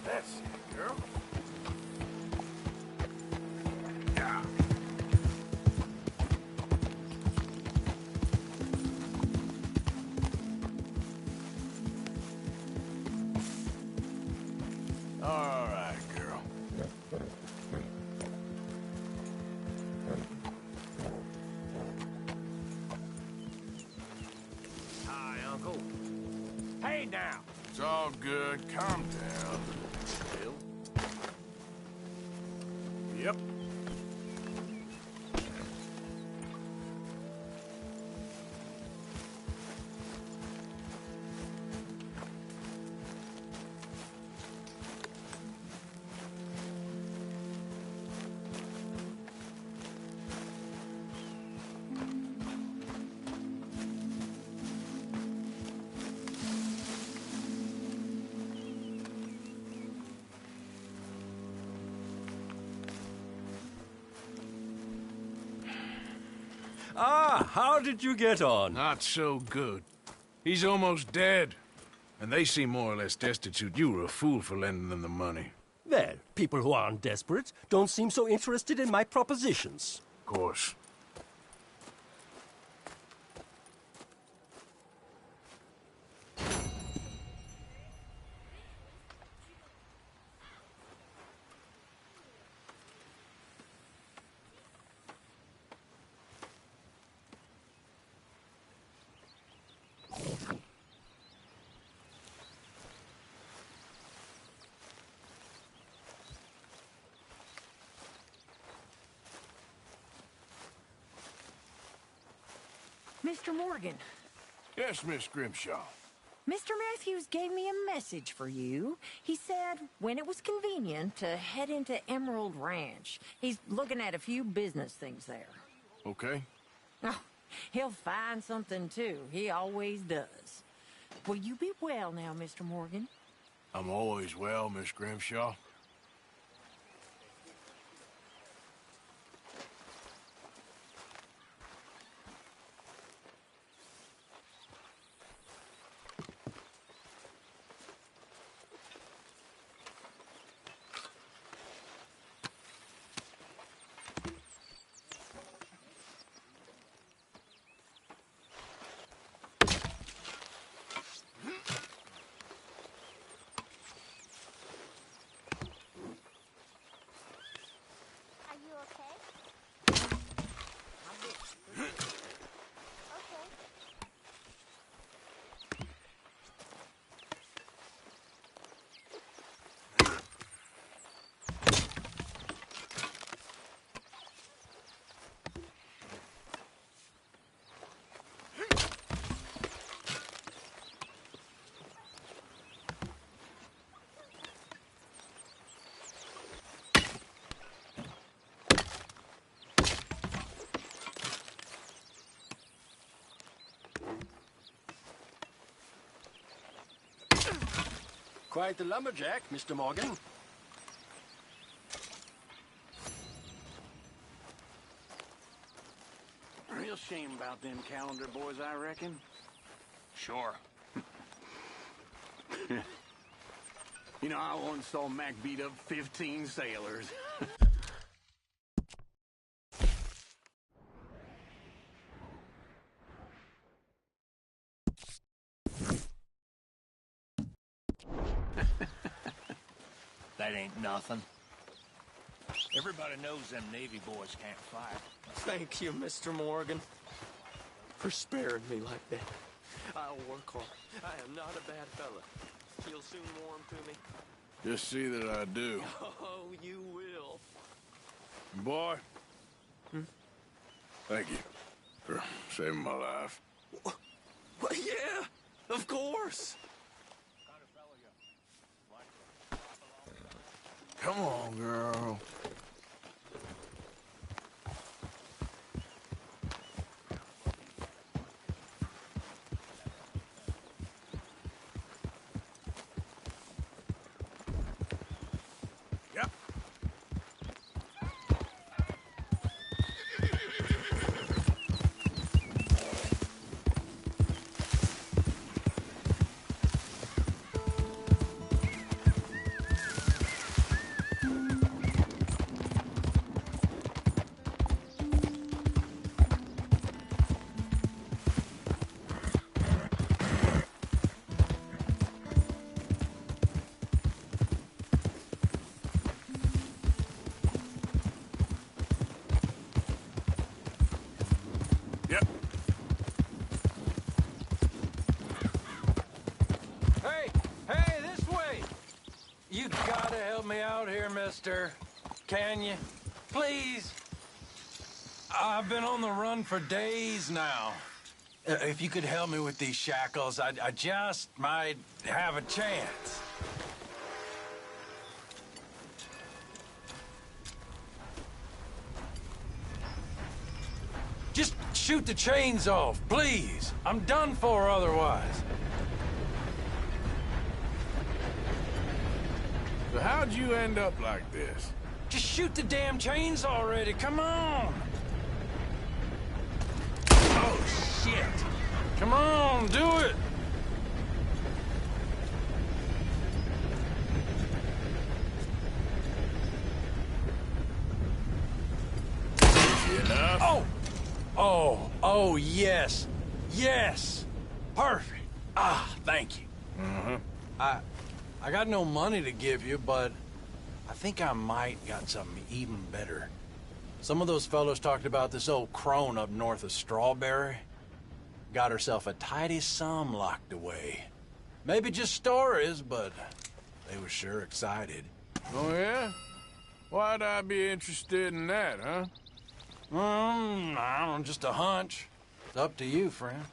That's it, girl. Yeah. All right, girl. Hi, Uncle. Hey, now. It's all good. Calm down. Bill? Yep. Ah, how did you get on? Not so good. He's almost dead. And they seem more or less destitute. You were a fool for lending them the money. Well, people who aren't desperate don't seem so interested in my propositions. Of course. Mr. Morgan, Yes, Miss Grimshaw. Mr. Matthews gave me a message for you. He said when it was convenient to head into Emerald Ranch. He's looking at a few business things there. Okay. Oh, he'll find something too. He always does. Will you be well now, Mr. Morgan? I'm always well, Miss Grimshaw. Are you okay? Okay. Quite the lumberjack, Mr. Morgan. Real shame about them calendar boys, I reckon. Sure. You know, I once saw Mac beat up 15 sailors. That ain't nothing. Everybody knows them Navy boys can't fight. Thank you, Mr. Morgan, for sparing me like that. I'll work hard. I am not a bad fella. You'll soon warm to me. Just see that I do. Oh, you will. Boy. Thank you for saving my life. Well, yeah, of course. Come on, girl. Yep. me out here, mister. Can you? Please? I've been on the run for days now. If you could help me with these shackles, I just might have a chance. Just shoot the chains off, please. I'm done for otherwise. So how'd you end up like this? Just shoot the damn chains already, come on! Oh, shit! Come on, do it! Easy enough? Oh, yes. Yes! Perfect. Ah, thank you. Mm-hmm. I got no money to give you, but I think I might got something even better. Some of those fellows talked about this old crone up north of Strawberry. Got herself a tidy sum locked away. Maybe just stories, but they were sure excited. Oh, yeah? Why'd I be interested in that, huh? I don't know, just a hunch. It's up to you, friend.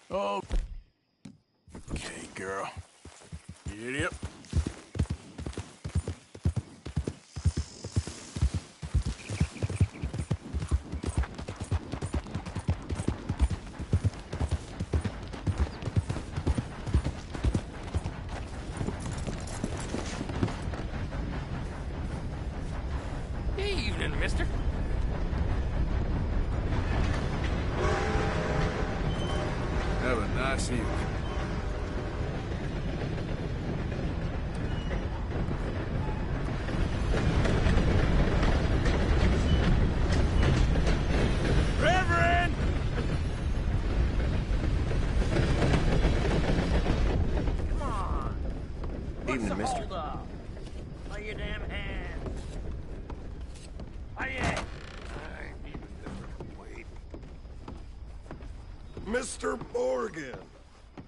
Oh. Okay, girl. Get up. Evening, mister. Have a nice evening. Reverend! Come on. Evening, mister. Hold up. Lay your damn hands. Aye, Mr. Morgan,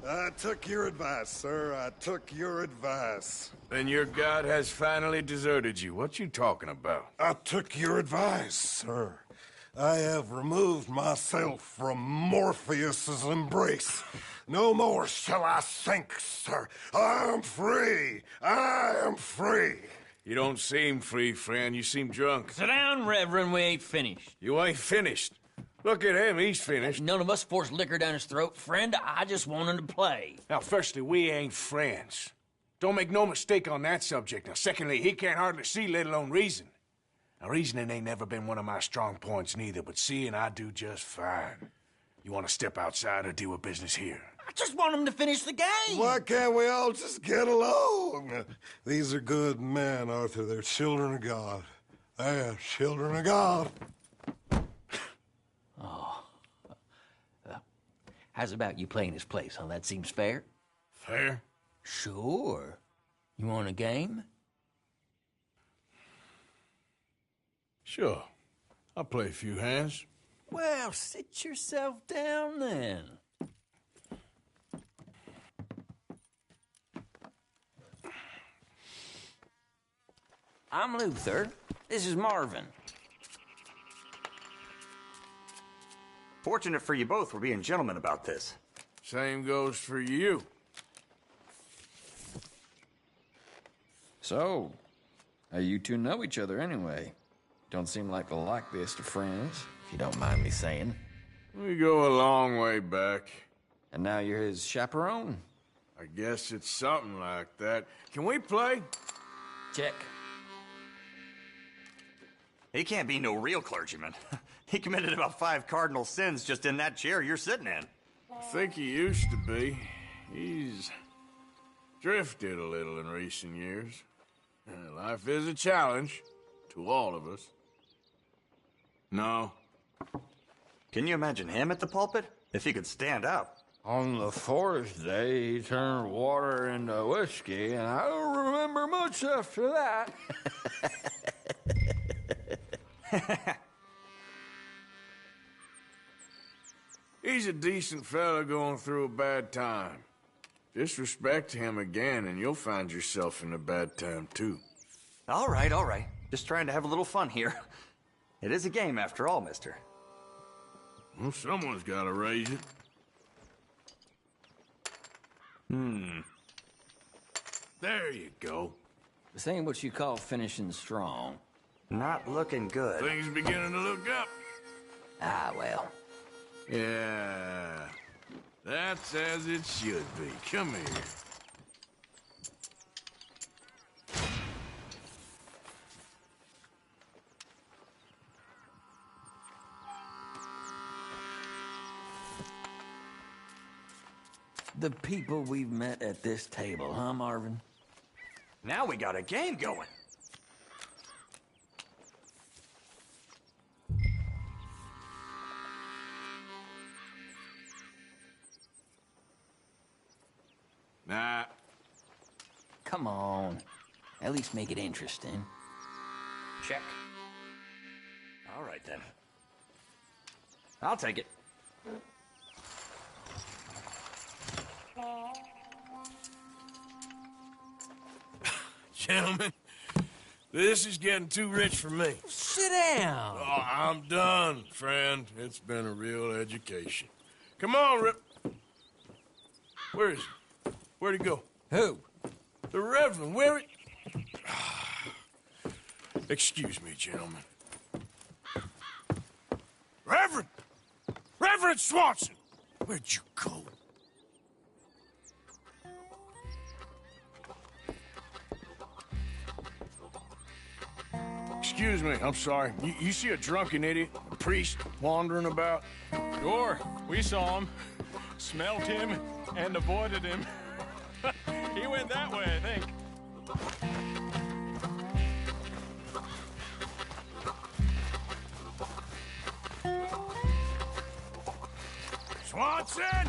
I took your advice, sir. I took your advice. Then your god has finally deserted you. What you talking about? I took your advice, sir. I have removed myself from Morpheus's embrace. No more shall I sink, sir. I am free. I am free. You don't seem free, friend. You seem drunk. Sit down, Reverend. We ain't finished. You ain't finished. Look at him. He's finished. None of us forced liquor down his throat. Friend, I just want him to play. Now, firstly, we ain't friends. Don't make no mistake on that subject. Now, secondly, he can't hardly see, let alone reason. Now, reasoning ain't never been one of my strong points neither, but seeing I do just fine. You want to step outside or deal with business here? I just want him to finish the game. Why can't we all just get along? These are good men, Arthur. They're children of God. They're children of God. Oh. How's about you playing his place, huh? That seems fair? Fair? Sure. You want a game? Sure. I'll play a few hands. Well, sit yourself down then. I'm Luther. This is Marvin. Fortunate for you both, we're being gentlemen about this. Same goes for you. So, how you two know each other anyway? Don't seem like the likeliest of friends, if you don't mind me saying. We go a long way back. And now you're his chaperone? I guess it's something like that. Can we play? Check. He can't be no real clergyman. He committed about 5 cardinal sins just in that chair you're sitting in. I think he used to be. He's drifted a little in recent years. Life is a challenge to all of us. No. Can you imagine him at the pulpit? If he could stand up. On the 4th day, he turned water into whiskey, and I don't remember much after that. He's a decent fella going through a bad time. Disrespect him again, and you'll find yourself in a bad time, too. All right, all right. Just trying to have a little fun here. It is a game, after all, mister. Well, someone's got to raise it. There you go. This ain't what you call finishing strong. Not looking good. Things beginning to look up. Ah, well. Yeah. That's as it should be. Come here. The people we've met at this table, huh, Marvin? Now we got a game going. Nah. Come on. At least make it interesting. Check. All right, then. I'll take it. Gentlemen, this is getting too rich for me. Sit down. Oh, I'm done, friend. It's been a real education. Come on, Rip. Where is he? Where'd he go? Who? The Reverend. Where? Excuse me, gentlemen. Reverend! Reverend Swanson! Where'd you go? Excuse me, I'm sorry. You see a drunken idiot, a priest, wandering about? Sure, we saw him, smelled him, and avoided him. He went that way, I think. Swanson!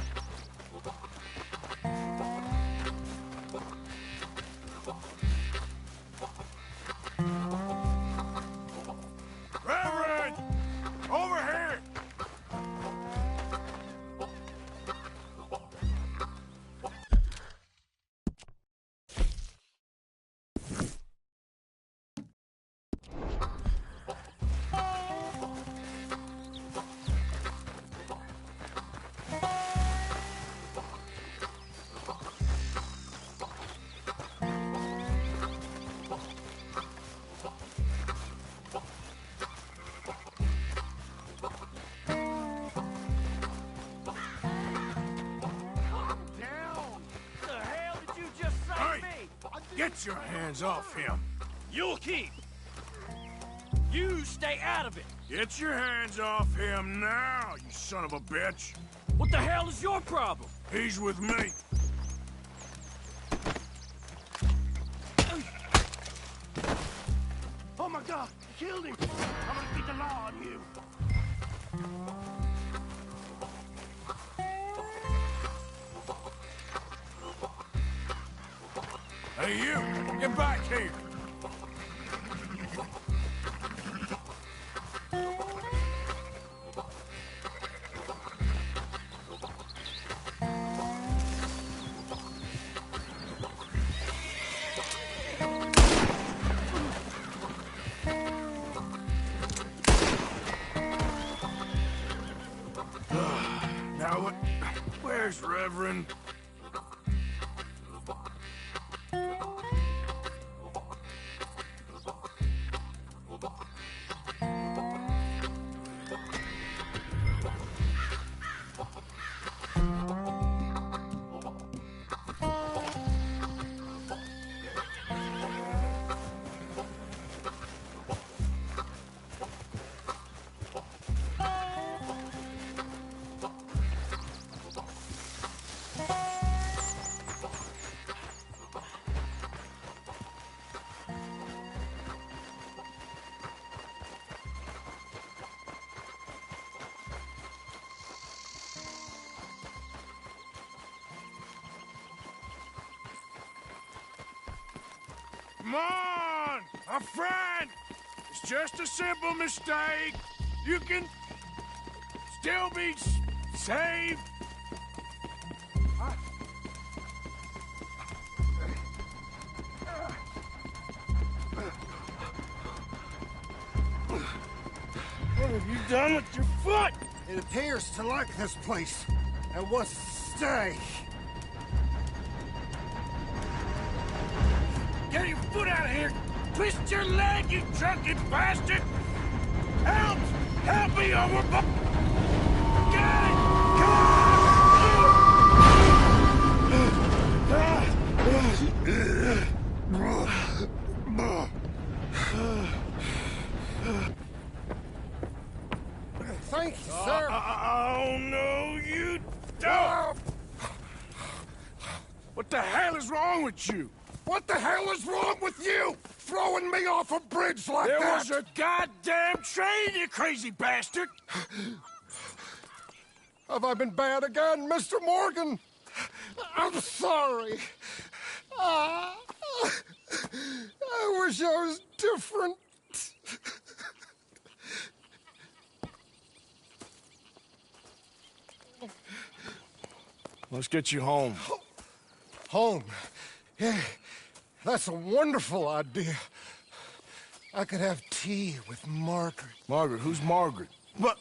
Reverend! Over here! Get your hands off him. You'll keep. You stay out of it. Get your hands off him now, you son of a bitch. What the hell is your problem? He's with me. Oh my God, you killed him! I'm gonna beat the law on you. Hey, you! Get back here! Now what? Where's Reverend? Come on! A friend! It's just a simple mistake. You can still be saved. What have you done with your foot? It appears to like this place and wants to stay. Get your foot out of here! Twist your leg, you drunken bastard! Help! Help me over! Get it! Thank you, sir. Oh, no, you don't! What the hell is wrong with you? What the hell is wrong with you? Throwing me off a bridge like that? There was a goddamn train, you crazy bastard! Have I been bad again, Mr. Morgan? I'm sorry. I wish I was different. Let's get you home. Home? Yeah, that's a wonderful idea. I could have tea with Margaret. Margaret? Who's Margaret? What?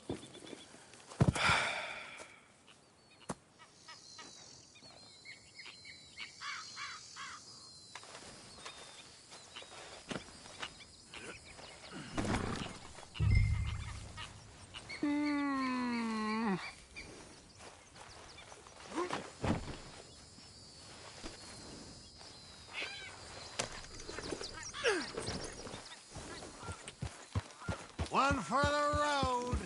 One for the road.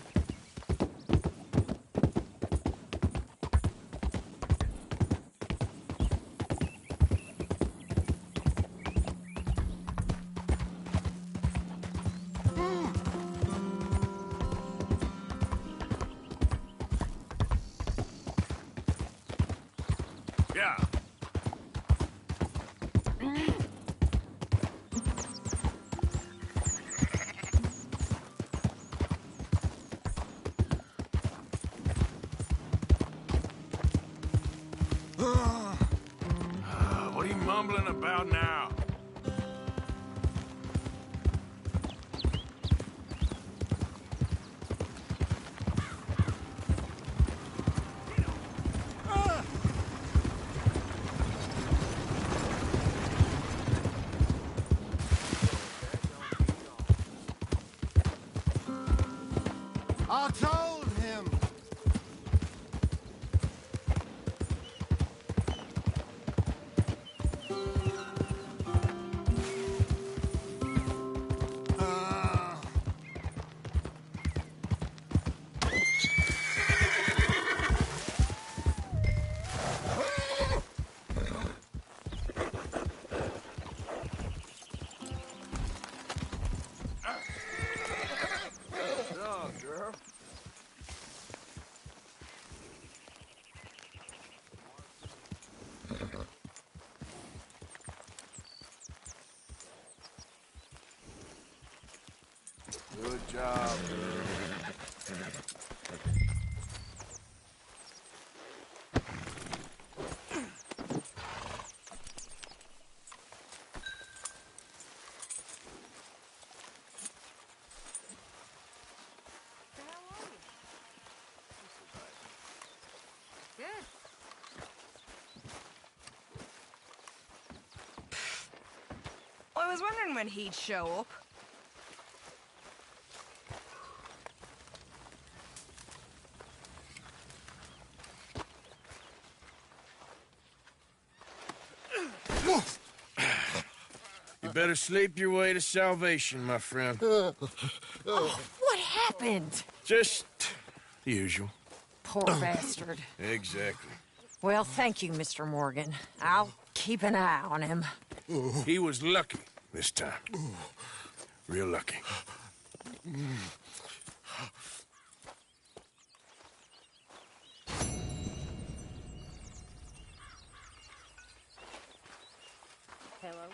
Yeah. What are you mumbling about now? I told him. Good job, girl. Good. Well, I was wondering when he'd show up. You better sleep your way to salvation, my friend. Oh, what happened? Just the usual. Poor bastard. Exactly. Well, thank you, Mr. Morgan. I'll keep an eye on him. He was lucky this time. Real lucky. Hello?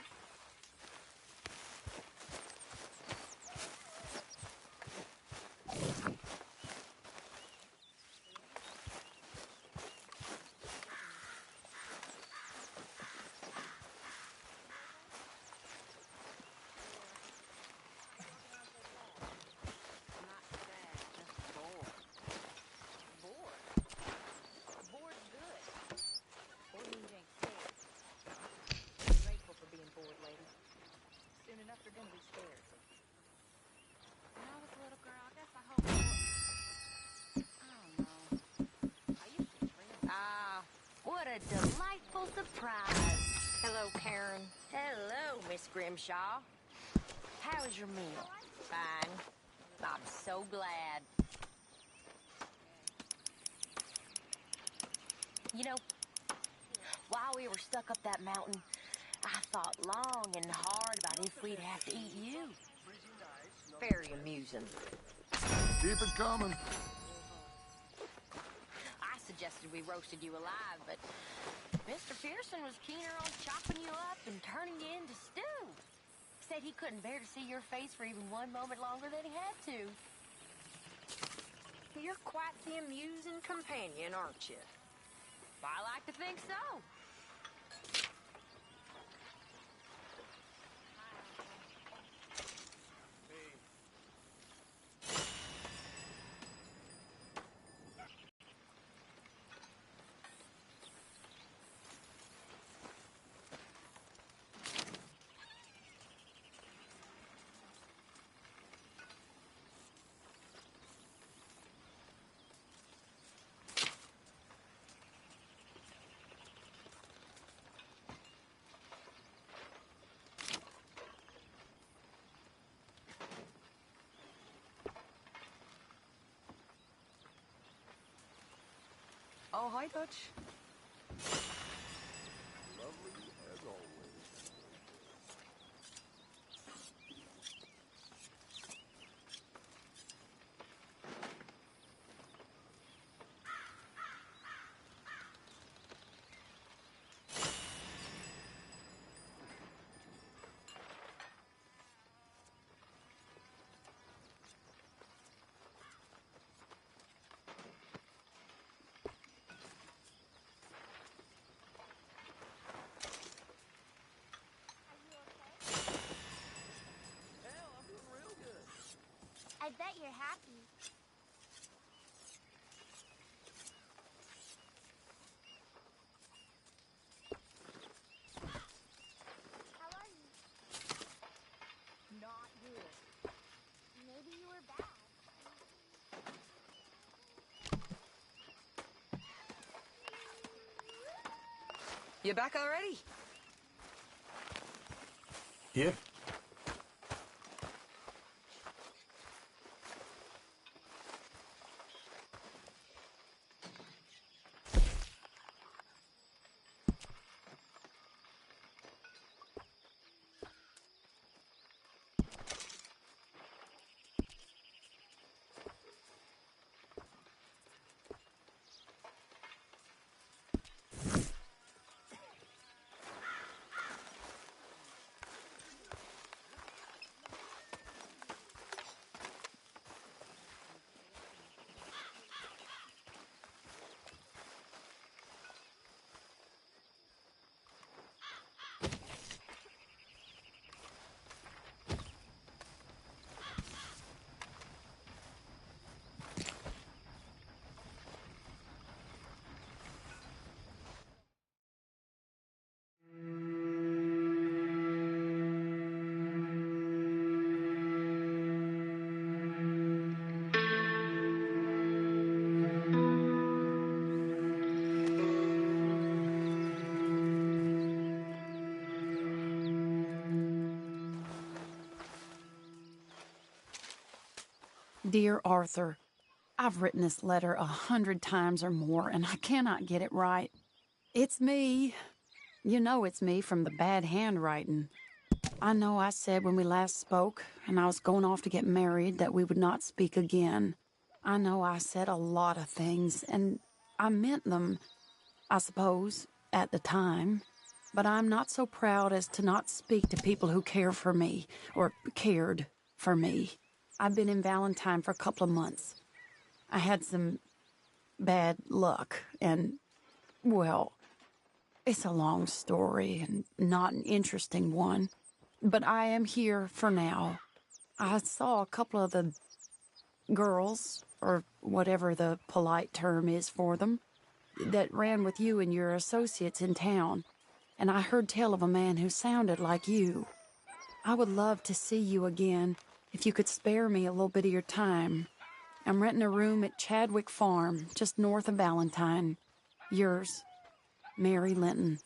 gonna be scared. When I was a little girl, I guess I hoped for... I don't know. I used to dream. Ah, what a delightful surprise. Hello, Karen. Hello, Miss Grimshaw. How was your meal? Fine. I'm so glad. You know, while we were stuck up that mountain, I thought long and hard about if we'd have to eat you. Very amusing. Keep it coming. I suggested we roasted you alive, but Mr. Pearson was keener on chopping you up and turning you into stew. Said he couldn't bear to see your face for even one moment longer than he had to. You're quite the amusing companion, aren't you? I like to think so. Oh, hi, Dutch. Lovely as always. I bet you're happy. How are you? Not good. Maybe you were bad. You back already? Yeah. Dear Arthur, I've written this letter 100 times or more, and I cannot get it right. It's me. You know it's me from the bad handwriting. I know I said when we last spoke, and I was going off to get married, that we would not speak again. I know I said a lot of things, and I meant them, I suppose, at the time. But I'm not so proud as to not speak to people who care for me, or cared for me. I've been in Valentine for a couple of months. I had some bad luck, and, well, it's a long story and not an interesting one. But I am here for now. I saw a couple of the girls, or whatever the polite term is for them, that ran with you and your associates in town, and I heard tell of a man who sounded like you. I would love to see you again if you could spare me a little bit of your time. I'm renting a room at Chadwick Farm, just north of Valentine. Yours, Mary Linton.